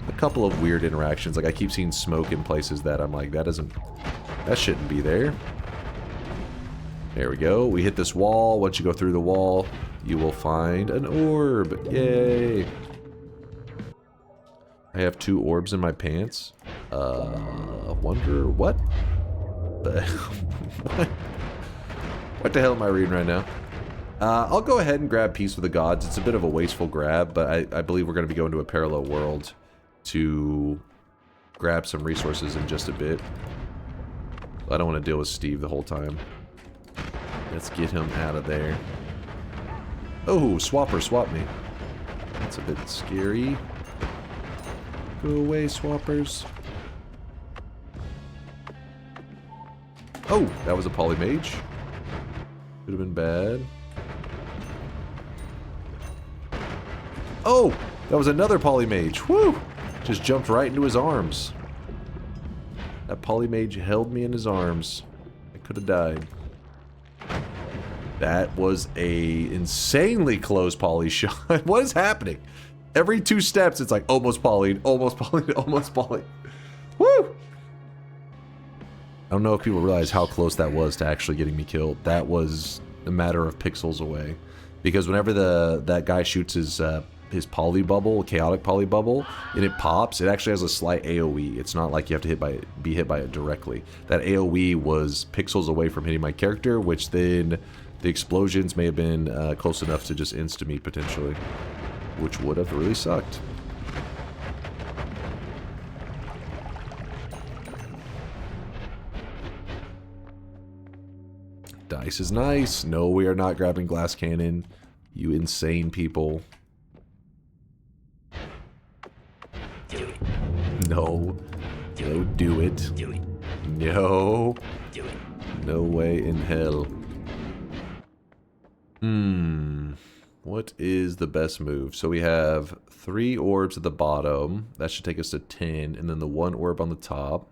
a couple of weird interactions. Like I keep seeing smoke in places that I'm like, that shouldn't be there. There we go. We hit this wall. Once you go through the wall, you will find an orb. Yay. I have 2 orbs in my pants. Wonder what? What the hell am I reading right now? I'll go ahead and grab Peace with the Gods. It's a bit of a wasteful grab, but I believe we're going to be going to a parallel world to grab some resources in just a bit. I don't want to deal with Steve the whole time. Let's get him out of there. Oh, Swapper, swap me. That's a bit scary. Go away, Swappers. Oh, that was a polymage. Could have been bad. Oh, that was another polymage. Woo! Just jumped right into his arms. That polymage held me in his arms. I could have died. That was a insanely close poly shot. What is happening? Every 2 steps, it's like almost polyed, almost polyed, almost polyed. Woo! I don't know if people realize how close that was to actually getting me killed. That was a matter of pixels away. Because whenever that guy shoots his poly bubble, chaotic poly bubble, and it pops, it actually has a slight AoE. It's not like you have to be hit by it directly. That AoE was pixels away from hitting my character, which then the explosions may have been close enough to just insta me potentially, which would have really sucked. Dice is nice. No, we are not grabbing glass cannon. You insane people. No. No, do it. No. No way in hell. What is the best move? So we have 3 orbs at the bottom. That should take us to 10. And then the 1 orb on the top.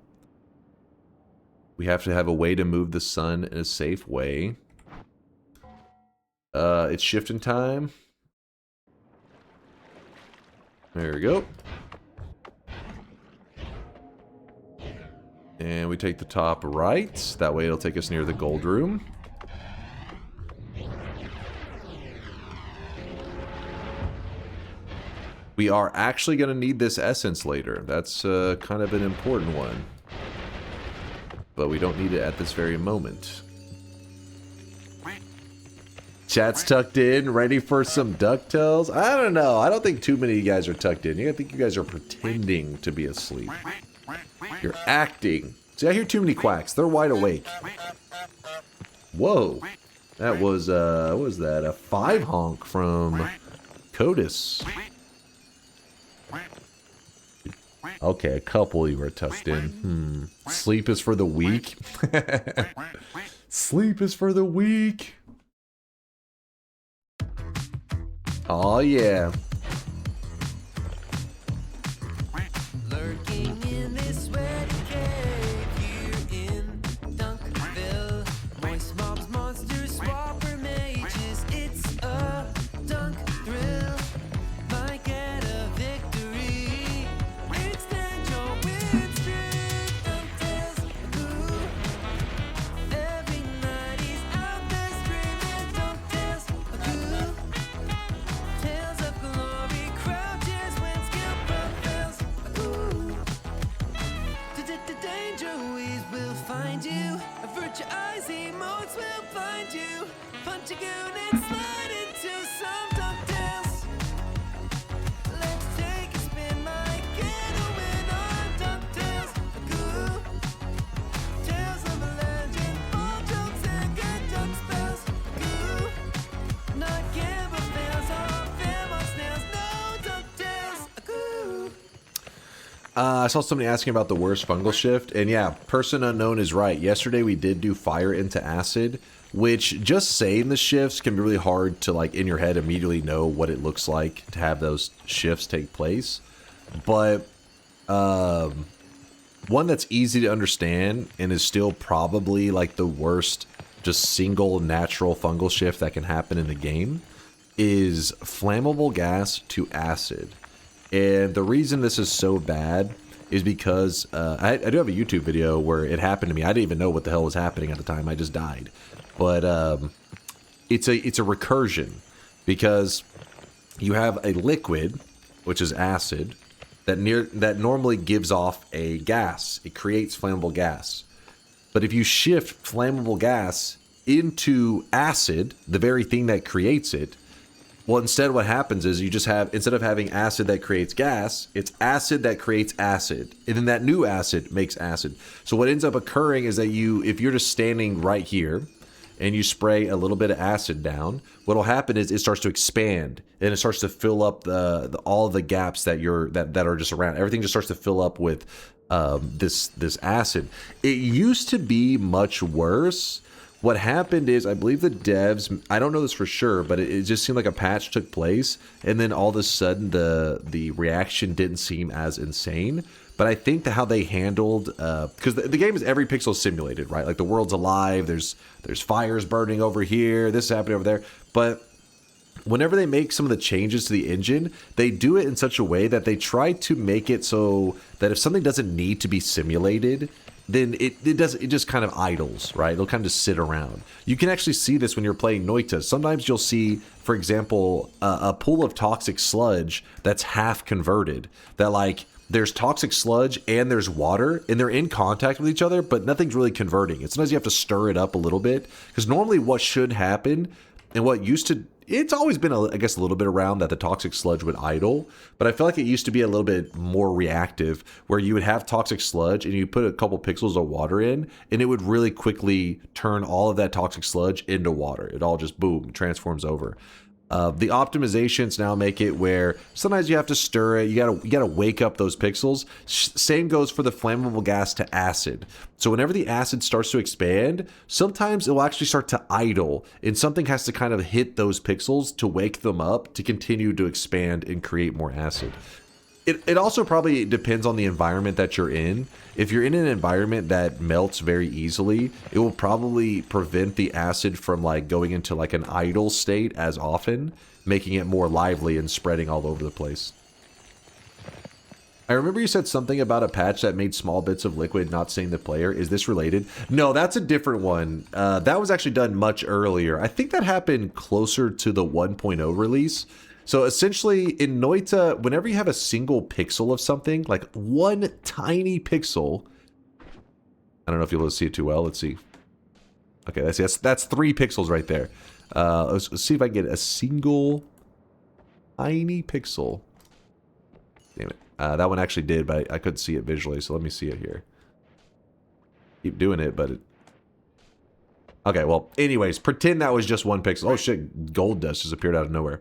We have to have a way to move the sun in a safe way. It's shifting time. There we go. And we take the top right. That way it'll take us near the gold room. We are actually going to need this essence later. That's kind of an important one. But we don't need it at this very moment. Chat's tucked in, ready for some DunkTales? I don't know. I don't think too many of you guys are tucked in. I think you guys are pretending to be asleep. You're acting. See, I hear too many quacks. They're wide awake. Whoa. That was, what was that? A 5 honk from Codis. Okay, a couple you were tucked in. Sleep is for the weak. Sleep is for the weak. Oh yeah. Lurking in this sweaty cave here in Dunkville. Moist mobs, monsters, swapper mages. It's a dunk thrill. Might get a victory. Extend your win streak. DunkTales, ooh. Every night he's out there screaming. DunkTales, ooh. Tales of glory crouches when skill prevails. Ooh. Danger ways will find you. Avert your eyes, emotes will find you. Punch a goon and slide into some DunkTales. Let's take a spin, might get a win on DunkTales. Ooh. Tales of a legend, all jokes and good dunk spells. Ooh. Not gamble fails, all fail on snails, no DunkTales. Ooh. I saw somebody asking about the worst fungal shift, and yeah, person unknown is right. Yesterday we did do fire into acid, which just saying the shifts can be really hard to, like, in your head immediately know what it looks like to have those shifts take place. But one that's easy to understand and is still probably like the worst just single natural fungal shift that can happen in the game is flammable gas to acid. And the reason this is so bad is because I do have a YouTube video where it happened to me. I didn't even know what the hell was happening at the time. I just died. But it's a recursion because you have a liquid, which is acid, that normally gives off a gas. It creates flammable gas. But if you shift flammable gas into acid, the very thing that creates it, well, instead what happens is you just have, instead of having acid that creates gas, it's acid that creates acid. And then that new acid makes acid. So what ends up occurring is that if you're just standing right here and you spray a little bit of acid down, what'll happen is it starts to expand and it starts to fill up all the gaps that are just around. Everything just starts to fill up with this acid. It used to be much worse. What happened is, I believe the devs, I don't know this for sure, but it just seemed like a patch took place, and then all of a sudden the reaction didn't seem as insane. But I think that how they handled, because the game is every pixel simulated, right? Like the world's alive, there's fires burning over here, this is happening over there. But whenever they make some of the changes to the engine, they do it in such a way that they try to make it so that if something doesn't need to be simulated, then it just kind of idles, right? It'll kind of just sit around. You can actually see this when you're playing Noita. Sometimes you'll see, for example, a pool of toxic sludge that's half converted. That, like, there's toxic sludge and there's water, and they're in contact with each other, but nothing's really converting. And sometimes you have to stir it up a little bit, because normally what should happen, and what used to, it's always been, I guess, a little bit around that the toxic sludge would idle, but I feel like it used to be a little bit more reactive, where you would have toxic sludge and you put a couple pixels of water in, and it would really quickly turn all of that toxic sludge into water. It all just, boom, transforms over. The optimizations now make it where sometimes you have to stir it. You gotta wake up those pixels. Same goes for the flammable gas to acid. So whenever the acid starts to expand, sometimes it will actually start to idle, and something has to kind of hit those pixels to wake them up to continue to expand and create more acid. It also probably depends on the environment that you're in. If you're in an environment that melts very easily, it will probably prevent the acid from like going into like an idle state as often, making it more lively and spreading all over the place. I remember you said something about a patch that made small bits of liquid not stain the player. Is this related? No, that's a different one. That was actually done much earlier. I think that happened closer to the 1.0 release. So essentially in Noita, whenever you have a single pixel of something, like one tiny pixel, I don't know if you'll be able to see it too well. Let's see. Okay, that's 3 pixels right there. Let's see if I can get a single tiny pixel. Damn it. That one actually did, but I couldn't see it visually, so let me see it here. Keep doing it, but it... Okay, well, anyways, pretend that was just 1 pixel. Oh shit, gold dust just appeared out of nowhere.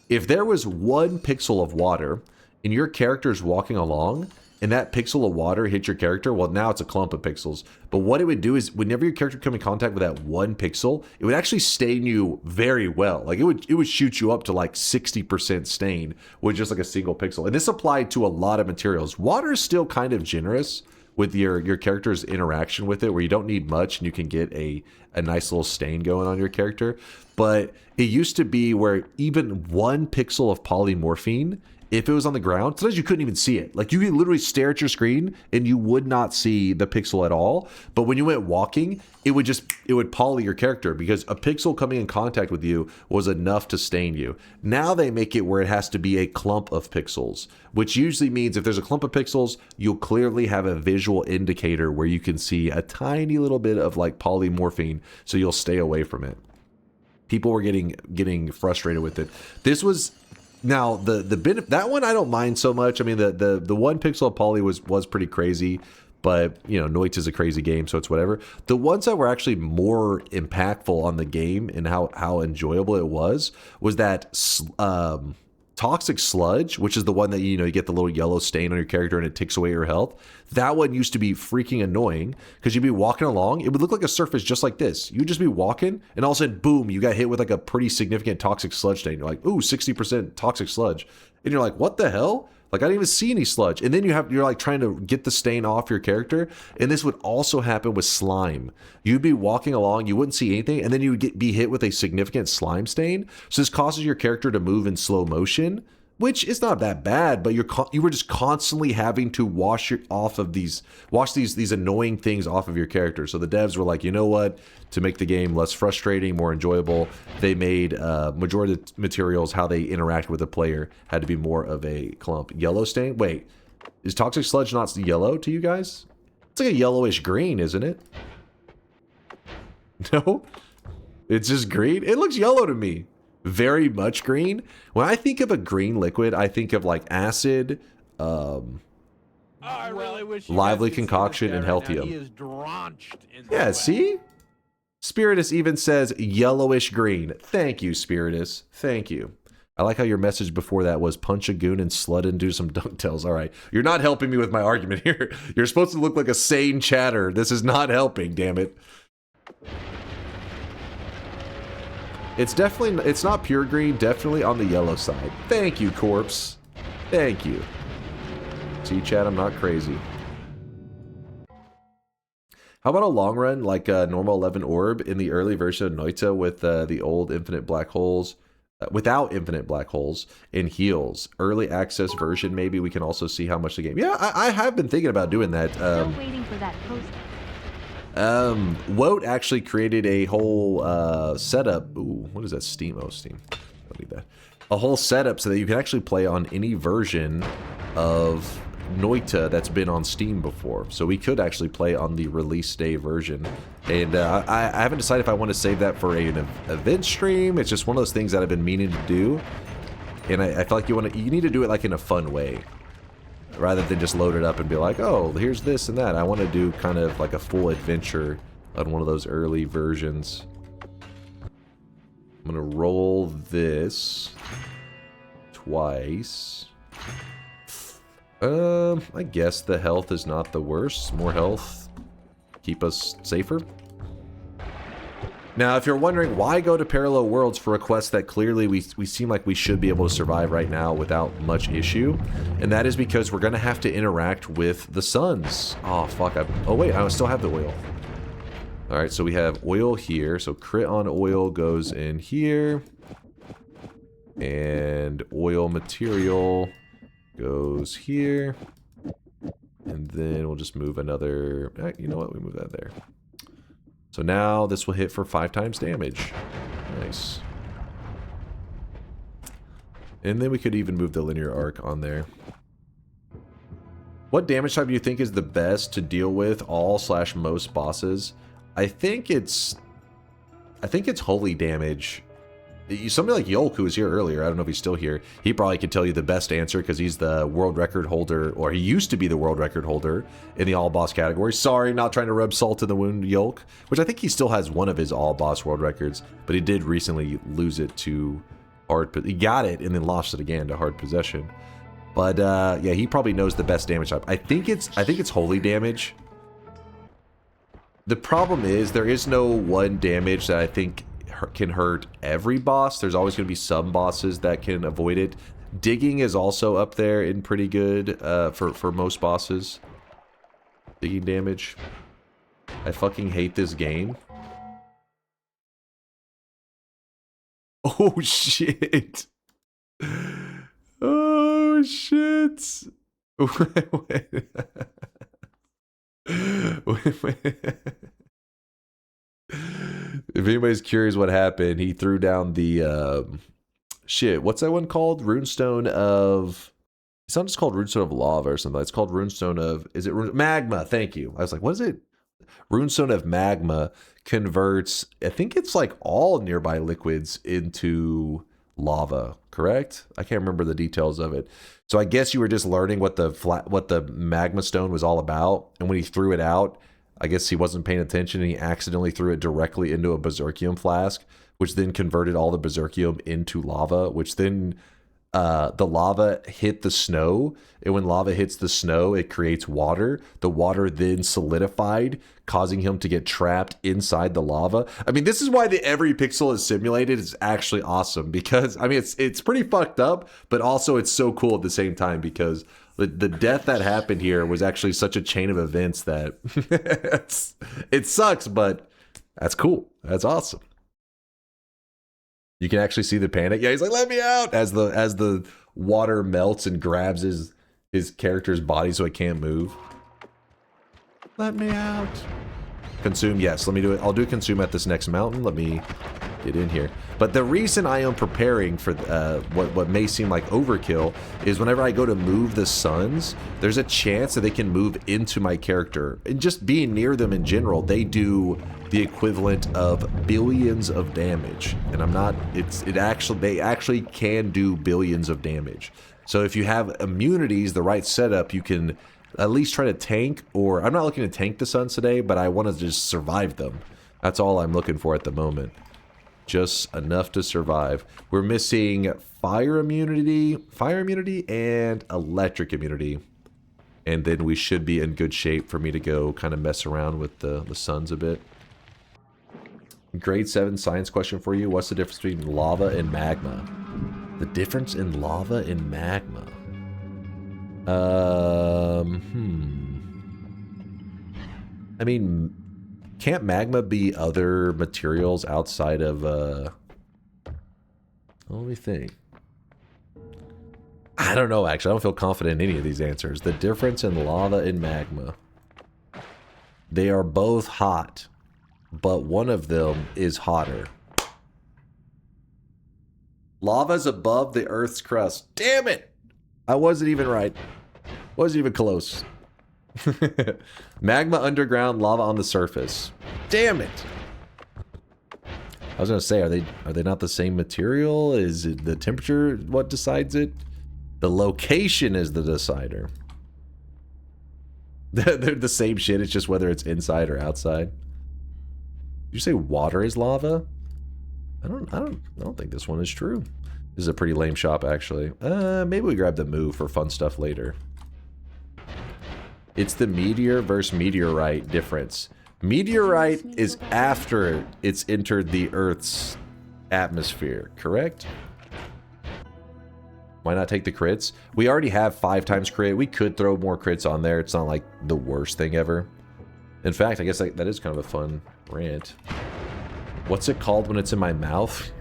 If there was 1 pixel of water, and your character's walking along, and that pixel of water hit your character, well, now it's a clump of pixels. But what it would do is, whenever your character come in contact with that 1 pixel, it would actually stain you very well. Like, it would shoot you up to like 60% stain with just like a single pixel. And this applied to a lot of materials. Water is still kind of generous with your character's interaction with it, where you don't need much and you can get a nice little stain going on your character. But it used to be where even 1 pixel of polymorphine, if it was on the ground, sometimes you couldn't even see it. Like, you could literally stare at your screen and you would not see the pixel at all. But when you went walking, it would poly your character, because a pixel coming in contact with you was enough to stain you. Now they make it where it has to be a clump of pixels, which usually means if there's a clump of pixels, you'll clearly have a visual indicator where you can see a tiny little bit of like polymorphine, so you'll stay away from it. People were getting frustrated with it. This was... Now that one I don't mind so much. I mean, the 1 pixel of poly was pretty crazy, but you know, Noita is a crazy game, so it's whatever. The ones that were actually more impactful on the game and how enjoyable it was that toxic sludge, which is the one that you get the little yellow stain on your character and it takes away your health. That one used to be freaking annoying, because you'd be walking along, it would look like a surface just like this. You'd just be walking, and all of a sudden, boom, you got hit with like a pretty significant toxic sludge stain. You're like, ooh, 60% toxic sludge. And you're like, what the hell? Like, I didn't even see any sludge. And then you're like trying to get the stain off your character. And this would also happen with slime. You'd be walking along, you wouldn't see anything, and then you would be hit with a significant slime stain. So this causes your character to move in slow motion, which is not that bad, but you were just constantly having to wash these annoying things off of your character. So the devs were like, you know what? To make the game less frustrating, more enjoyable, they made majority of the materials, how they interact with the player, had to be more of a clump. Yellow stain? Wait, is toxic sludge not yellow to you guys? It's like a yellowish green, isn't it? No? It's just green? It looks yellow to me. Very much green. When I think of a green liquid, I think of like acid, I really wish lively concoction, and healthium. He is drenched in Yeah, sweat. see? Spiritus even says yellowish green. Thank you, Spiritus. Thank you. I like how your message before that was punch a goon and slut and do some DunkTales. All right. You're not helping me with my argument here. You're supposed to look like a sane chatter. This is not helping, damn it. It's not pure green, definitely on the yellow side. Thank you, Corpse. Thank you. See, chat, I'm not crazy. How about a long run, like a normal 11 orb in the early version of Noita with the old infinite black holes, without infinite black holes and heals? Early access version, maybe we can also see how much the game... Yeah, I have been thinking about doing that. Still waiting for that post. Woat actually created a whole setup. Ooh, what is that? Steam? Oh, Steam. Don't need that. A whole setup so that you can actually play on any version of Noita that's been on Steam before. So we could actually play on the release day version. And I haven't decided if I want to save that for an event stream. It's just one of those things that I've been meaning to do. And I feel like you need to do it like in a fun way, rather than just load it up and be like, oh, here's this and that. I want to do kind of like a full adventure on one of those early versions. I'm going to roll this twice. I guess the health is not the worst. More health, keep us safer. Now, if you're wondering why go to parallel worlds for a quest that clearly we seem like we should be able to survive right now without much issue, and that is because we're going to have to interact with the suns. Oh, fuck. Oh, wait. I still have the oil. All right, so we have oil here. So crit on oil goes in here. And oil material goes here. And then we'll just move another... you know what? We move that there. So now this will hit for 5 times damage. Nice. And then we could even move the linear arc on there. What damage type do you think is the best to deal with all/most bosses? I think it's holy damage. Somebody like Yolk, who was here earlier, I don't know if he's still here, he probably could tell you the best answer because he's the world record holder, or he used to be the world record holder in the all boss category. Sorry, not trying to rub salt in the wound, Yolk, which I think he still has one of his all boss world records, but he did recently lose it to hard. He got it and then lost it again to hard possession. But yeah, he probably knows the best damage type. I think it's holy damage. The problem is there is no one damage that I think can hurt every boss. There's always going to be some bosses that can avoid it. Digging is also up there in pretty good for most bosses. Digging damage. I fucking hate this game. Oh shit. Oh shit. Wait. If anybody's curious what happened, he threw down the shit. What's that one called? Runestone of... It's not just called Runestone of Lava or something. It's called Runestone of... Is it Magma? Thank you. I was like, what is it? Runestone of Magma converts... I think it's like all nearby liquids into lava, correct? I can't remember the details of it. So I guess you were just learning what the magma stone was all about. And when he threw it out, I guess he wasn't paying attention and he accidentally threw it directly into a berserkium flask, which then converted all the berserkium into lava, which then the lava hit the snow. And when lava hits the snow, it creates water. The water then solidified, causing him to get trapped inside the lava. I mean, this is why the every pixel is simulated is actually awesome, because I mean, it's pretty fucked up, but also it's so cool at the same time, because the death that happened here was actually such a chain of events that it sucks, but that's cool. That's awesome. You can actually see the panic. Yeah, he's like, let me out, as the water melts and grabs his character's body so it can't move. Let me out. Consume, yes, let me do it. I'll do consume at this next mountain. Let me get in here. But the reason I am preparing for what may seem like overkill is whenever I go to move the suns, there's a chance that they can move into my character. And just being near them in general, they do the equivalent of billions of damage. And I'm not, they actually can do billions of damage. So if you have immunities, the right setup, you can at least try to tank, or I'm not looking to tank the suns today, but I want to just survive them. That's all I'm looking for at the moment. Just enough to survive. We're missing fire immunity, and electric immunity. And then we should be in good shape for me to go kind of mess around with the suns a bit. Grade 7 science question for you. What's the difference between lava and magma? The difference in lava and magma. I mean, can't magma be other materials outside of, let me think. I don't know, actually. I don't feel confident in any of these answers. The difference in lava and magma. They are both hot, but one of them is hotter. Lava's above the Earth's crust. Damn it! I wasn't even right. Wasn't even close. Magma underground, lava on the surface. Damn it! I was gonna say, are they not the same material? Is it the temperature what decides it? The location is the decider. They're the same shit. It's just whether it's inside or outside. Did you say water is lava? I don't think this one is true. This is a pretty lame shop, actually. Maybe we grab the move for fun stuff later. It's the meteor versus meteorite difference. Meteorite is after it's entered the Earth's atmosphere, correct? Why not take the crits? We already have 5 times crit. We could throw more crits on there. It's not like the worst thing ever. In fact, I guess that is kind of a fun rant. What's it called when it's in my mouth?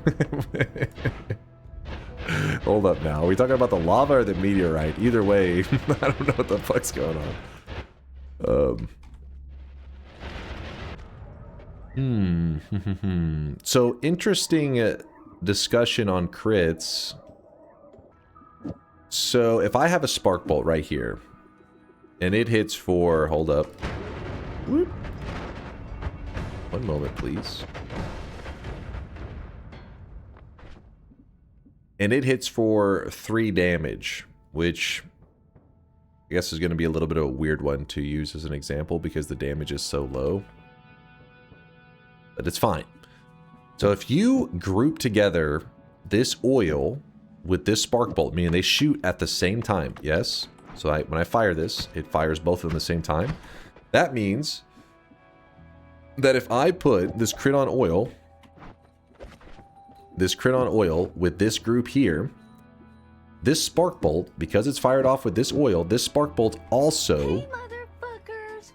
Hold up now. Are we talking about the lava or the meteorite? Either way, I don't know what the fuck's going on. So, interesting discussion on crits. So, if I have a spark bolt right here, and it hits for... Hold up. Whoop. One moment, please. And it hits for 3 damage, which I guess is going to be a little bit of a weird one to use as an example because the damage is so low. But it's fine. So if you group together this oil with this spark bolt, meaning they shoot at the same time, yes? So when I fire this, it fires both of them at the same time. That means that if I put this crit on oil with this group here, this spark bolt, because it's fired off with this oil, this spark bolt also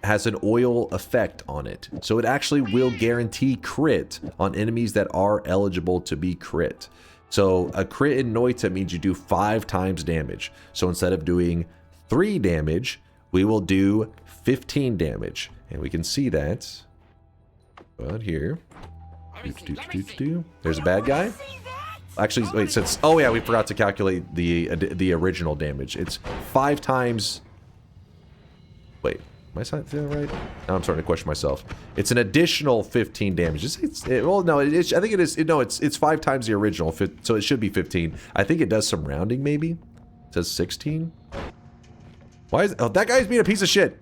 has an oil effect on it. So it actually will guarantee crit on enemies that are eligible to be crit. So a crit in Noita means you do 5 times damage. So instead of doing 3 damage, we will do 15 damage. And we can see that out here. There's a bad guy. Actually, wait, since... Oh yeah, we forgot to calculate the original damage. It's 5 times... Wait, am I saying that right? Now I'm starting to question myself. It's an additional 15 damage. Well, no, I think it is... No, it's 5 times the original, so it should be 15. I think it does some rounding, maybe? It says 16? Why is... Oh, that guy's being a piece of shit!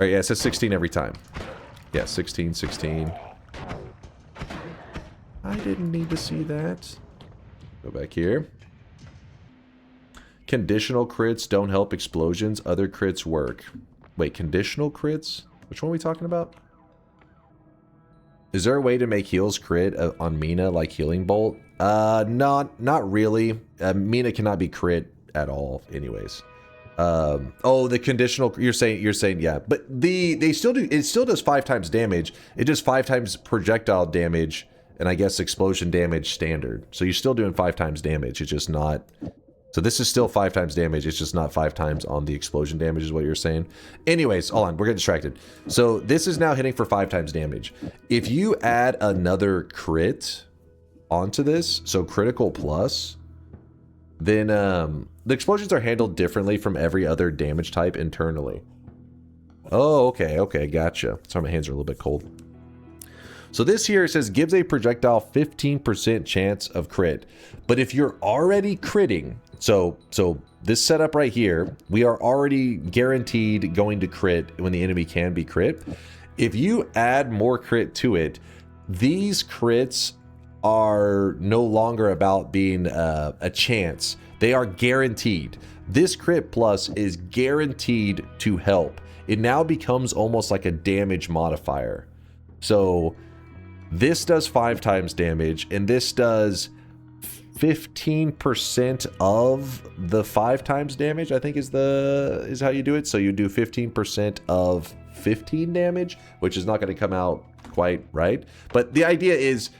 Alright, yeah, it says 16 every time. Yeah, 16, 16... I didn't need to see that. Go back here. Conditional crits don't help explosions. Other crits work. Wait, conditional crits? Which one are we talking about? Is there a way to make heals crit on Mina like Healing Bolt? Not really. Mina cannot be crit at all anyways. Oh, the conditional, you're saying yeah, but they still do, it still does 5 times damage. It does 5 times projectile damage and I guess explosion damage standard. So you're still doing 5 times damage. It's just not, so this is still 5 times damage. It's just not 5 times on the explosion damage is what you're saying. Anyways, hold on, we're getting distracted. So this is now hitting for 5 times damage. If you add another crit onto this, so critical plus, then the explosions are handled differently from every other damage type internally. Oh, okay, gotcha. Sorry, my hands are a little bit cold. So this here says gives a projectile 15% chance of crit. But if you're already critting, so this setup right here, we are already guaranteed going to crit when the enemy can be crit. If you add more crit to it, these crits are no longer about being a chance. They are guaranteed. This crit plus is guaranteed to help. It now becomes almost like a damage modifier. So this does 5 times damage, and this does 15% of the 5 times damage, I think is how you do it. So you do 15% of 15 damage, which is not going to come out quite right. But the idea is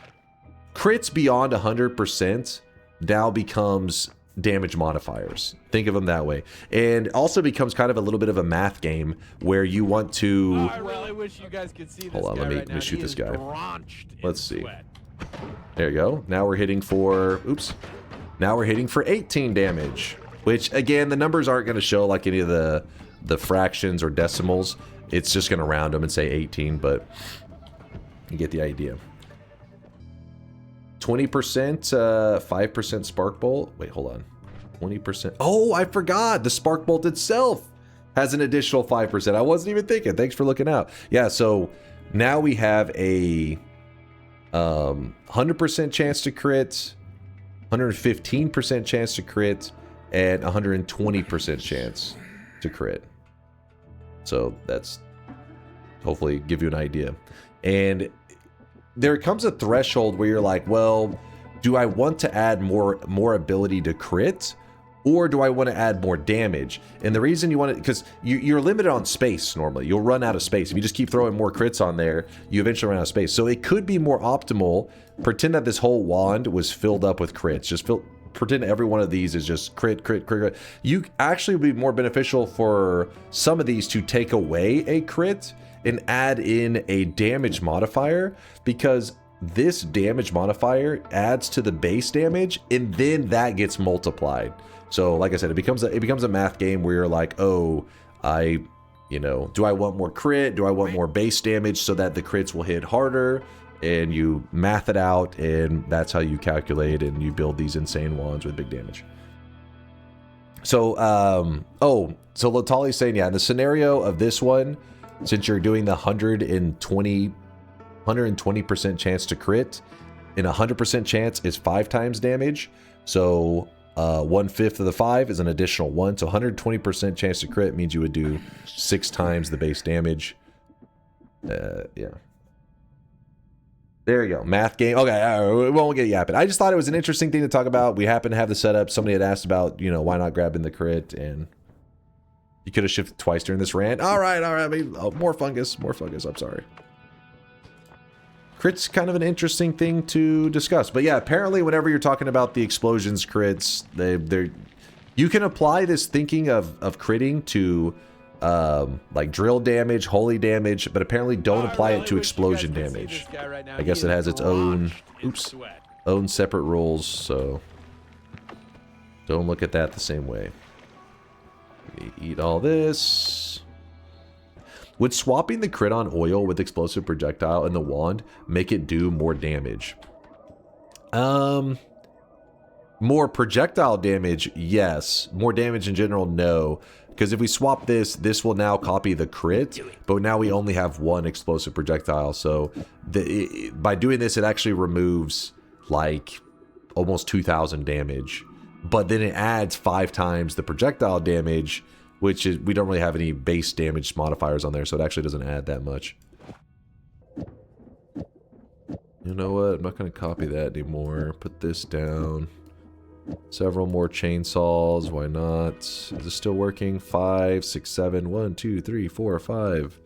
crits beyond 100% now becomes damage modifiers. Think of them that way. And also becomes kind of a little bit of a math game where you want to... Oh, I really wish you guys could see this. Hold on, guy let me shoot this guy. Drenched in Let's see. sweat. There you go. Now we're hitting for... Oops. Now we're hitting for 18 damage. Which, again, the numbers aren't going to show like any of the fractions or decimals. It's just going to round them and say 18, but you get the idea. 20%, 5% Spark Bolt. Wait, hold on. 20%. Oh, I forgot. The Spark Bolt itself has an additional 5%. I wasn't even thinking. Thanks for looking out. Yeah, so now we have a 100% chance to crit, 115% chance to crit, and 120% chance to crit. So that's hopefully give you an idea. And there comes a threshold where you're like, well, do I want to add more ability to crit, or do I want to add more damage? And the reason you want it, because you're limited on space normally. You'll run out of space. If you just keep throwing more crits on there, you eventually run out of space. So it could be more optimal. Pretend that this whole wand was filled up with crits. Just pretend every one of these is just crit, crit, crit, crit. You actually would be more beneficial for some of these to take away a crit and add in a damage modifier, because this damage modifier adds to the base damage and then that gets multiplied. So like I said, it becomes a math game where you're like, oh, do I want more crit? Do I want more base damage so that the crits will hit harder? And you math it out, and that's how you calculate and you build these insane wands with big damage. So, so Latali's saying, yeah, in the scenario of this one, since you're doing the 120% chance to crit, and 100% chance is 5 times damage. So 1/5 of the 5 is an additional 1. So 120% chance to crit means you would do 6 times the base damage. Yeah. There you go. Math game. Okay, we won't get yapping. I just thought it was an interesting thing to talk about. We happen to have the setup. Somebody had asked about, why not grabbing the crit, and you could have shifted twice during this rant. All right. I mean, more fungus. I'm sorry. Crit's kind of an interesting thing to discuss. But yeah, apparently whenever you're talking about the explosions crits, you can apply this thinking of critting to like drill damage, holy damage, but apparently don't apply it to explosion damage. I guess it has its own separate rules, so don't look at that the same way. Eat all this. Would swapping the crit on oil with explosive projectile and the wand make it do more damage? More projectile damage, yes. More damage in general, no. Because if we swap this will now copy the crit, but now we only have 1 explosive projectile. So by doing this, it actually removes like almost 2,000 damage. But then it adds 5 times the projectile damage, which is, we don't really have any base damage modifiers on there, so it actually doesn't add that much. You know what? I'm not going to copy that anymore. Put this down. Several more chainsaws. Why not? Is this still working? 5, 6, 7. 1, 2, 3, 4, 5.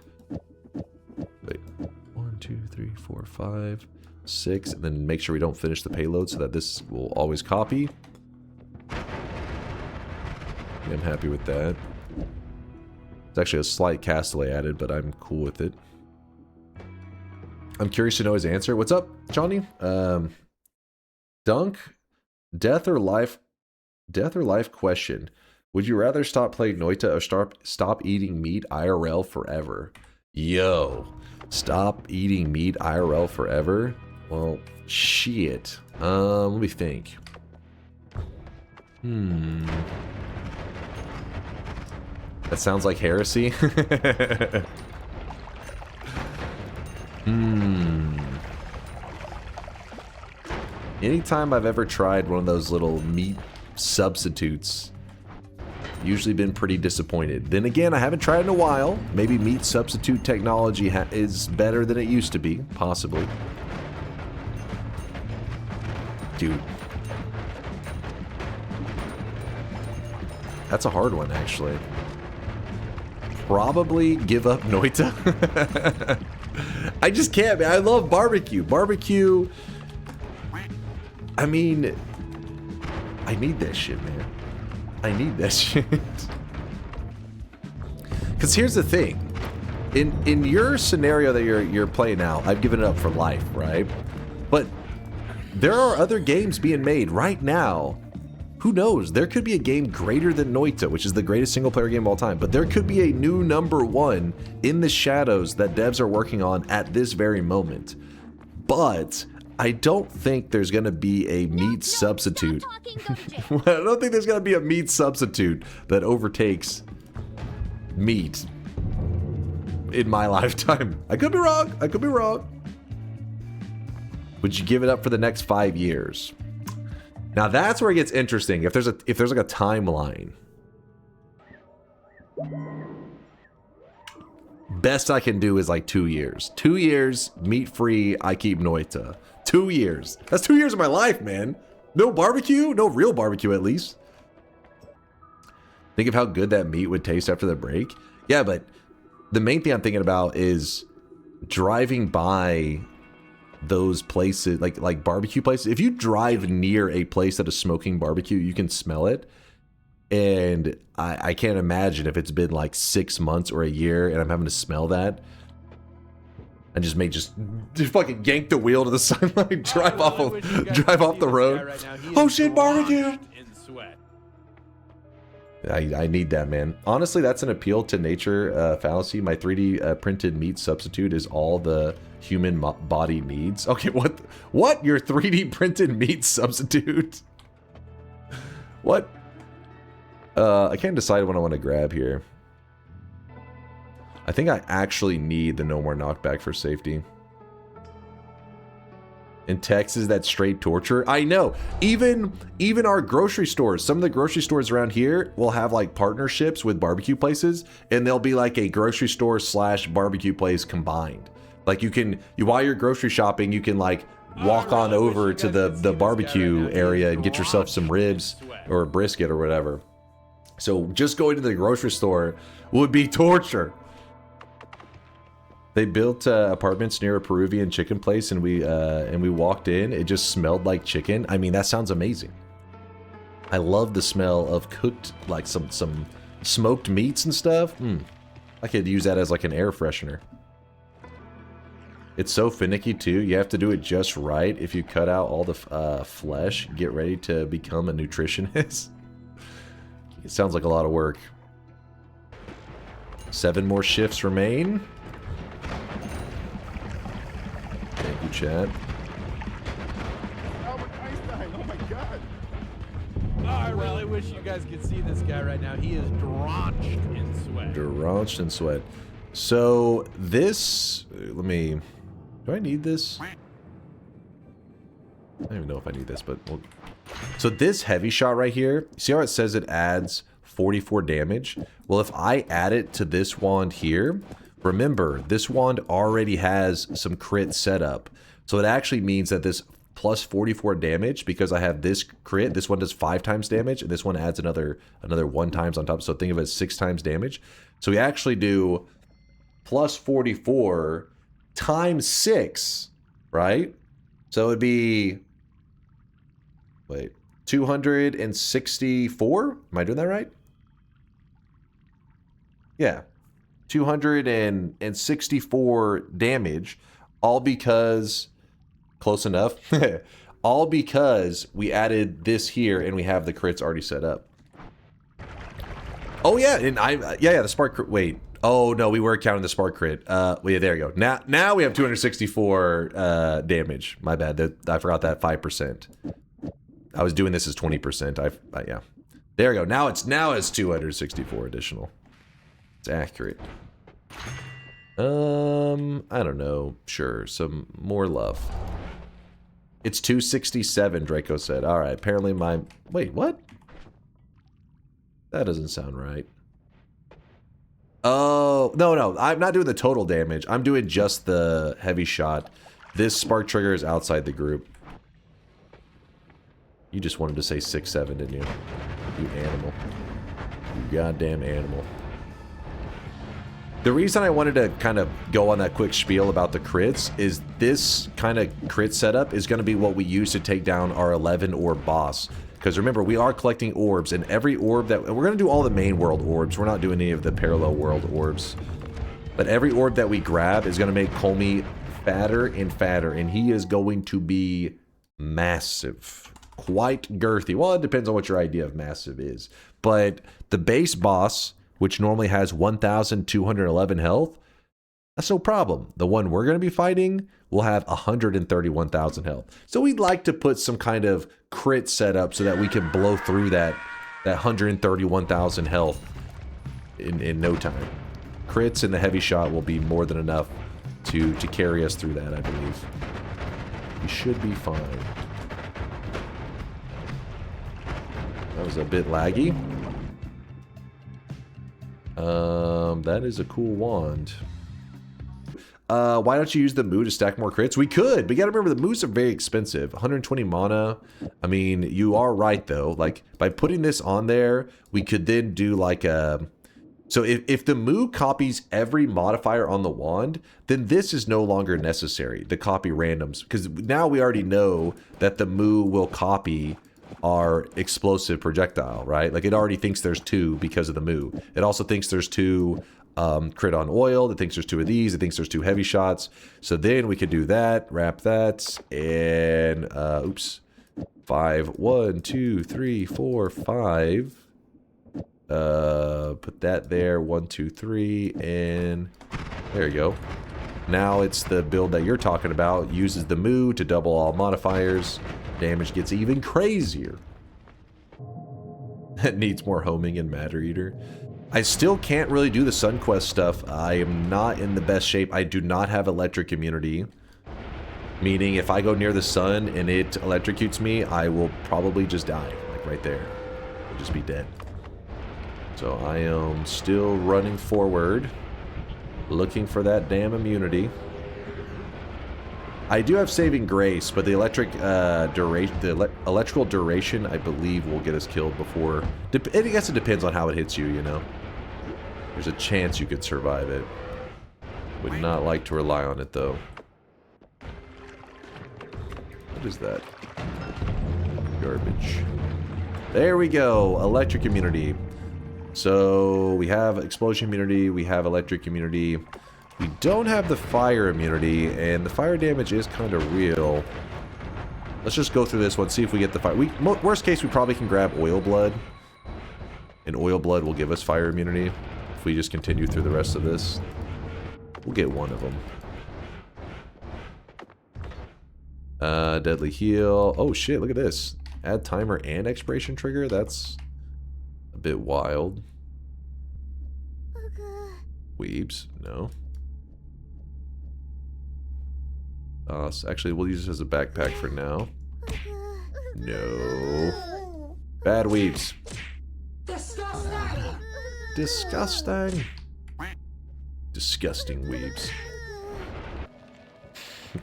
Wait. 1, 2, 3, 4, 5, 6. And then make sure we don't finish the payload so that this will always copy. Yeah, I'm happy with that. It's actually a slight castaway added, but I'm cool with it. I'm curious to know his answer. What's up, Johnny? Dunk, death or life question. Would you rather stop playing Noita or stop eating meat IRL forever? Yo, stop eating meat IRL forever? Well, shit. Let me think. That sounds like heresy. Anytime I've ever tried one of those little meat substitutes, usually been pretty disappointed. Then again, I haven't tried in a while. Maybe meat substitute technology is better than it used to be, possibly. Dude. That's a hard one, actually. Probably give up Noita. I just can't, man. I love barbecue. Barbecue. I mean, I need that shit, man. I need that shit. Because here's the thing. In your scenario that you're playing now, I've given it up for life, right? But there are other games being made right now. Who knows? There could be a game greater than Noita, which is the greatest single-player game of all time. But there could be a new #1 in the shadows that devs are working on at this very moment. But I don't think there's going to be a meat substitute. I don't think there's going to be a meat substitute that overtakes meat in my lifetime. I could be wrong. I could be wrong. Would you give it up for the next 5 years? Now that's where it gets interesting. If there's like a timeline. Best I can do is like 2 years. 2 years, meat-free, I keep Noita. 2 years. That's 2 years of my life, man. No barbecue? No real barbecue, at least. Think of how good that meat would taste after the break. Yeah, but the main thing I'm thinking about is driving by those places, like barbecue places. If you drive near a place that is smoking barbecue, you can smell it. And I can't imagine if it's been like 6 months or a year and I'm having to smell that. I just may just fucking yank the wheel to the side, like drive off the road. Oh shit, barbecue! I need that, man. Honestly, that's an appeal to nature fallacy. My 3D printed meat substitute is all the human body needs. Okay, what? Your 3D printed meat substitute? What? I can't decide what I want to grab here. I think I actually need the no more knockback for safety. In Texas, that's straight torture. I know. Even our grocery stores, some of the grocery stores around here will have like partnerships with barbecue places, and they'll be like a grocery store / barbecue place combined. Like while you're grocery shopping, you can like walk on over to the barbecue area and get yourself some ribs or a brisket or whatever. So just going to the grocery store would be torture. They built apartments near a Peruvian chicken place, and we walked in. It just smelled like chicken. I mean, that sounds amazing. I love the smell of cooked, like some smoked meats and stuff. I could use that as like an air freshener. It's so finicky too. You have to do it just right. If you cut out all the flesh, get ready to become a nutritionist. It sounds like a lot of work. 7 more shifts remain. Thank you, chat. Oh my god. Oh, I really wish you guys could see this guy right now. He is drenched in sweat. Drenched in sweat. So this, let me, do I need this? I don't even know if I need this, but we'll, so this heavy shot right here, see how it says it adds 44 damage? Well, if I add it to this wand here, remember, this wand already has some crit set up. So it actually means that this plus 44 damage, because I have this crit, this one does 5 times damage, and this one adds another 1 times on top. So think of it as 6 times damage. So we actually do plus 44 times 6, right? So it'd be, wait, 264? Am I doing that right? Yeah. 264 damage, all because, close enough, all because we added this here and we have the crits already set up. Oh yeah, and yeah, the spark crit, wait. Oh no, we were counting the spark crit. Well, yeah, there you go. Now we have 264 damage. My bad. I forgot that 5%. I was doing this as 20%. Yeah. There you go. Now it's 264 additional. It's accurate. I don't know. Sure, some more love. It's 267, Draco said. All right, apparently my... Wait, what? That doesn't sound right. Oh, no. I'm not doing the total damage. I'm doing just the heavy shot. This spark trigger is outside the group. You just wanted to say 6-7, didn't you? You animal. You goddamn animal. The reason I wanted to kind of go on that quick spiel about the crits is this kind of crit setup is going to be what we use to take down our 11 orb boss. Because remember, we are collecting orbs, and every orb that... We're going to do all the main world orbs. We're not doing any of the parallel world orbs. But every orb that we grab is going to make Kolmi fatter and fatter, and he is going to be massive. Quite girthy. Well, it depends on what your idea of massive is. But the base boss, which normally has 1,211 health, that's no problem. The one we're going to be fighting will have 131,000 health. So we'd like to put some kind of crit setup so that we can blow through that 131,000 health in no time. Crits and the heavy shot will be more than enough to carry us through that, I believe. We should be fine. That was a bit laggy. That is a cool wand. Why don't you use the moo to stack more crits? We could, but you gotta remember the moos are very expensive. 120 mana. I mean, you are right though. Like, by putting this on there, we could then do like a... So if the moo copies every modifier on the wand, then this is no longer necessary to copy randoms. Because now we already know that the moo will copy our explosive projectile, right? Like, it already thinks there's 2 because of the moo. It also thinks there's 2 crit on oil. It thinks there's 2 of these. It thinks there's 2 heavy shots. So then we could do that, wrap that, and oops, 5, 1, 2, 3, 4, 5. Put that there, 1, 2, 3, and there you go. Now it's the build that you're talking about. Uses the moo to double all modifiers. Damage gets even crazier. That needs more homing and matter eater. I still can't really do the Sun Quest stuff. I am not in the best shape. I do not have electric immunity. Meaning if I go near the sun and it electrocutes me, I will probably just die. Like right there. I'll just be dead. So I am still running forward, looking for that damn immunity. I do have Saving Grace, but the electrical duration, I believe, will get us killed before. I guess it depends on how it hits you, you know. There's a chance you could survive it. Would not like to rely on it, though. What is that? Garbage. There we go. Electric immunity. So we have explosion immunity, we have electric immunity. We don't have the fire immunity, and the fire damage is kind of real. Let's just go through this one, see if we get the fire. Worst case, we probably can grab oil blood. And oil blood will give us fire immunity. If we just continue through the rest of this, we'll get one of them. Deadly heal. Oh shit, look at this. Add timer and expiration trigger. That's a bit wild. Weebs, no. Actually, we'll use this as a backpack for now. No. Bad weebs. Disgusting. Disgusting weebs.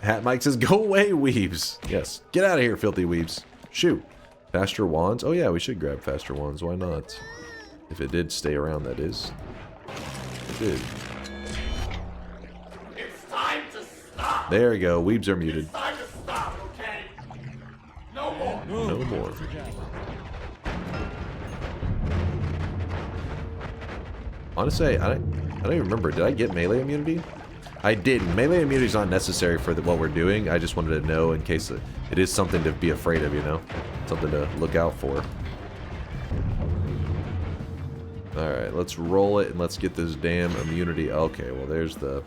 Hat Mike says, go away, weebs. Yes. Get out of here, filthy weebs. Shoot. Faster wands? Oh yeah, we should grab faster wands. Why not? If it did stay around, that is. It did. It's time to stop. There we go. Weebs are muted. It's time to stop, okay? No more. No more. Honestly, I don't even remember. Did I get melee immunity? I didn't. Melee immunity is not necessary for what we're doing. I just wanted to know in case it is something to be afraid of, you know? Something to look out for. Alright, let's roll it and let's get this damn immunity. Okay, well there's the...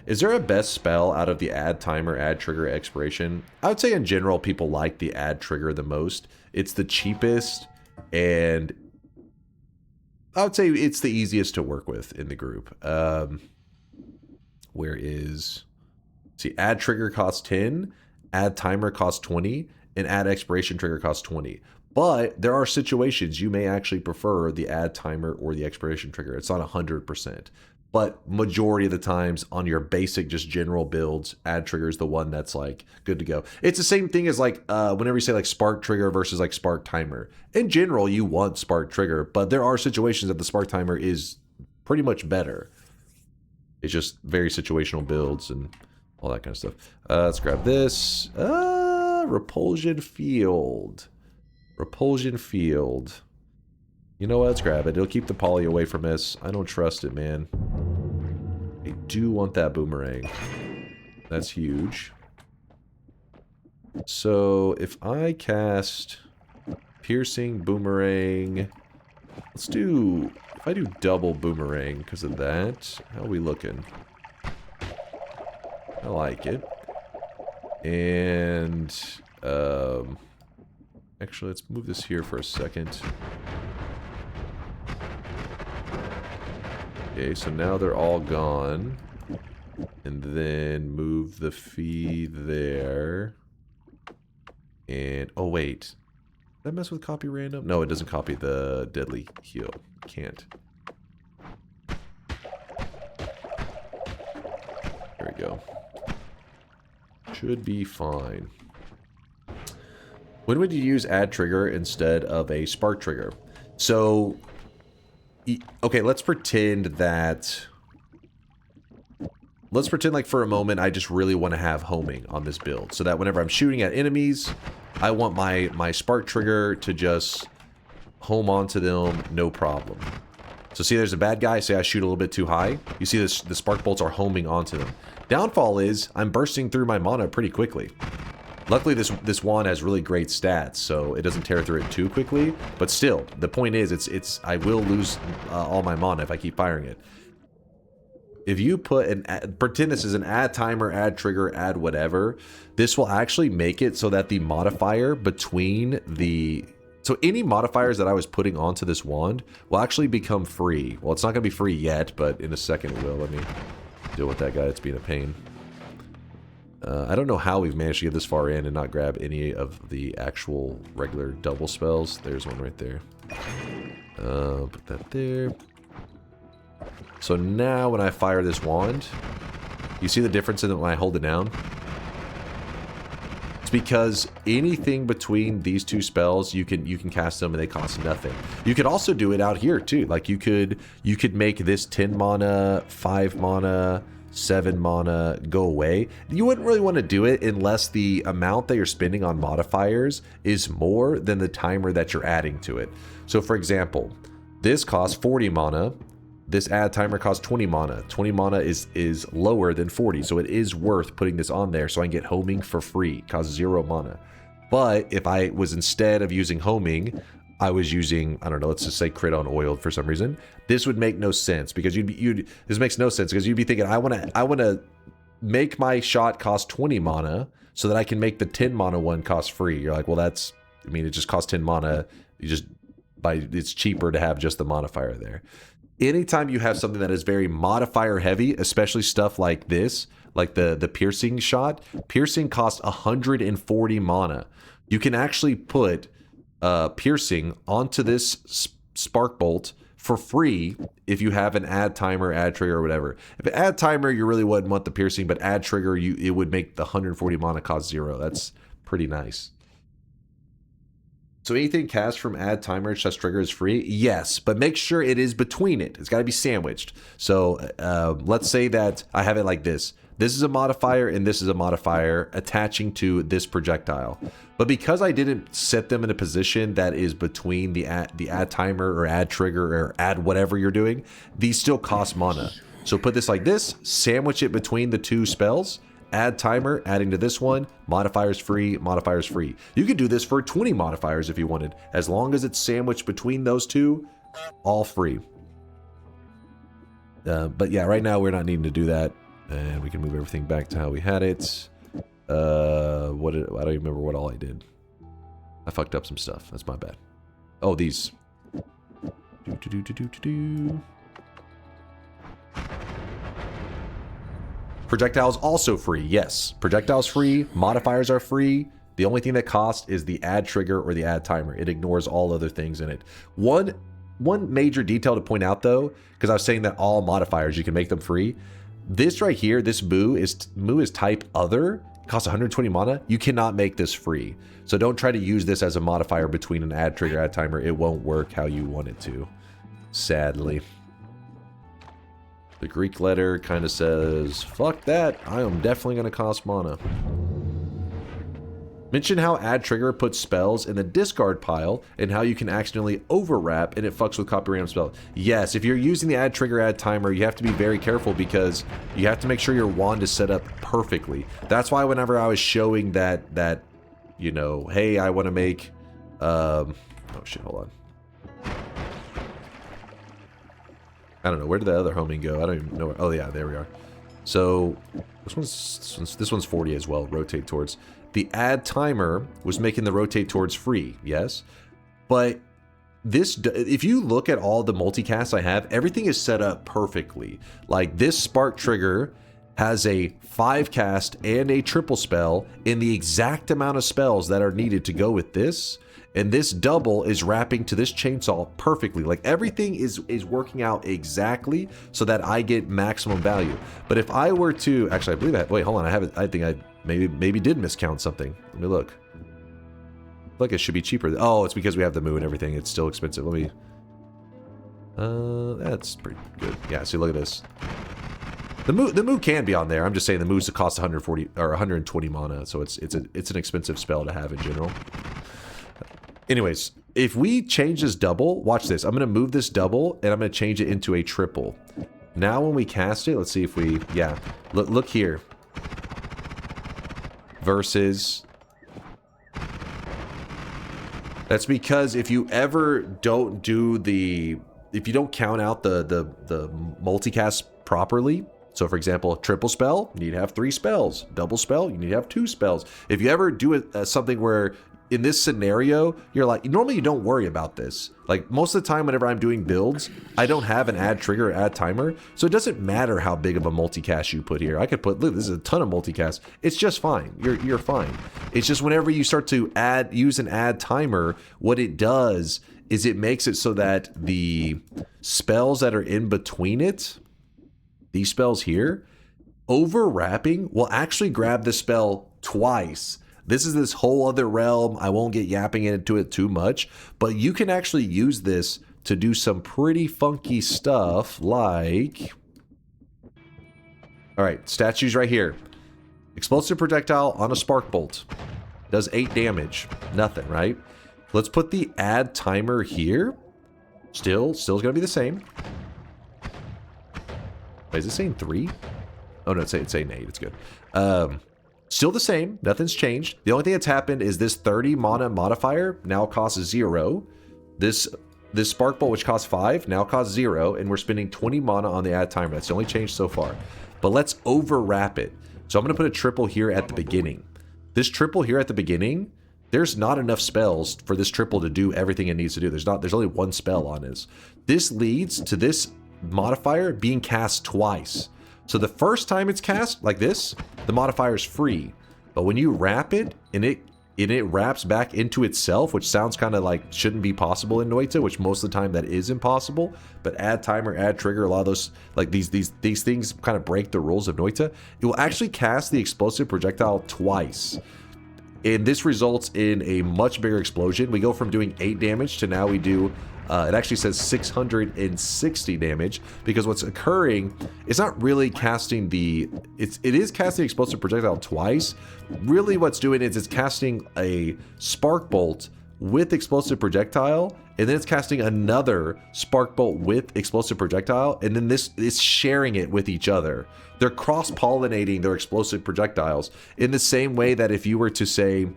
Is there a best spell out of the add timer, add trigger, expiration? I would say in general people like the add trigger the most. It's the cheapest and I would say it's the easiest to work with in the group. Where is... See, add trigger costs 10, add timer costs 20, and add expiration trigger costs 20. But there are situations you may actually prefer the add timer or the expiration trigger. It's not 100%. But majority of the times on your basic, just general builds, add trigger is the one that's like good to go. It's the same thing as like whenever you say like spark trigger versus like spark timer. In general, you want spark trigger, but there are situations that the spark timer is pretty much better. It's just very situational builds and all that kind of stuff. Let's grab this. Repulsion field. Repulsion field. You know what? Let's grab it. It'll keep the poly away from us. I don't trust it, man. I do want that boomerang. That's huge. So, if I cast piercing, boomerang... Let's do... If I do double boomerang because of that, how are we looking? I like it. And... actually, let's move this here for a second. Okay, so now they're all gone. And then move the feed there. And, oh wait. Did that mess with copy random? No, it doesn't copy the deadly heal. Can't. There we go. Should be fine. When would you use add trigger instead of a spark trigger? So, okay, let's pretend that... Let's pretend like for a moment I just really want to have homing on this build. So that whenever I'm shooting at enemies, I want my spark trigger to just home onto them, no problem. So see there's a bad guy, say I shoot a little bit too high. You see this, the spark bolts are homing onto them. Downfall is I'm bursting through my mana pretty quickly. Luckily this wand has really great stats, so it doesn't tear through it too quickly. But still, the point is it's I will lose all my mana if I keep firing it. If you put pretend this is an add timer, add trigger, add whatever, this will actually make it so that the modifier between the... So any modifiers that I was putting onto this wand will actually become free. Well, it's not going to be free yet, but in a second it will. Let me deal with that guy that's being a pain. I don't know how we've managed to get this far in and not grab any of the actual regular double spells. There's one right there. Put that there. So now when I fire this wand, you see the difference in it when I hold it down? It's because anything between these two spells, you can cast them and they cost nothing. You could also do it out here too. Like you could make this 10 mana, 5 mana, 7 mana go away. You wouldn't really want to do it unless the amount that you're spending on modifiers is more than the timer that you're adding to it. So for example, this costs 40 mana. This add timer costs 20 mana. 20 mana is lower than 40, so it is worth putting this on there so I can get homing for free. It costs 0 mana. But if I was, instead of using homing, I was using, I don't know, let's just say crit on oiled for some reason, this would make no sense because this makes no sense because you'd be thinking, I want to make my shot cost 20 mana so that I can make the 10 mana one cost free. You're like, well, that's, I mean, it just costs 10 mana. It's cheaper to have just the modifier there. Anytime you have something that is very modifier heavy, especially stuff like this, like the piercing shot, piercing costs 140 mana. You can actually put piercing onto this spark bolt for free if you have an add timer, add trigger, or whatever. If an add timer, you really wouldn't want the piercing, but add trigger, it would make the 140 mana cost 0. That's pretty nice. So anything cast from add timer / trigger is free? Yes, but make sure it is between it. It's got to be sandwiched. So let's say that I have it like this. This is a modifier and this is a modifier attaching to this projectile. But because I didn't set them in a position that is between the add timer or add trigger or add whatever you're doing, these still cost mana. So put this like this, sandwich it between the two spells, add timer, adding to this one, modifiers free, modifiers free. You could do this for 20 modifiers if you wanted. As long as it's sandwiched between those two, all free. But yeah, right now we're not needing to do that. And we can move everything back to how we had it. I don't even remember what all I did. I fucked up some stuff. That's my bad. Oh, these. Projectiles also free, yes. Projectiles free, modifiers are free. The only thing that costs is the add trigger or the add timer. It ignores all other things in it. One major detail to point out though, because I was saying that all modifiers, you can make them free. This right here, this moo is type other, it costs 120 mana. You cannot make this free. So don't try to use this as a modifier between an add trigger, add timer. It won't work how you want it to, sadly. The Greek letter kind of says, fuck that, I am definitely going to cost mana. Mention how add trigger puts spells in the discard pile and how you can accidentally overwrap and it fucks with copy random spells. Yes, if you're using the add trigger, add timer, you have to be very careful because you have to make sure your wand is set up perfectly. That's why whenever I was showing that you know, hey, I want to make, oh shit, hold on. I don't know, where did the other homing go? I don't even know where, oh yeah, there we are. So, this one's 40 as well, rotate towards. The add timer was making the rotate towards free, yes? But this, if you look at all the multicasts I have, everything is set up perfectly. Like this spark trigger has a 5 cast and a triple spell in the exact amount of spells that are needed to go with this. And this double is wrapping to this chainsaw perfectly. Like everything is working out exactly so that I get maximum value. But if I were to, actually I believe I, wait, hold on, I have it. I think I maybe did miscount something. Let me look. Look, it should be cheaper. Oh, it's because we have the moo and everything. It's still expensive. Let me, that's pretty good. Yeah, see, look at this. The moo can be on there. I'm just saying the moo's cost 140 or 120 mana, so it's an expensive spell to have in general. Anyways, if we change this double, watch this. I'm going to move this double, and I'm going to change it into a triple. Now when we cast it, let's see if we, yeah, look here. Versus, that's because if you ever don't do the, if you don't count out the multicast properly, so for example, triple spell, you need to have 3 spells. Double spell, you need to have 2 spells. If you ever do it something where in this scenario, you're like, normally you don't worry about this. Like most of the time whenever I'm doing builds, I don't have an add trigger or add timer. So it doesn't matter how big of a multicast you put here. I could put, look, this is a ton of multicast. It's just fine. You're fine. It's just whenever you start to use an add timer, what it does is it makes it so that the spells that are in between it, these spells here, overwrapping will actually grab the spell twice. This is this whole other realm. I won't get yapping into it too much, but you can actually use this to do some pretty funky stuff like... Alright, statues right here. Explosive Projectile on a Spark Bolt. Does 8 damage. Nothing, right? Let's put the add timer here. Still's going to be the same. Wait, is it saying 3? Oh no, it's saying 8. It's good. Still the same. Nothing's changed. The only thing that's happened is this 30 mana modifier now costs 0. This Spark Bolt, which costs 5, now costs 0, and we're spending 20 mana on the add timer. That's the only change so far. But let's overwrap it. So I'm going to put a triple here at the beginning. This triple here at the beginning, there's not enough spells for this triple to do everything it needs to do. There's only 1 spell on this. This leads to this modifier being cast twice. So the first time it's cast, like this, the modifier is free. But when you wrap it, and it wraps back into itself, which sounds kind of like shouldn't be possible in Noita, which most of the time that is impossible. But add timer, add trigger, a lot of those, like these things kind of break the rules of Noita. It will actually cast the Explosive Projectile twice. And this results in a much bigger explosion. We go from doing 8 damage to now we do... it actually says 660 damage, because what's occurring, it's not really casting the... It is casting Explosive Projectile twice. Really what's doing is it's casting a Spark Bolt with Explosive Projectile, and then it's casting another Spark Bolt with Explosive Projectile, and then this is sharing it with each other. They're cross-pollinating their Explosive Projectiles in the same way that if you were to say...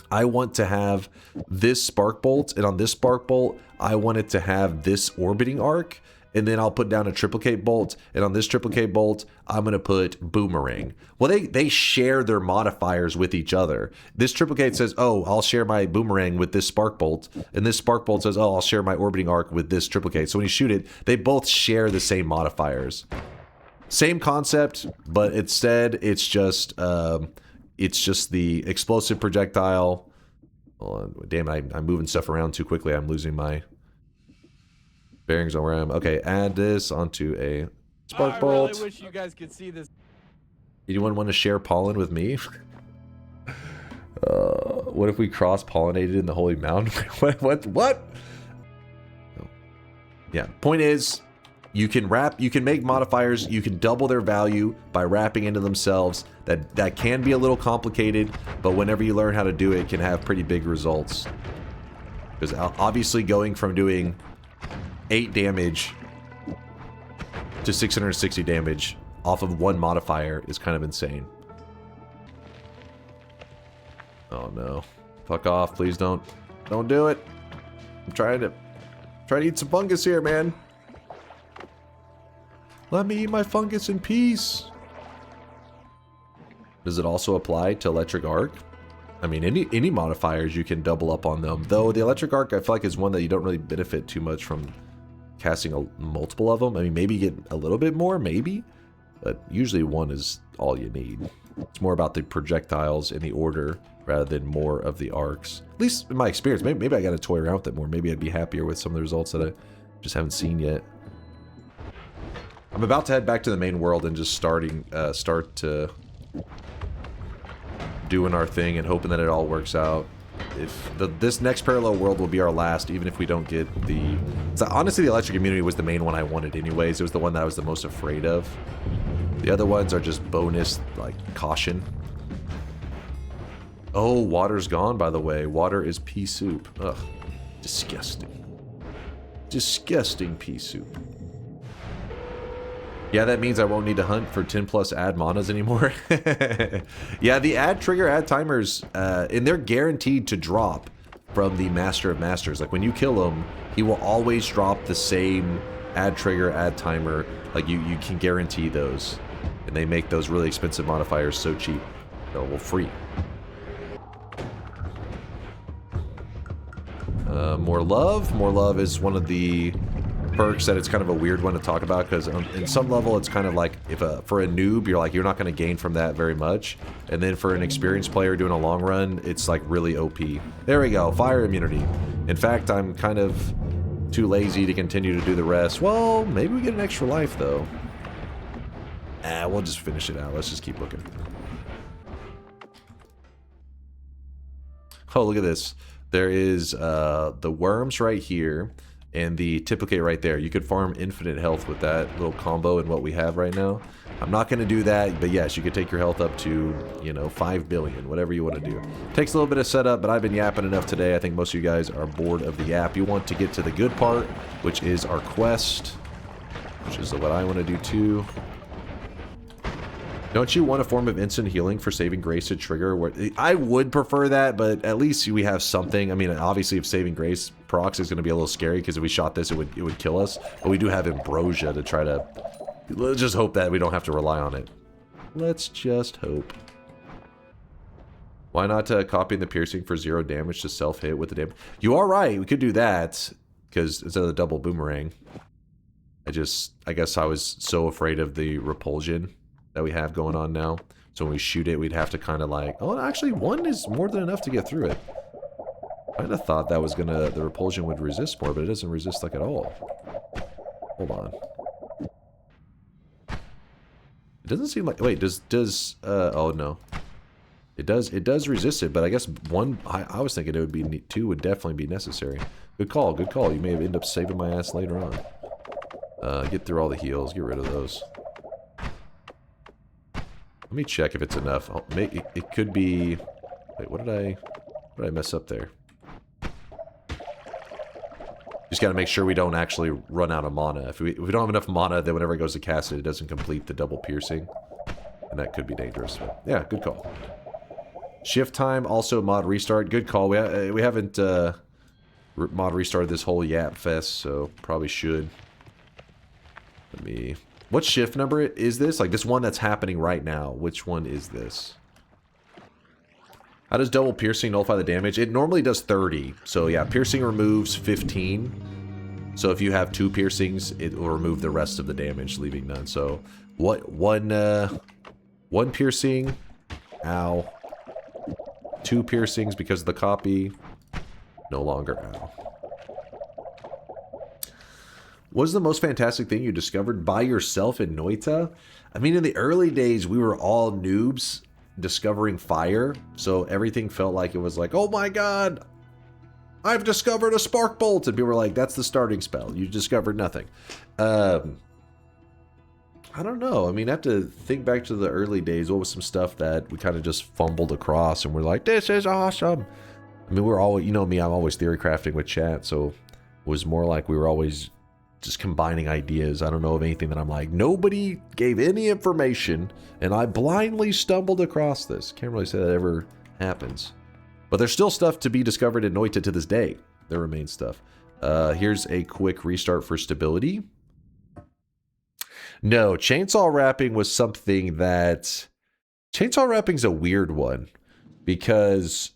I want to have this Spark Bolt, and on this Spark Bolt, I want it to have this orbiting arc, and then I'll put down a triplicate bolt, and on this triplicate bolt, I'm going to put boomerang. Well, they share their modifiers with each other. This triplicate says, oh, I'll share my boomerang with this Spark Bolt, and this Spark Bolt says, oh, I'll share my orbiting arc with this triplicate. So when you shoot it, they both share the same modifiers. Same concept, but instead, it's just the Explosive Projectile. Hold on, damn it, I'm moving stuff around too quickly. I'm losing my bearings on where I am. Okay, add this onto a Spark Bolt. I really wish you guys could see this. Anyone want to share pollen with me? What if we cross-pollinated in the Holy Mountain? What? Yeah, point is, you can make modifiers, you can double their value by wrapping into themselves. That can be a little complicated, but whenever you learn how to do it, it can have pretty big results. Because obviously going from doing 8 damage to 660 damage off of 1 modifier is kind of insane. Oh no. Fuck off, please don't do it. I'm trying to eat some fungus here, man. Let me eat my fungus in peace. Does it also apply to Electric Arc? I mean, any modifiers you can double up on them. Though the Electric Arc, I feel like, is one that you don't really benefit too much from casting multiple of them. I mean, maybe you get a little bit more, maybe. but usually 1 is all you need. It's more about the projectiles in the order rather than more of the arcs. At least in my experience. Maybe I got to toy around with it more. Maybe I'd be happier with some of the results that I just haven't seen yet. I'm about to head back to the main world and just start doing our thing and hoping that it all works out. If this next parallel world will be our last, even if we don't get the... So honestly, the electric immunity was the main one I wanted anyways. It was the one that I was the most afraid of. The other ones are just bonus, like, caution. Oh, water's gone, by the way. Water is pea soup. Ugh. Disgusting. Disgusting pea soup. Yeah, that means I won't need to hunt for 10 plus ad manas anymore. Yeah, the ad trigger, ad timers, and they're guaranteed to drop from the Master of Masters. Like, when you kill him, he will always drop the same ad trigger, ad timer. Like, you can guarantee those. And they make those really expensive modifiers so cheap. No, well, free. More love. More love is one of the perks that it's kind of a weird one to talk about, because in some level it's kind of like, if for a noob you're not going to gain from that very much, and then for an experienced player doing a long run it's like really OP. There we go, fire immunity. In fact, I'm kind of too lazy to continue to do the rest. Well, maybe we get an extra life though. We'll just finish it out. Let's just keep looking. Oh, look at this. There is the worms right here and the Tiplicate right there. You could farm infinite health with that little combo and what we have right now. I'm not going to do that, but yes, you could take your health up to, you know, 5 billion, whatever you want to do. Takes a little bit of setup, but I've been yapping enough today. I think most of you guys are bored of the yap. You want to get to the good part, which is our quest, which is what I want to do too. Don't you want a form of instant healing for saving grace to trigger? I would prefer that, but at least we have something. I mean, obviously, if saving grace procs is going to be a little scary, because if we shot this, it would kill us. But we do have ambrosia to try to... Let's just hope that we don't have to rely on it. Let's just hope. Why not copying the piercing for 0 damage to self-hit with the damage? You are right. We could do that, because instead of the double boomerang. I guess I was so afraid of the repulsion that we have going on now. So when we shoot it, we'd have to kind of like... Oh, actually, 1 is more than enough to get through it. I kind of thought that was gonna... The repulsion would resist more, but it doesn't resist like at all. Hold on. It doesn't seem like... Wait, oh, no. It does resist it, but I guess 1... I was thinking it would be... 2 would definitely be necessary. Good call, good call. You may end up saving my ass later on. Get through all the heals, get rid of those. Let me check if it's enough. It could be... Wait, what did I mess up there? Just gotta make sure we don't actually run out of mana. If we don't have enough mana, then whenever it goes to cast it, it doesn't complete the double piercing. And that could be dangerous. But yeah, good call. Shift time, also mod restart. Good call. We haven't mod restarted this whole yap fest, so probably should. Let me... What shift number is this? Like this one that's happening right now. Which one is this? How does double piercing nullify the damage? It normally does 30. So yeah, piercing removes 15. So if you have 2 piercings, it will remove the rest of the damage, leaving none. So one piercing. Ow. 2 piercings because of the copy. No longer ow. What was the most fantastic thing you discovered by yourself in Noita? I mean, in the early days, we were all noobs discovering fire. So everything felt like it was like, oh my god, I've discovered a spark bolt. And people were like, that's the starting spell. You discovered nothing. I don't know. I mean, I have to think back to the early days. What was some stuff that we kind of just fumbled across and we're like, this is awesome. I mean, we're always, you know me, I'm always theory crafting with chat. So it was more like we were always just combining ideas. I don't know of anything that I'm like, nobody gave any information and I blindly stumbled across this. Can't really say that ever happens. But there's still stuff to be discovered in Noita to this day. There remains stuff. Here's a quick restart for stability. No, chainsaw wrapping was something that... Chainsaw wrapping's a weird one. Because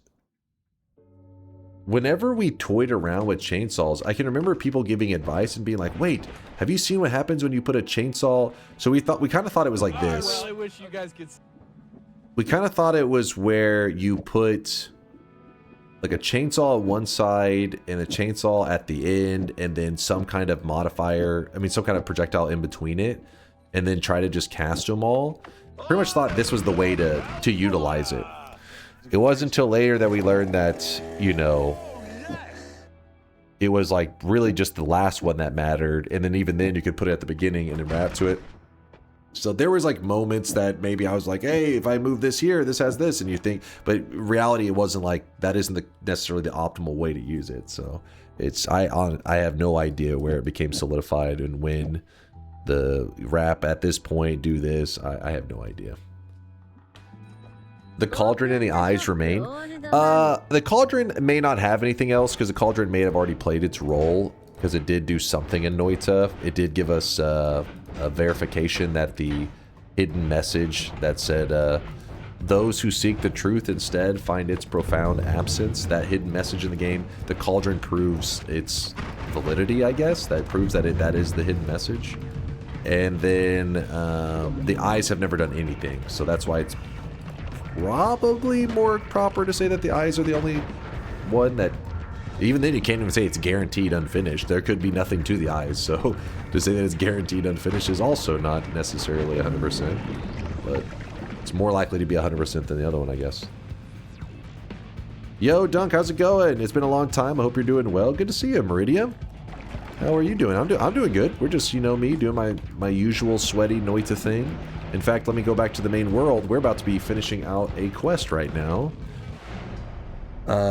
whenever we toyed around with chainsaws, I can remember people giving advice and being like, wait, have you seen what happens when you put a chainsaw? So we kind of thought it was like this. Well, I wish you guys could. We kind of thought it was where you put like a chainsaw at one side and a chainsaw at the end, and then some kind of modifier, some kind of projectile in between it, and then try to just cast them all. Pretty much thought this was the way to utilize it. It wasn't until later that we learned that, you know, it was like really just the last one that mattered, and then even then you could put it at the beginning and then wrap to it. So there was like moments that maybe I was like, hey, if I move this here, this has this, and you think, but in reality it wasn't like, that isn't necessarily the optimal way to use it. So it's, I have no idea where it became solidified and when the wrap at this point do this. I have no idea. The cauldron and the eyes remain. The cauldron may not have anything else because the cauldron may have already played its role, because it did do something in Noita. It did give us a verification that the hidden message that said, those who seek the truth instead find its profound absence. That hidden message in the game, the cauldron proves its validity, I guess. That proves that that is the hidden message. And then the eyes have never done anything, so that's why it's probably more proper to say that the eyes are the only one that, even then you can't even say it's guaranteed unfinished. There could be nothing to the eyes, so to say that it's guaranteed unfinished is also not necessarily 100%, but it's more likely to be 100% than the other one, I guess. Yo, Dunk, how's it going? It's been a long time. I hope you're doing well. Good to see you, Meridia. How are you doing? I'm doing good. We're just, you know, me doing my usual sweaty Noita thing. In fact, let me go back to the main world. We're about to be finishing out a quest right now.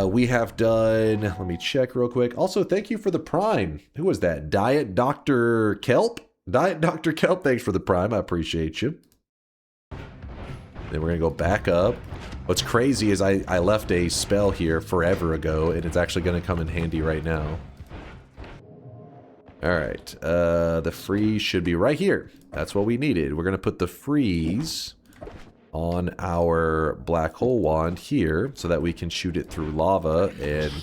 We have done... Let me check real quick. Also, thank you for the Prime. Who was that? Diet Dr. Kelp? Diet Dr. Kelp, thanks for the Prime. I appreciate you. Then we're going to go back up. What's crazy is I left a spell here forever ago, and it's actually going to come in handy right now. Alright, the freeze should be right here. That's what we needed. We're going to put the freeze on our black hole wand here so that we can shoot it through lava and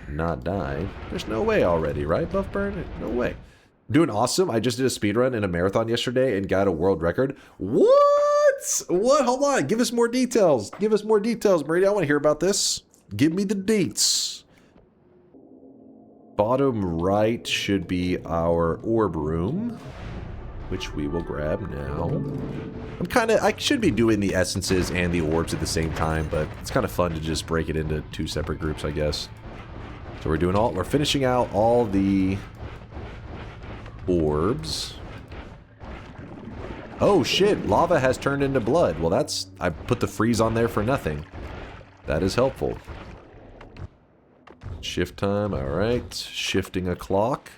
not die. There's no way already, right, Buff Burn? No way. Doing awesome. I just did a speedrun in a marathon yesterday and got a world record. What? What? Hold on. Give us more details. Give us more details, Brady. I want to hear about this. Give me the deets. Bottom right should be our orb room, which we will grab now. I should be doing the essences and the orbs at the same time, but it's kind of fun to just break it into two separate groups, I guess. So we're finishing out all the orbs. Oh shit, lava has turned into blood. Well, I put the freeze on there for nothing. That is helpful. Shift time, alright. Shifting a clock.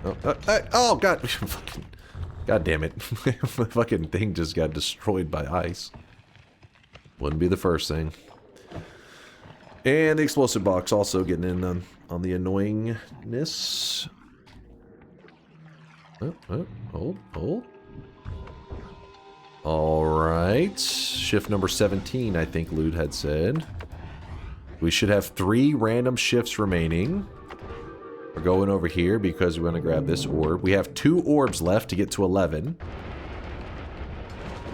Oh god. God damn it. The fucking thing just got destroyed by ice. Wouldn't be the first thing. And the explosive box also getting in on the annoyingness. Hold. Alright. Shift number 17, I think Lude had said. We should have 3 random shifts remaining. We're going over here because we're going to grab this orb. We have 2 orbs left to get to 11.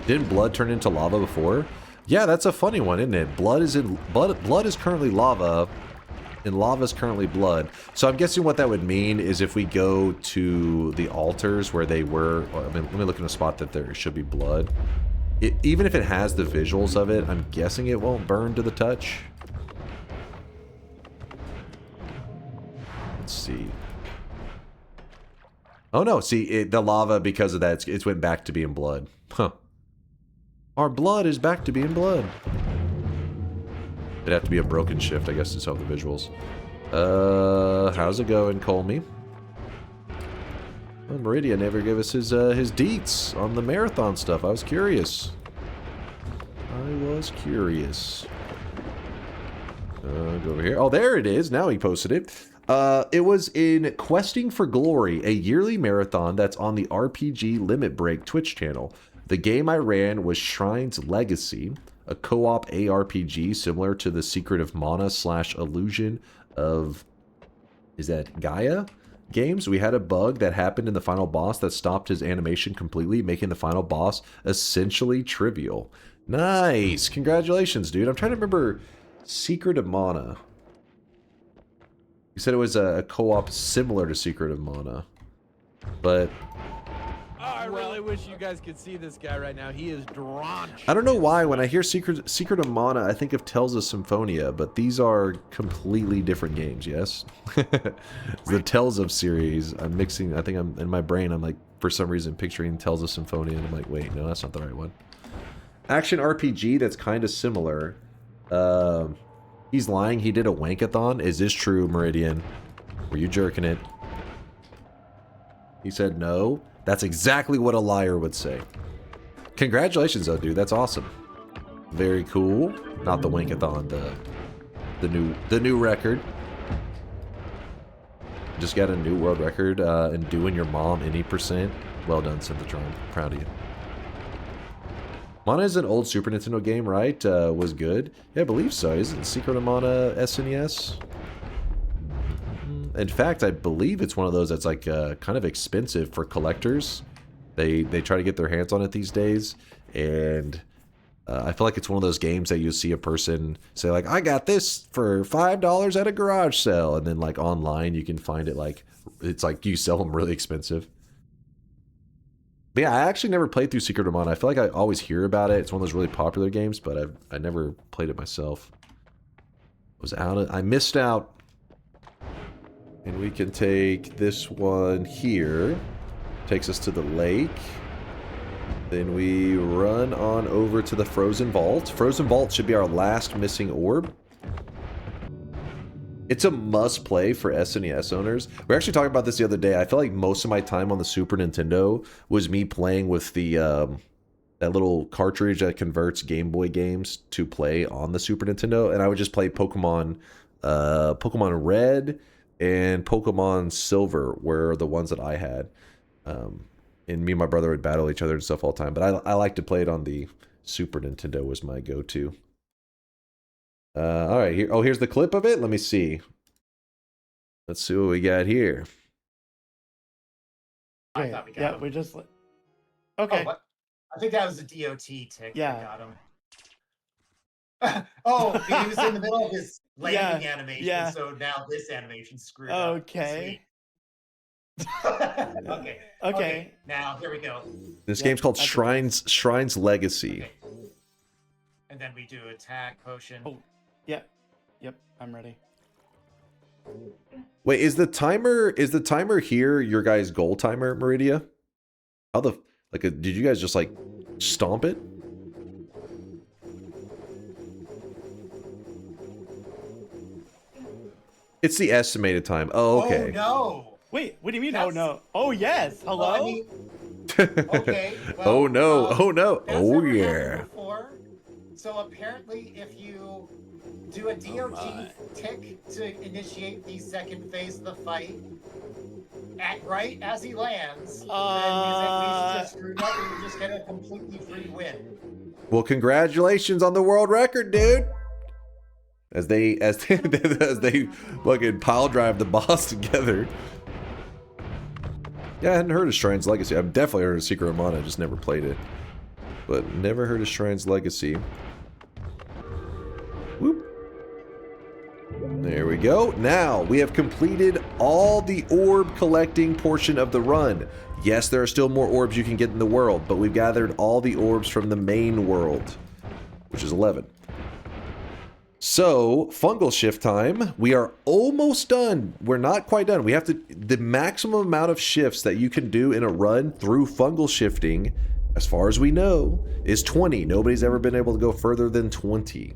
Didn't blood turn into lava before? Yeah, that's a funny one, isn't it? Blood is currently lava, and lava is currently blood. So I'm guessing what that would mean is if we go to the altars where they were... let me look in a spot that there should be blood. Even if it has the visuals of it, I'm guessing it won't burn to the touch. Let's see. Oh no, see, the lava, because of that, it's went back to being blood. Huh. Our blood is back to being blood. It'd have to be a broken shift, I guess, to solve the visuals. How's it going, Kolmi? Well, Meridia never gave us his deets on the marathon stuff. I was curious. Go over here. Oh, there it is. Now he posted it. It was in Questing for Glory, a yearly marathon that's on the RPG Limit Break Twitch channel. The game I ran was Shrine's Legacy, a co-op ARPG similar to the Secret of Mana / Illusion of, is that Gaia games. We had a bug that happened in the final boss that stopped his animation completely, making the final boss essentially trivial. Nice. Congratulations, dude. I'm trying to remember Secret of Mana. You said it was a co-op similar to Secret of Mana, but I really wish you guys could see this guy right now. He is drenched. I don't know why when I hear Secret of Mana, I think of Tales of Symphonia, but these are completely different games. Yes, the Tales of series. I'm mixing. I think I'm in my brain. I'm like for some reason picturing Tales of Symphonia, and I'm like, wait, no, that's not the right one. Action RPG that's kind of similar. He's lying. He did a wankathon. Is this true, Meridian? Were you jerking it? He said no. That's exactly what a liar would say. Congratulations, though, dude. That's awesome. Very cool. Not the wankathon, the new record. Just got a new world record in doing your mom any %. Well done, Synthetron. Proud of you. Mana is an old Super Nintendo game, right? Was good. Yeah, I believe so. Isn't Secret of Mana SNES? In fact, I believe it's one of those that's like kind of expensive for collectors. They try to get their hands on it these days, and I feel like it's one of those games that you see a person say like, "I got this for $5 at a garage sale," and then like online you can find it like it's like you sell them really expensive. But yeah, I actually never played through Secret of Mana. I feel like I always hear about it. It's one of those really popular games, but I never played it myself. I missed out. And we can take this one here. Takes us to the lake. Then we run on over to the Frozen Vault. Frozen Vault should be our last missing orb. It's a must play for SNES owners. We were actually talking about this the other day. I feel like most of my time on the Super Nintendo was me playing with the that little cartridge that converts Game Boy games to play on the Super Nintendo, and I would just play Pokemon Red and Pokemon Silver were the ones that I had. And me and my brother would battle each other and stuff all the time. But I like to play it on the Super Nintendo was my go-to. All right, here's the clip of it. Let me see. Let's see what we got here. I thought we got him. We just... Okay. Oh, I think that was a DOT tick. Yeah. That got him. Oh, he was in the middle of his landing animation, so now this animation's screwed up. Okay. Okay. Now, here we go. This game's called Shrine's Legacy. Okay. And then we do attack potion. Oh, yeah. Yep, I'm ready. Wait, is the timer here your guys' goal timer, Meridia? How the did you guys just like stomp it? It's the estimated time. Oh, okay. Oh no. Wait, what do you mean? Oh no. Oh yes. Hello. Well, I mean, okay. Well, oh no. Oh no. Oh yeah. So apparently, if you do a DOT tick to initiate the second phase of the fight, right as he lands, then his animation just screwed up and you just get a completely free win. Well, congratulations on the world record, dude. As they fucking pile drive the boss together. Yeah, I hadn't heard of Shrine's Legacy. I've definitely heard of Secret of Mana, I just never played it. But never heard of Shrine's Legacy. Whoop. There we go. Now, we have completed all the orb collecting portion of the run. Yes, there are still more orbs you can get in the world, but we've gathered all the orbs from the main world, which is 11. So, fungal shift time. We are almost done. We're not quite done. We have to... The maximum amount of shifts that you can do in a run through fungal shifting, as far as we know, is 20. Nobody's ever been able to go further than 20.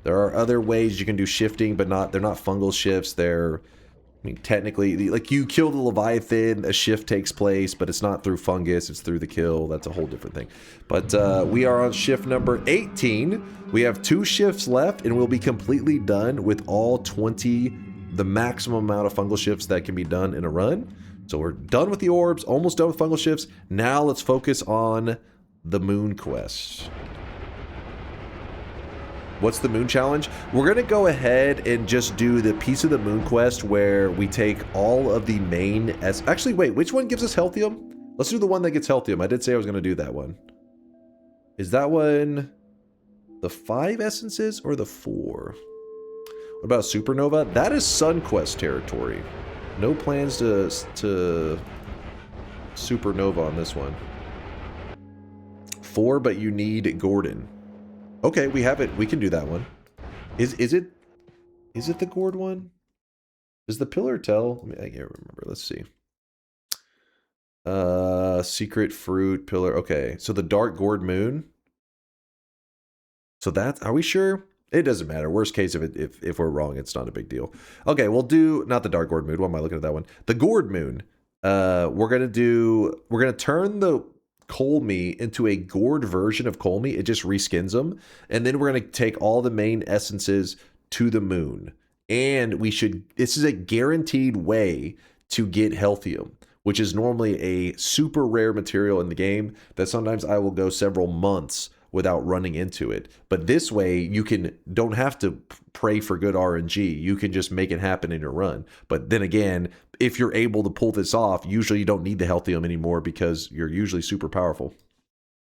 There are other ways you can do shifting, but they're not fungal shifts. They're... I mean, technically, like you kill the Leviathan, a shift takes place, but it's not through fungus, it's through the kill. That's a whole different thing. But we are on shift number 18. We have 2 shifts left, and we'll be completely done with all 20, the maximum amount of fungal shifts that can be done in a run. So we're done with the orbs, almost done with fungal shifts. Now let's focus on the Moon Quest. What's the Moon Challenge? We're going to go ahead and just do the piece of the Moon Quest where we take all of the main... Actually, wait, which one gives us Healthium? Let's do the one that gets Healthium. I did say I was going to do that one. Is that one the 5 essences or the 4? What about Supernova? That is Sun Quest territory. No plans to Supernova on this one. 4, but you need Gordon. Okay, we have it. We can do that one. Is it the Gourd one? Does the pillar tell? I can't remember. Let's see. Secret fruit pillar. Okay, so the dark Gourd Moon. So that, are we sure? It doesn't matter. Worst case, if we're wrong, it's not a big deal. Okay, we'll do not the dark Gourd Moon. Why am I looking at that one? The Gourd Moon. We're gonna turn the Kolmi into a gourd version of Kolmi. It just reskins them. And then we're going to take all the main essences to the moon. And this is a guaranteed way to get Healthium, which is normally a super rare material in the game that sometimes I will go several months without running into it. But this way, you don't have to pray for good RNG. You can just make it happen in your run. But then again, if you're able to pull this off, usually you don't need the Healthium anymore because you're usually super powerful.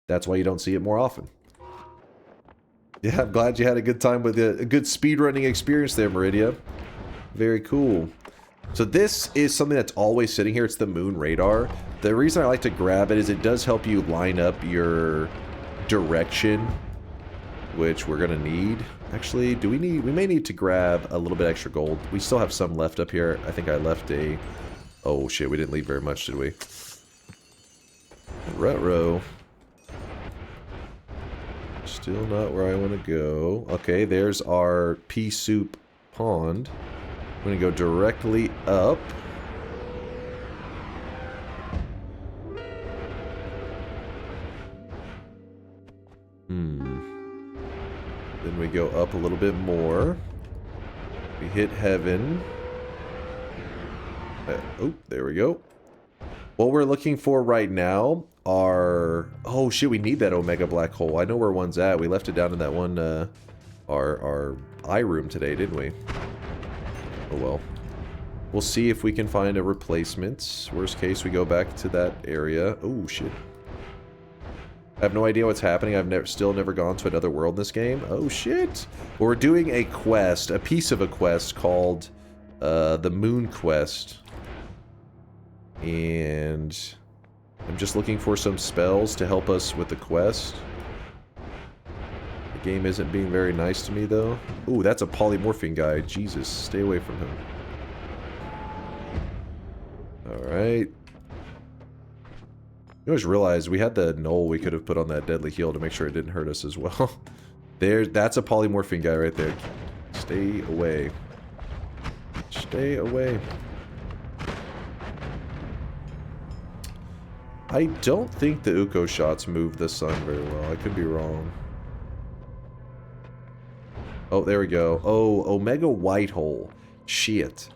That's why you don't see it more often. Yeah, I'm glad you had a good time with a good speedrunning experience there, Meridia. Very cool. So this is something that's always sitting here. It's the Moon Radar. The reason I like to grab it is it does help you line up your direction, which we're gonna need. Actually, we may need to grab a little bit extra gold. We still have some left up here. I think I left a... Oh shit, we didn't leave very much, did we? Retro. Still not where I want to go. Okay, there's our pea soup pond. I'm gonna go directly up. Then we go up a little bit more. We hit heaven. Oh, there we go. What we're looking for right now are... Oh shit, we need that Omega Black Hole. I know where one's at. We left it down in that one, our eye room today, didn't we? Oh well. We'll see if we can find a replacement. Worst case, we go back to that area. Oh shit. I have no idea what's happening. I've still never gone to another world in this game. Oh shit. Well, we're doing a quest, a piece of a quest called the Moon Quest. And I'm just looking for some spells to help us with the quest. The game isn't being very nice to me though. Ooh, that's a polymorphing guy. Jesus, stay away from him. Alright. I just realized we had the knoll we could have put on that deadly heal to make sure it didn't hurt us as well. That's a polymorphing guy right there. Stay away. Stay away. I don't think the Uko shots move the sun very well. I could be wrong. Oh, there we go. Oh, Omega White Hole. Shit.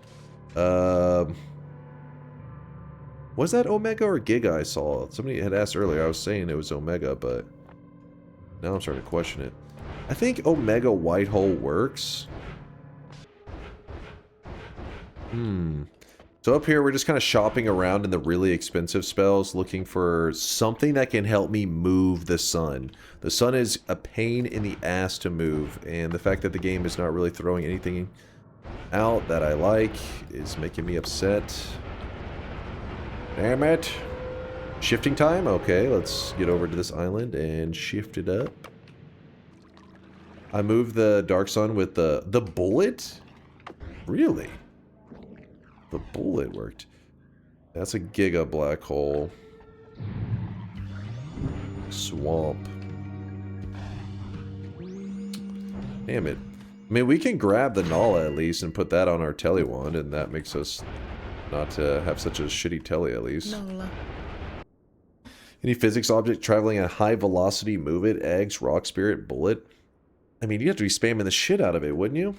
Was that Omega or Giga I saw? Somebody had asked earlier. I was saying it was Omega, but now I'm starting to question it. I think Omega White Hole works. So up here, we're just kind of shopping around in the really expensive spells, looking for something that can help me move the sun. The sun is a pain in the ass to move, and the fact that the game is not really throwing anything out that I like is making me upset. Damn it. Shifting time? Okay, let's get over to this island and shift it up. I moved the Dark Sun with the bullet? Really? The bullet worked. That's a Giga Black Hole. Swamp. Damn it. I mean, we can grab the Nala at least and put that on our Telly wand, and that makes us not to have such a shitty Telly at least. Nala. Any physics object traveling at high velocity, move it, eggs, rock spirit, bullet. I mean, you have to be spamming the shit out of it, wouldn't you?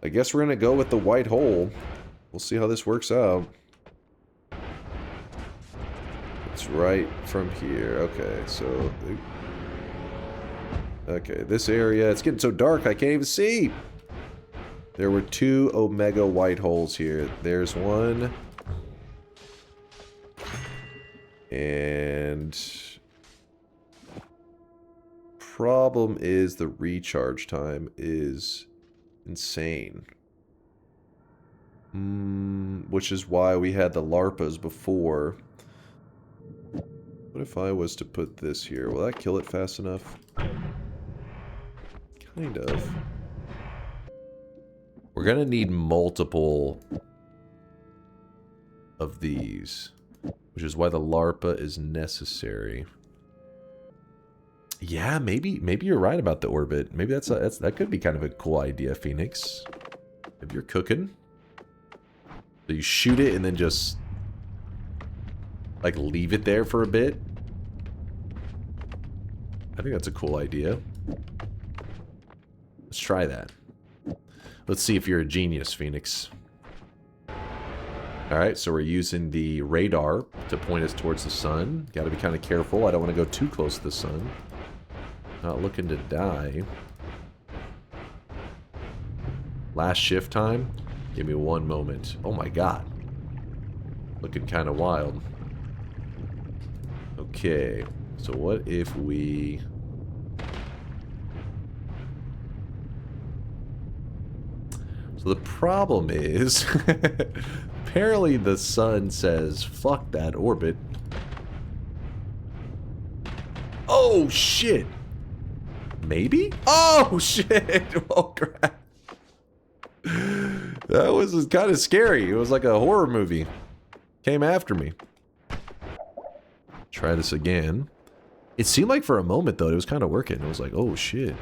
I guess we're gonna go with the white hole. We'll see how this works out. Let's right from here. Okay, so... Okay, this area, it's getting so dark I can't even see. There were 2 omega white holes here. There's one. And... Problem is the recharge time is insane. Which is why we had the LARPas before. What if I was to put this here? Will that kill it fast enough? Kind of. We're gonna need multiple of these, which is why the LARPA is necessary. Yeah, maybe you're right about the orbit. Maybe that could be kind of a cool idea, Phoenix. If you're cooking, so you shoot it and then just like leave it there for a bit. I think that's a cool idea. Let's try that. Let's see if you're a genius, Phoenix. Alright, so we're using the radar to point us towards the sun. Gotta be kind of careful. I don't want to go too close to the sun. Not looking to die. Last shift time? Give me one moment. Oh my god. Looking kind of wild. Okay. So what if we... So the problem is, apparently the sun says, fuck that orbit. Oh, shit. Maybe? Oh, shit. Oh, crap. That was kind of scary. It was like a horror movie. Came after me. Try this again. It seemed like for a moment, though, it was kind of working. It was like, oh, shit.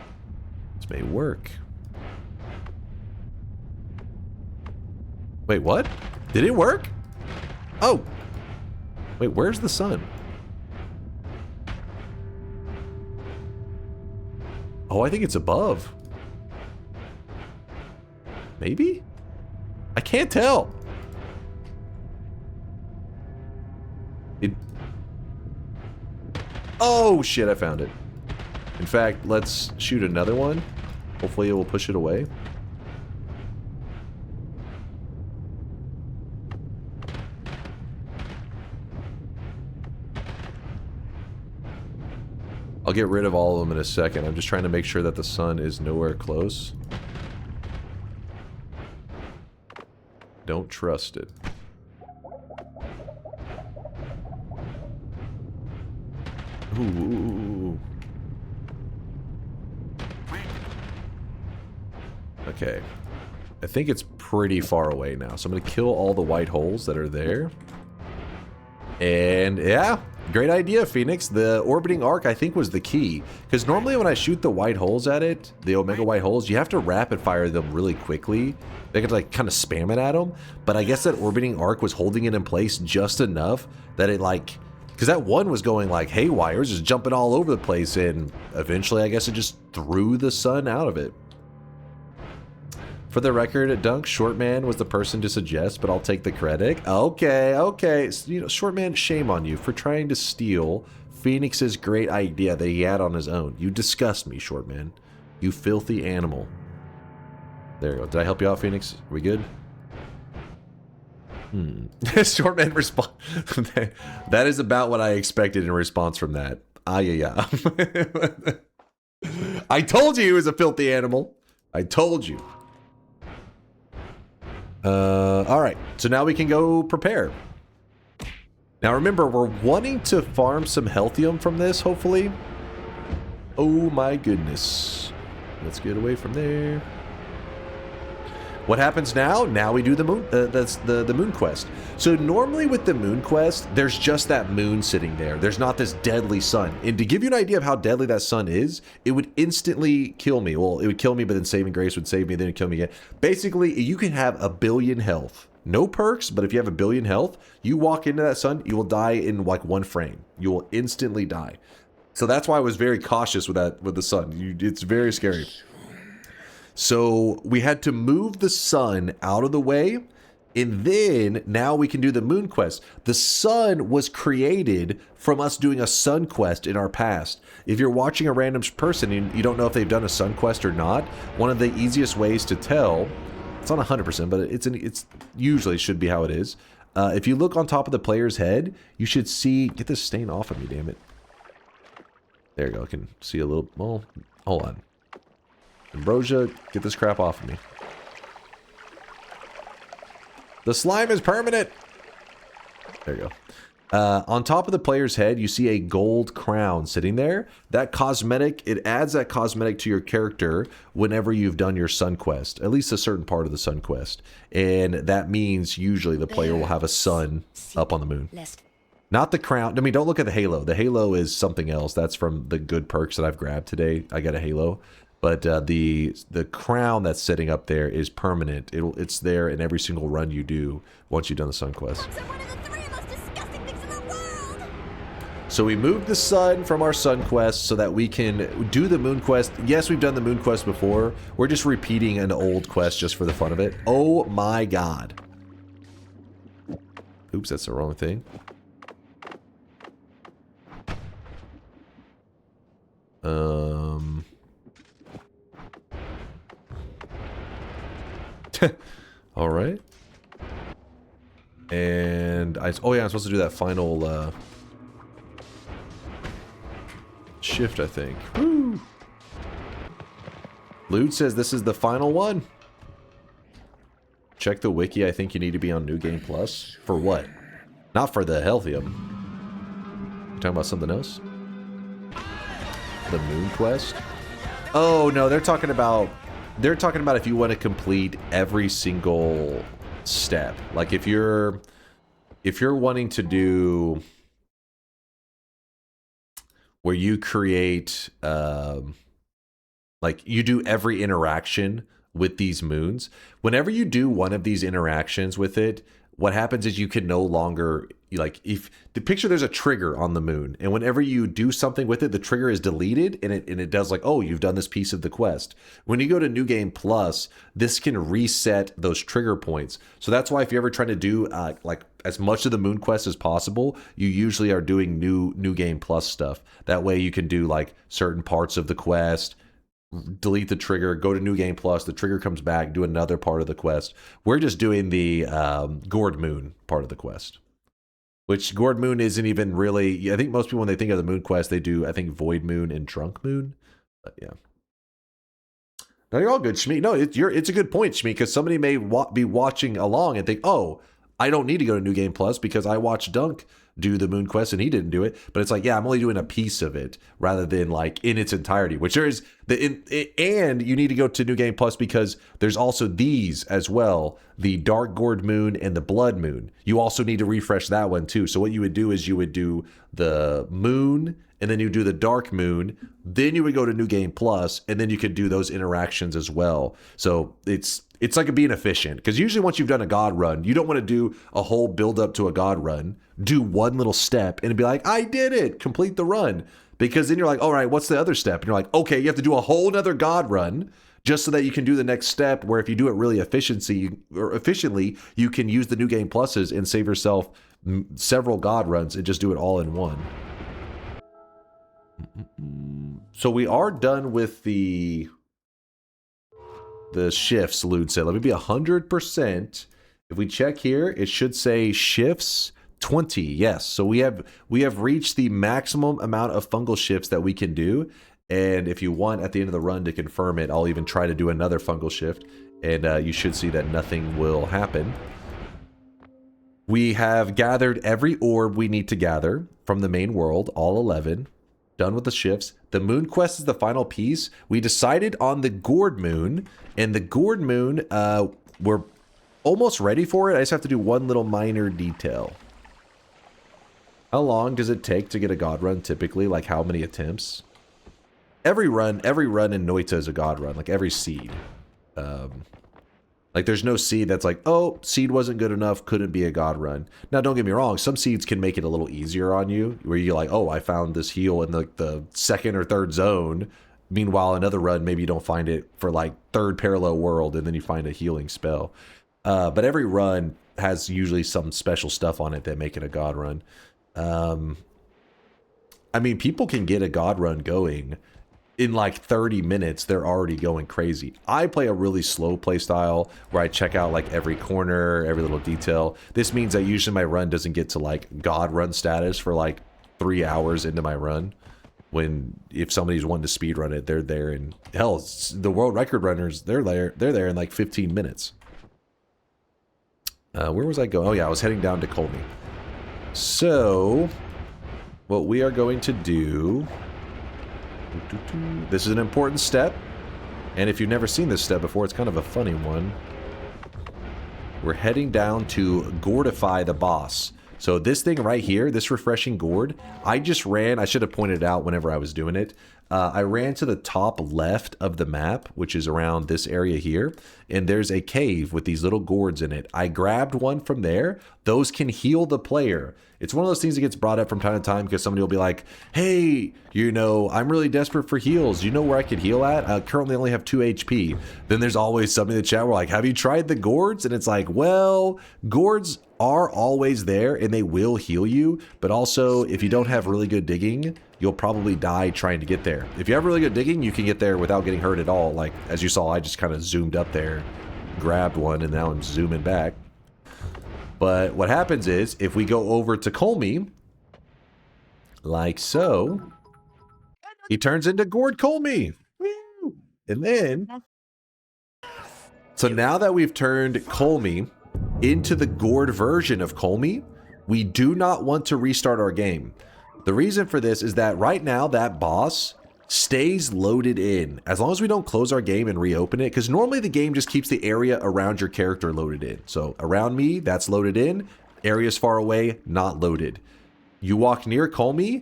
This may work. Wait, what? Did it work? Oh. Wait, where's the sun? Oh, I think it's above. Maybe? I can't tell. It... Oh, shit, I found it. In fact, let's shoot another one. Hopefully it will push it away. I'll get rid of all of them in a second. I'm just trying to make sure that the sun is nowhere close. Don't trust it. Ooh. Okay. I think it's pretty far away now. So I'm going to kill all the white holes that are there. And yeah, great idea, Phoenix. The orbiting arc, I think, was the key. Because normally when I shoot the white holes at it, the omega white holes, you have to rapid fire them really quickly. They could like kind of spam it at them. But I guess that orbiting arc was holding it in place just enough that it like... Because that one was going like haywire, it was just jumping all over the place. And eventually, I guess it just threw the sun out of it. For the record, Dunk, Shortman was the person to suggest, but I'll take the credit. Okay, okay. So, you know, Shortman, shame on you for trying to steal Phoenix's great idea that he had on his own. You disgust me, Shortman. You filthy animal. There you go. Did I help you out, Phoenix? Are we good? Shortman respond. That is about what I expected in response from that. Ah, yeah. I told you he was a filthy animal. I told you. Alright, so now we can go prepare. Now remember, we're wanting to farm some healthium from this, hopefully. Oh my goodness. Let's get away from there. What happens now? Now we do the moon, that's the moon quest. So normally with the moon quest, there's just that moon sitting there. There's not this deadly sun. And to give you an idea of how deadly that sun is, it would instantly kill me. Well, it would kill me, but then saving grace would save me, then it'd kill me again. Basically, you can have 1 billion health. No perks, but if you have 1 billion health, you walk into that sun, you will die in like 1 frame. You will instantly die. So that's why I was very cautious with that, with the sun. It's very scary. So we had to move the sun out of the way And then now we can do the moon quest. The sun was created from us doing a sun quest in our past. If you're watching a random person and you don't know if they've done a sun quest or not, one of the easiest ways to tell, it's not 100%, but it's usually should be how it is. If you look on top of the player's head, you should see, get this stain off of me, damn it. There you go, I can see a little, well, hold on. Ambrosia, get this crap off of me. The slime is permanent. There you go. On top of the player's head, you see a gold crown sitting there. That cosmetic, it adds that cosmetic to your character whenever you've done your sun quest, at least a certain part of the sun quest. And that means usually the player will have a sun up on the moon. Not the crown. I mean, don't look at the halo. The halo is something else. That's from the good perks that I've grabbed today. I got a halo. But the crown that's sitting up there is permanent. It's there in every single run you do once you've done the sun quest. So we moved the sun from our sun quest so that we can do the moon quest. Yes, we've done the moon quest before. We're just repeating an old quest just for the fun of it. Oh my god. Oops, that's the wrong thing. All right. And oh yeah, I'm supposed to do that final shift, I think. Woo! Lude says this is the final one. Check the wiki. I think you need to be on New Game Plus. For what? Not for the Healthium. You talking about something else? The Moon Quest? Oh no, they're talking about if you want to complete every single step. Like if you're wanting to do where you create like you do every interaction with these moons. Whenever you do one of these interactions with it, what happens is you can no longer, like, if the picture, there's a trigger on the moon, and whenever you do something with it, the trigger is deleted, and it does like, oh, you've done this piece of the quest. When you go to New Game Plus, this can reset those trigger points. So that's why if you're ever trying to do like as much of the moon quest as possible, you usually are doing New Game Plus stuff. That way you can do like certain parts of the quest, delete the trigger, go to New Game Plus, the trigger comes back, do another part of the quest. We're just doing the Gourd Moon part of the quest, which Gourd Moon isn't even really, I think most people when they think of the Moon Quest, they do, I think, Void Moon and Drunk Moon. But yeah. No, you're all good, Shmi. No, it's a good point, Shmi, because somebody may be watching along and think, oh, I don't need to go to New Game Plus because I watched Dunk do the Moon Quest and he didn't do it. But it's like, yeah, I'm only doing a piece of it rather than like in its entirety, which there is and you need to go to New Game Plus because there's also these as well, the Dark Gourd Moon and the Blood Moon. You also need to refresh that one too. So what you would do is you would do the Moon and then you do the Dark Moon, then you would go to New Game Plus, and then you could do those interactions as well. So it's like being efficient, because usually once you've done a God run, you don't want to do a whole build up to a God run, do one little step, and be like, I did it, complete the run. Because then you're like, all right, what's the other step? And you're like, okay, you have to do a whole nother God run, just so that you can do the next step, where if you do it really efficiently, you can use the New Game Pluses and save yourself several God runs and just do it all in one. So we are done with the shifts, Lude said. Let me be 100%. If we check here, it should say shifts 20. Yes. So we have reached the maximum amount of fungal shifts that we can do. And if you want at the end of the run to confirm it, I'll even try to do another fungal shift. And you should see that nothing will happen. We have gathered every orb we need to gather from the main world, all 11. Done with the shifts. The Moon Quest is the final piece. We decided on the Gourd Moon, and the Gourd Moon, we're almost ready for it. I just have to do one little minor detail. How long does it take to get a God run typically? Like how many attempts? Every run in Noita is a God run, like every seed. Like there's no seed that's like, oh, seed wasn't good enough, couldn't be a God run. Now don't get me wrong, some seeds can make it a little easier on you, where you're like, oh, I found this heal in the second or third zone. Meanwhile, another run, maybe you don't find it for like third parallel world, and then you find a healing spell. But every run has usually some special stuff on it that make it a god run. I mean, people can get a god run going in like 30 minutes. They're already going crazy. I play a really slow play style where I check out like every corner, every little detail. This means that usually my run doesn't get to like god run status for like 3 hours into my run. When if somebody's wanting to speed run it, they're there. And hell, the world record runners, they're there in like 15 minutes. Where was I going? Oh yeah, I was heading down to Kolmi. So what we are going to do, this is an important step, and if you've never seen this step before, it's kind of a funny one. We're heading down to gourdify the boss. So this thing right here, this refreshing gourd, I just ran, I should have pointed it out whenever I was doing it. I ran to the top left of the map, which is around this area here, and there's a cave with these little gourds in it. I grabbed one from there. Those can heal the player. It's one of those things that gets brought up from time to time because somebody will be like, hey, you know, I'm really desperate for heals. You know where I could heal at? I currently only have 2 HP. Then there's always somebody in the chat where like, have you tried the gourds? And it's like, well, gourds are always there and they will heal you. But also, if you don't have really good digging, you'll probably die trying to get there. If you have really good digging, you can get there without getting hurt at all. Like, as you saw, I just kind of zoomed up there, grabbed one, and now I'm zooming back. But what happens is, if we go over to Kolmi, like so, he turns into Gourd Kolmi. Woo! And then, so now that we've turned Kolmi into the gourd version of Kolmi, we do not want to restart our game. The reason for this is that right now that boss stays loaded in as long as we don't close our game and reopen it, because normally the game just keeps the area around your character loaded in. So around me, that's loaded in. Areas far away, not loaded. You walk near Kolmi,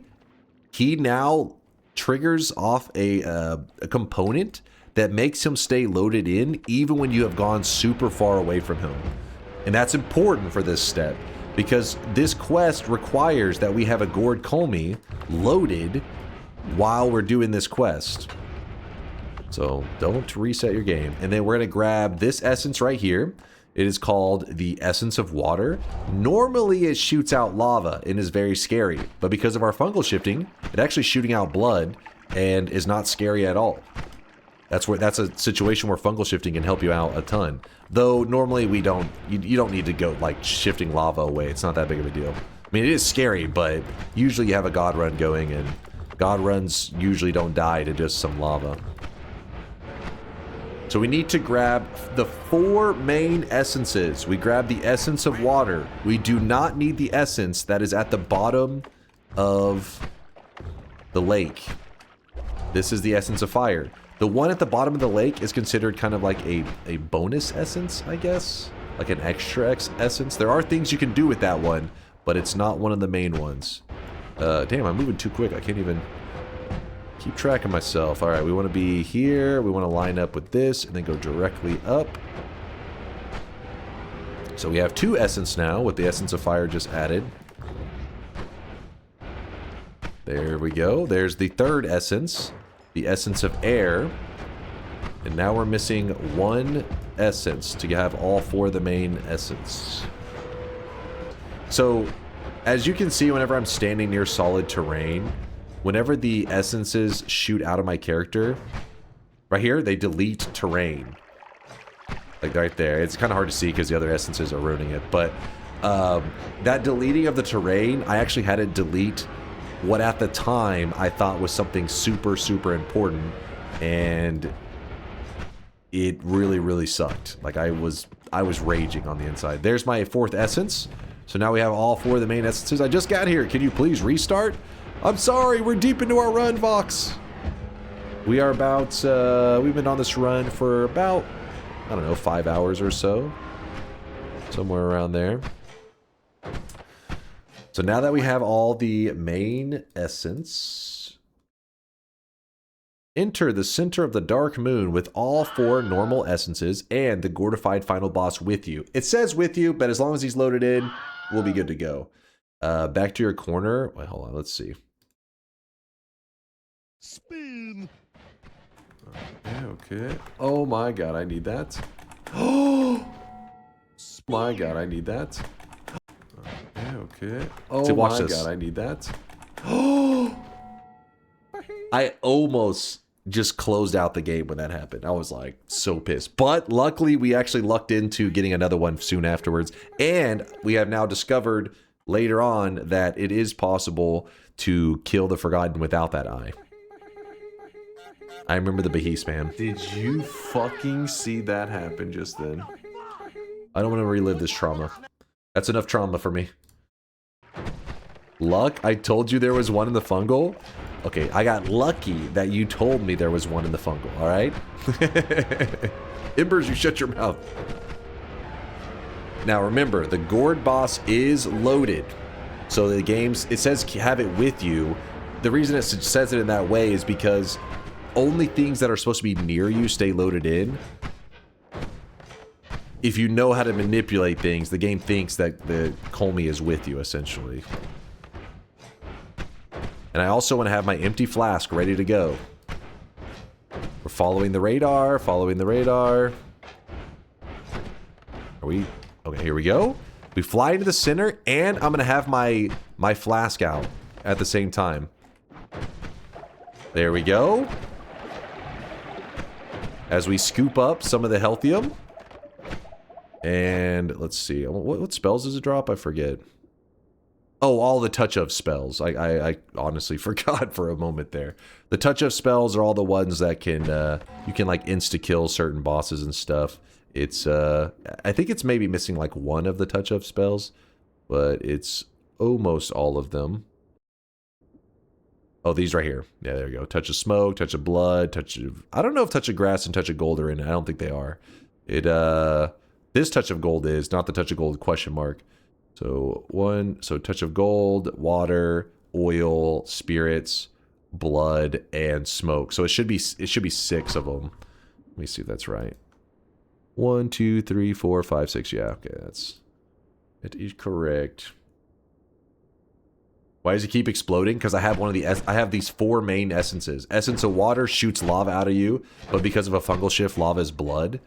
he now triggers off a component that makes him stay loaded in even when you have gone super far away from him. And that's important for this step because this quest requires that we have a Gourd Kolmi loaded while we're doing this quest. So don't reset your game. And then we're going to grab this essence right here. It is called the Essence of Water. Normally it shoots out lava and is very scary, but because of our fungal shifting, it's actually shooting out blood and is not scary at all. That's a situation where fungal shifting can help you out a ton. Though normally we don't, you don't need to go like shifting lava away. It's not that big of a deal. I mean, it is scary, but usually you have a god run going and god runs usually don't die to just some lava. So we need to grab the 4 main essences. We grab the essence of water. We do not need the essence that is at the bottom of the lake. This is the essence of fire. The one at the bottom of the lake is considered kind of like a bonus essence, I guess. Like an extra essence. There are things you can do with that one, but it's not one of the main ones. Damn, I'm moving too quick. I can't even keep track of myself. All right, we want to be here. We want to line up with this and then go directly up. So we have 2 essence now with the essence of fire just added. There we go. There's the 3rd essence, the essence of air. And now we're missing 1 essence to have all 4 of the main essence. So as you can see, whenever I'm standing near solid terrain, whenever the essences shoot out of my character, right here, they delete terrain. Like right there. It's kind of hard to see because the other essences are ruining it. But that deleting of the terrain, I actually had it delete what at the time I thought was something super, super important. And it really, really sucked. Like I was raging on the inside. There's my 4th essence. So now we have all 4 of the main essences. I just got here. Can you please restart? I'm sorry, we're deep into our run, Vox. We are about, we've been on this run for about, I don't know, 5 hours or so. Somewhere around there. So now that we have all the main essence, enter the center of the dark moon with all 4 normal essences and the gourdified final boss with you. It says with you, but as long as he's loaded in, we'll be good to go. Back to your corner. Wait, hold on, let's see. Spin. Okay. Oh my god, I need that. Oh! My God, I need that. Okay. Oh see, watch my this. God, I need that. Oh! I almost just closed out the game when that happened. I was like so pissed. But luckily, we actually lucked into getting another one soon afterwards. And we have now discovered later on that it is possible to kill the Forgotten without that eye. I remember the Beheast, man. Did you fucking see that happen just then? I don't want to relive this trauma. That's enough trauma for me. Luck? I told you there was one in the fungal? Okay, I got lucky that you told me there was one in the fungal, alright? Embers, you shut your mouth. Now remember, the Gourd boss is loaded. So the games, it says have it with you. The reason it says it in that way is because only things that are supposed to be near you stay loaded in. If you know how to manipulate things, the game thinks that the Kolmi is with you, essentially. And I also want to have my empty flask ready to go. We're following the radar, following the radar. Are we... Okay, here we go. We fly into the center, and I'm going to have my flask out at the same time. There we go. As we scoop up some of the healthium. And let's see. What spells does it drop? I forget. Oh, all the touch of spells. I honestly forgot for a moment there. The touch of spells are all the ones that can you can like insta kill certain bosses and stuff. It's I think it's maybe missing like one of the touch of spells, but it's almost all of them. Oh, these right here. Yeah, there we go. Touch of smoke, touch of blood, touch of... I don't know if touch of grass and touch of gold are in it. I don't think they are. It this touch of gold is, not the touch of gold question mark. So touch of gold, water, oil, spirits, blood, and smoke. So it should be 6 of them. Let me see if that's right. 1, 2, 3, 4, 5, 6. Yeah, okay, it is correct. Why does it keep exploding? Because I have I have these 4 main essences. Essence of water shoots lava out of you, but because of a fungal shift, lava is blood.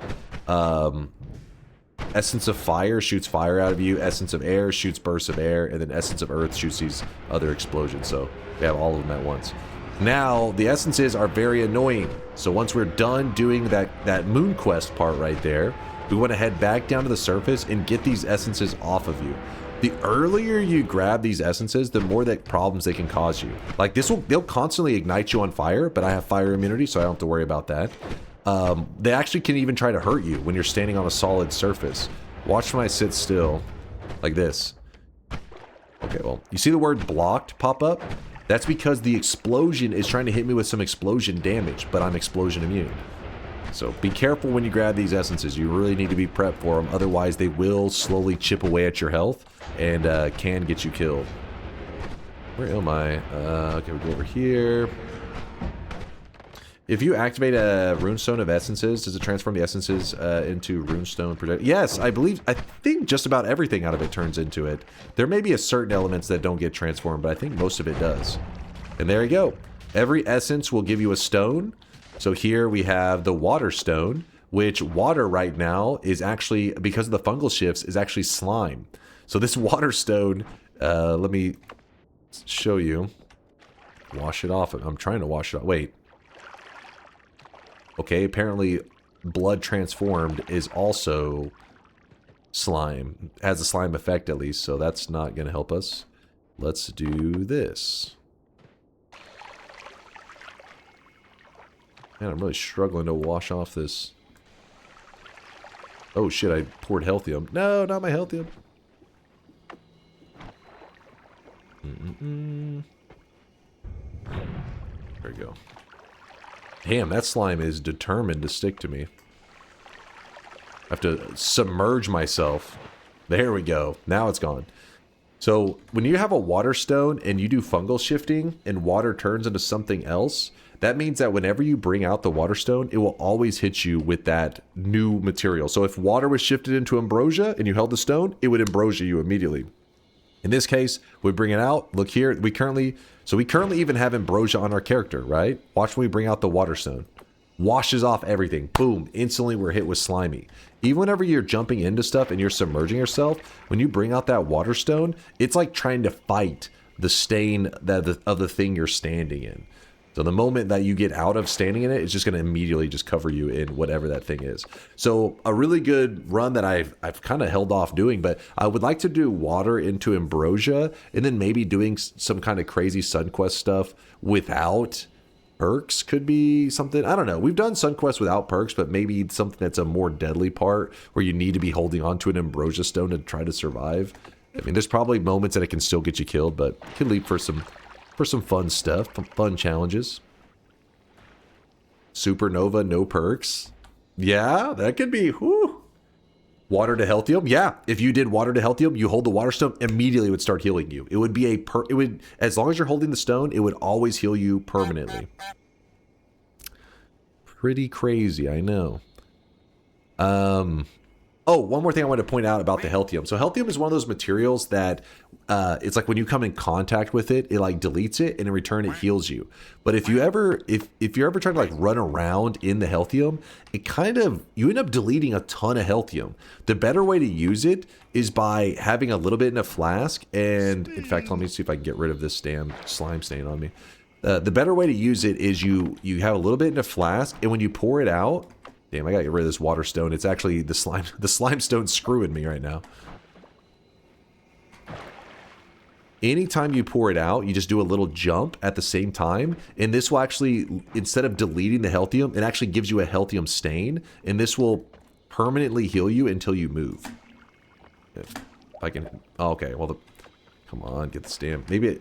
Essence of fire shoots fire out of you. Essence of air shoots bursts of air. And then essence of earth shoots these other explosions. So we have all of them at once. Now, the essences are very annoying. So once we're done doing that moon quest part right there, we want to head back down to the surface and get these essences off of you. The earlier you grab these essences, the more that problems they can cause you. Like they'll constantly ignite you on fire, but I have fire immunity, so I don't have to worry about that. They actually can even try to hurt you when you're standing on a solid surface. Watch when I sit still, like this. Okay, well, you see the word blocked pop up? That's because the explosion is trying to hit me with some explosion damage, but I'm explosion immune. So be careful when you grab these essences. You really need to be prepped for them. Otherwise, they will slowly chip away at your health and can get you killed. Where am I? Okay, we'll go over here. If you activate a runestone of essences, does it transform the essences into runestone projectile? Yes, I think just about everything out of it turns into it. There may be certain elements that don't get transformed, but I think most of it does. And there you go. Every essence will give you a stone. So here we have the water stone, which water right now is actually, because of the fungal shifts, is actually slime. So this water stone, let me show you. Wash it off. I'm trying to wash it off. Wait. Okay, apparently blood transformed is also slime. Has a slime effect at least, so that's not going to help us. Let's do this. Man, I'm really struggling to wash off this. Oh shit, I poured healthium. No, not my healthium. There we go. Damn, that slime is determined to stick to me. I have to submerge myself. There we go. Now it's gone. So when you have a water stone and you do fungal shifting and water turns into something else, that means that whenever you bring out the water stone, it will always hit you with that new material. So if water was shifted into ambrosia and you held the stone, it would ambrosia you immediately. In this case, we bring it out. Look here. We currently even have ambrosia on our character, right? Watch when we bring out the water stone. washes off everything. Boom, instantly we're hit with slimy. Even whenever you're jumping into stuff and you're submerging yourself, when you bring out that water stone, it's like trying to fight the stain of the thing you're standing in. So the moment that you get out of standing in it, it's just going to immediately just cover you in whatever that thing is. So a really good run that I've kind of held off doing, but I would like to do water into ambrosia and then maybe doing some kind of crazy Sunquest stuff without perks could be something. I don't know. We've done Sunquest without perks, but maybe something that's a more deadly part where you need to be holding on to an ambrosia stone to try to survive. I mean, there's probably moments that it can still get you killed, but it could lead for some fun stuff, fun challenges. Supernova, no perks. Yeah, that could be, whew. Water to Healthium. Yeah, if you did water to Healthium, you hold the water stone, immediately it would start healing you. It would be as long as you're holding the stone, it would always heal you permanently. Pretty crazy, I know. Oh, one more thing I want to point out about the Healthium. So Healthium is one of those materials that it's like when you come in contact with it, it like deletes it, and in return it heals you. But if you ever if you're ever trying to like run around in the Healthium, it kind of, you end up deleting a ton of Healthium. The better way to use it is by having a little bit in a flask. And in fact, let me see if I can get rid of this damn slime stain on me. The better way to use it is you have a little bit in a flask, and when you pour it out, damn, I gotta get rid of this water stone. It's actually the slime stone's screwing me right now. Anytime you pour it out, you just do a little jump at the same time, and this will actually, instead of deleting the Healthium, it actually gives you a Healthium stain, and this will permanently heal you until you move. If I can, oh, okay, well, come on, get the stamp. Maybe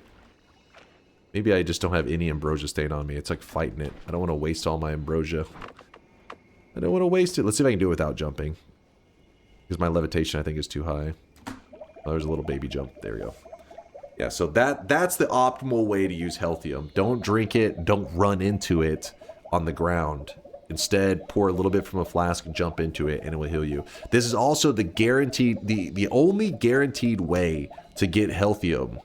I just don't have any ambrosia stain on me. It's like fighting it. I don't want to waste all my ambrosia. I don't want to waste it. Let's see if I can do it without jumping. Because my levitation, I think, is too high. Oh, there's a little baby jump. There we go. Yeah, so that's the optimal way to use Healthium. Don't drink it. Don't run into it on the ground. Instead, pour a little bit from a flask and jump into it, and it will heal you. This is also the guaranteed, the only guaranteed way to get Healthium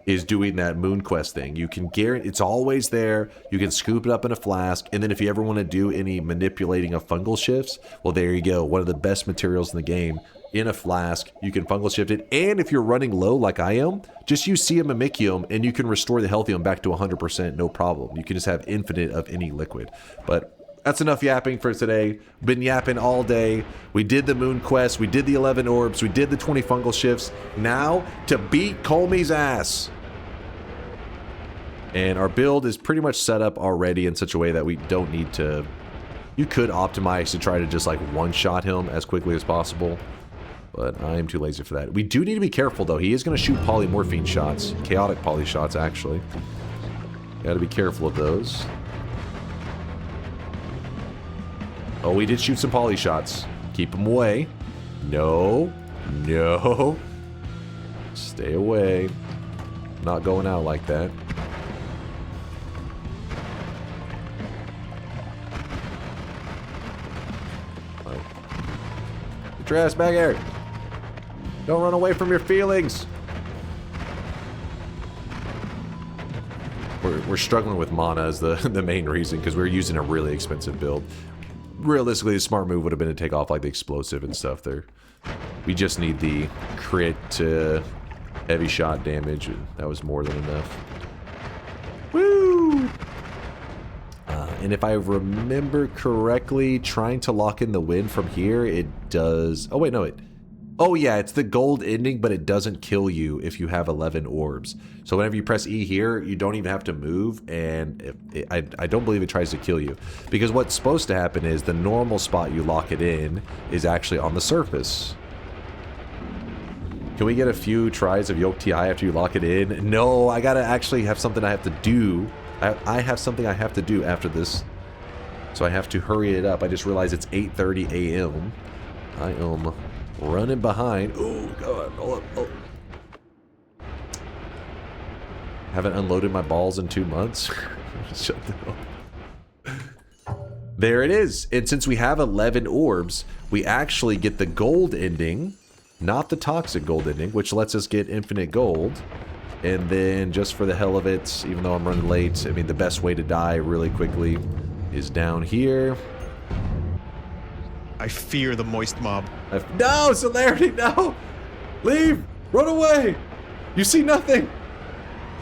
is doing that Moon Quest thing. You can guarantee, it's always there. You can scoop it up in a flask, and then if you ever want to do any manipulating of fungal shifts, well, there you go. One of the best materials in the game. In a flask, you can fungal shift it, and if you're running low like I am, just use Siamamicium, and you can restore the Healthium back to 100%, no problem. You can just have infinite of any liquid. But that's enough yapping for today. Been yapping all day. We did the Moon Quest, we did the 11 orbs, we did the 20 fungal shifts. Now, to beat Kolmi's ass. And our build is pretty much set up already in such a way that we don't need to... You could optimize to try to just like one-shot him as quickly as possible. But I am too lazy for that. We do need to be careful, though. He is going to shoot polymorphine shots. Chaotic poly shots, actually. Got to be careful of those. Oh, we did shoot some poly shots. Keep them away. No. No. Stay away. Not going out like that. Get your ass back here. Don't run away from your feelings. We're struggling with mana as the main reason, because we're using a really expensive build. Realistically, the smart move would have been to take off like the explosive and stuff there. We just need the crit to heavy shot damage, and that was more than enough. Woo! And if I remember correctly, trying to lock in the wind from here, it does... Oh, wait, no, Oh yeah, it's the gold ending, but it doesn't kill you if you have 11 orbs. So whenever you press E here, you don't even have to move, and I don't believe it tries to kill you. Because what's supposed to happen is the normal spot you lock it in is actually on the surface. Can we get a few tries of Yoke TI after you lock it in? No, I gotta actually have something I have to do. I have something I have to do after this. So I have to hurry it up. I just realized it's 8:30 a.m. I am... running behind. Oh, God. Oh. Haven't unloaded my balls in 2 months. Shut up. There it is. And since we have 11 orbs, we actually get the gold ending, not the toxic gold ending, which lets us get infinite gold. And then just for the hell of it, even though I'm running late, I mean, the best way to die really quickly is down here. I fear the moist mob. No, Celerity, no! Leave! Run away! You see nothing!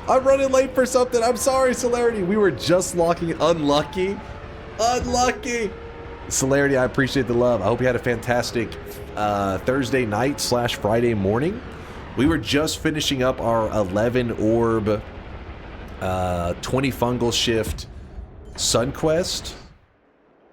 I'm running late for something. I'm sorry, Celerity. We were just locking. Unlucky. Unlucky. Celerity, I appreciate the love. I hope you had a fantastic Thursday night / Friday morning. We were just finishing up our 11 orb, 20 fungal shift sun quest.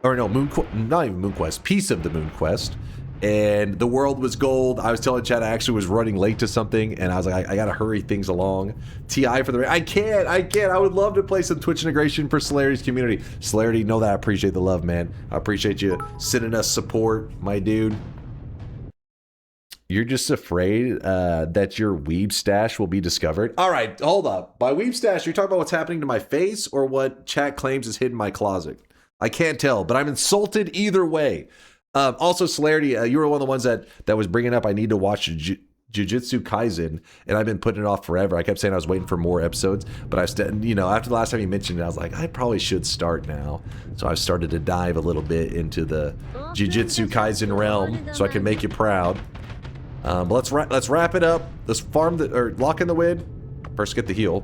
Or no, not even moon quest. Piece of the moon quest. And the world was gold. I was telling Chad I actually was running late to something, and I was like, I gotta hurry things along. TI for the... I can't. I would love to play some Twitch integration for Celerity's community. Celerity, know that I appreciate the love, man. I appreciate you sending us support, my dude. You're just afraid that your weeb stash will be discovered? All right, hold up. By weeb stash, you're talking about what's happening to my face or what chat claims is hidden in my closet? I can't tell, but I'm insulted either way. Also, Celerity, you were one of the ones that was bringing up I need to watch Jujutsu Kaisen, and I've been putting it off forever. I kept saying I was waiting for more episodes, but after the last time you mentioned it, I was like, I probably should start now. So I've started to dive a little bit into the Jujutsu Kaisen realm, so I can make you proud. But let's wrap it up. Let's farm lock in the win. First, get the heal.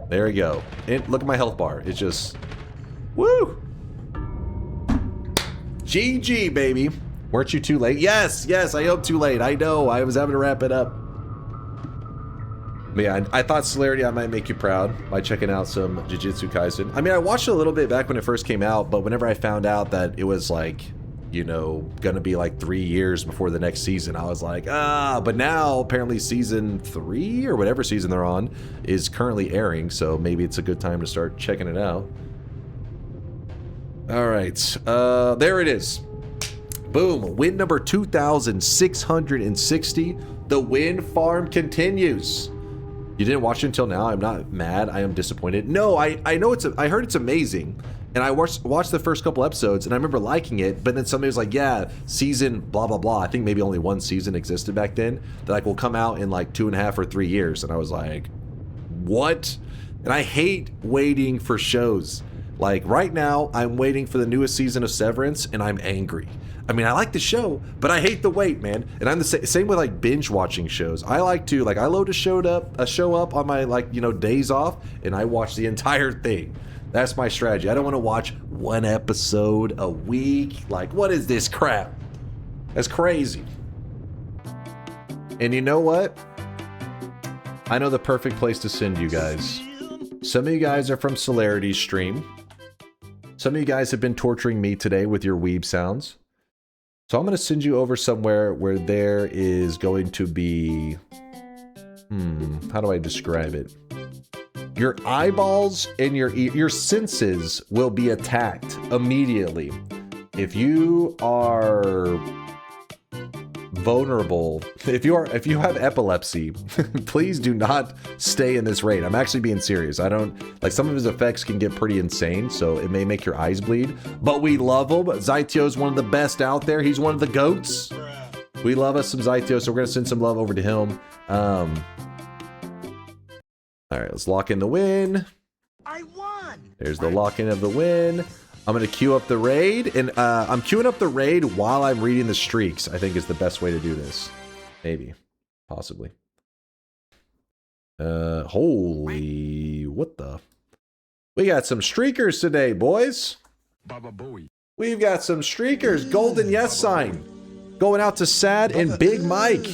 There we go. And look at my health bar. It's just, woo. GG, baby. Weren't you too late? Yes, I hope too late. I know. I was having to wrap it up. But yeah, I thought Celerity, I might make you proud by checking out some Jujutsu Kaisen. I mean, I watched it a little bit back when it first came out, but whenever I found out that it was like, gonna be like 3 years before the next season, I was like, but now apparently season 3 or whatever season they're on is currently airing, so maybe it's a good time to start checking it out. All right, there it is. Boom, win number 2,660. The win farm continues. You didn't watch it until now. I'm not mad. I am disappointed. No, I know I heard it's amazing. And I watched the first couple episodes and I remember liking it, but then somebody was like, yeah, season blah, blah, blah. I think maybe only one season existed back then that will come out in like 2.5 or 3 years. And I was like, what? And I hate waiting for shows. Like right now, I'm waiting for the newest season of Severance, and I'm angry. I mean, I like the show, but I hate the wait, man. And I'm the same with like binge watching shows. I like to I load a show up on my days off, and I watch the entire thing. That's my strategy. I don't want to watch one episode a week. Like, what is this crap? That's crazy. And you know what? I know the perfect place to send you guys. Some of you guys are from Celerity's stream. Some of you guys have been torturing me today with your weeb sounds. So I'm going to send you over somewhere where there is going to be... how do I describe it? Your eyeballs and your senses will be attacked immediately. If you are vulnerable, if you have epilepsy, please do not stay in this raid. I'm actually being serious. I don't like, some of his effects can get pretty insane, so it may make your eyes bleed, but we love him. Zytio is one of the best out there. He's one of the goats. We love us some Zytio, so we're gonna send some love over to him. All right, let's lock in the win. I won. There's the lock in of the win. I'm going to queue up the raid, and I'm queuing up the raid while I'm reading the streaks, I think is the best way to do this. Maybe. Possibly. Holy... What the... We got some streakers today, boys. We've got some streakers. Golden yes sign. Going out to Sad and Big Mike.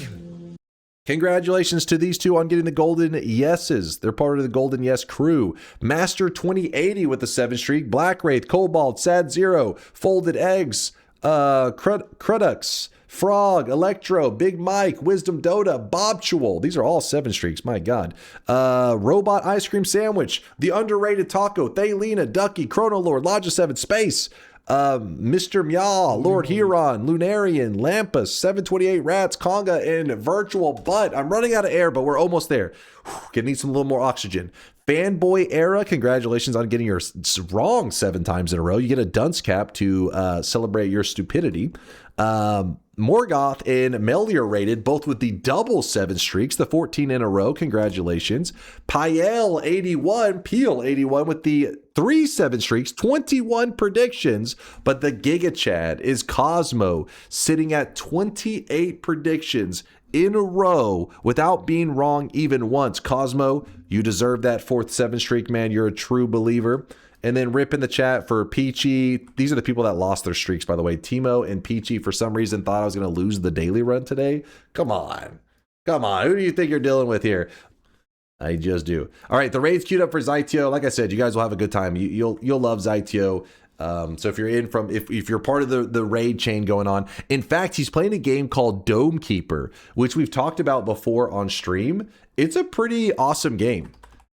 Congratulations to these two on getting the golden yeses. They're part of the golden yes crew. Master 2080 with the 7 streak. Black Wraith, Cobalt, Sad Zero, Folded Eggs, Crudux, Frog, Electro, Big Mike, Wisdom Dota, Bobtual. These are all 7 streaks, my god. Robot Ice Cream Sandwich, The Underrated Taco, Thaylena, Ducky, Chrono Lord, Lodge 7 Space, Mr. Meow, Lord Huron, Lunarian, Lampus, 728 Rats, Conga, and Virtual Butt. I'm running out of air, but we're almost there. Gonna need some little more oxygen. Fanboy Era, congratulations on getting your wrong 7 times in a row. You get a dunce cap to celebrate your stupidity. Morgoth and Melior rated, both with the double 7 streaks, the 14 in a row. Congratulations. Peel 81 with the 3 7 streaks, 21 predictions. But the Giga Chad is Cosmo, sitting at 28 predictions in a row without being wrong even once. Cosmo, you deserve that 4th 7 streak, man. You're a true believer. And then rip in the chat for Peachy. These are the people that lost their streaks, by the way. Timo and Peachy, for some reason, thought I was going to lose the daily run today. Come on. Who do you think you're dealing with here? I just do. All right, the raid's queued up for Zytio. Like I said, you guys will have a good time. You'll love Zytio. So if you're if you're part of the raid chain going on, in fact, he's playing a game called Dome Keeper, which we've talked about before on stream. It's a pretty awesome game.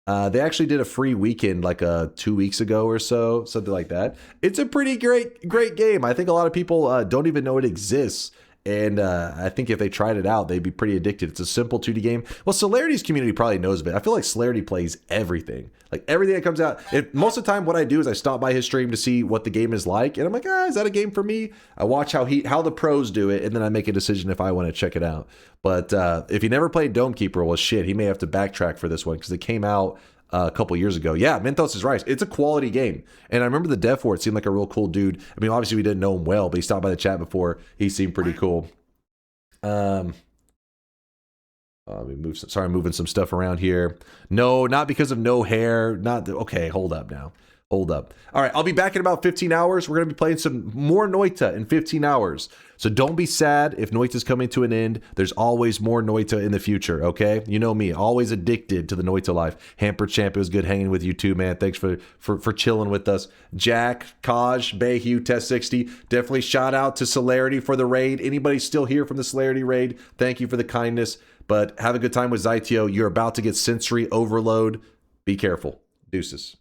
They actually did a free weekend like 2 weeks ago or so, something like that. It's a pretty great game. I think a lot of people don't even know it exists. And I think if they tried it out, they'd be pretty addicted. It's a simple 2D game. Well, Celerity's community probably knows of it. I feel like Celerity plays everything. Like everything that comes out. Most of the time, what I do is I stop by his stream to see what the game is like. And I'm like, is that a game for me? I watch how the pros do it. And then I make a decision if I want to check it out. But if you never played Dome Keeper, well, shit, he may have to backtrack for this one because it came out a couple years ago. Yeah, Minthos is right. It's a quality game. And I remember the dev for it seemed like a real cool dude. I mean, obviously we didn't know him well, but he stopped by the chat before. He seemed pretty cool. Let me move. I'm moving some stuff around here. No, not because of no hair. Okay, hold up now. Hold up. All right, I'll be back in about 15 hours. We're going to be playing some more Noita in 15 hours. So don't be sad if Noita's coming to an end. There's always more Noita in the future, okay? You know me, always addicted to the Noita life. Hamper Champ, it was good hanging with you too, man. Thanks for chilling with us. Jack, Kaj, Bayhue, Test 60. Definitely shout out to Celerity for the raid. Anybody still here from the Celerity raid, thank you for the kindness. But have a good time with Zytio. You're about to get sensory overload. Be careful. Deuces.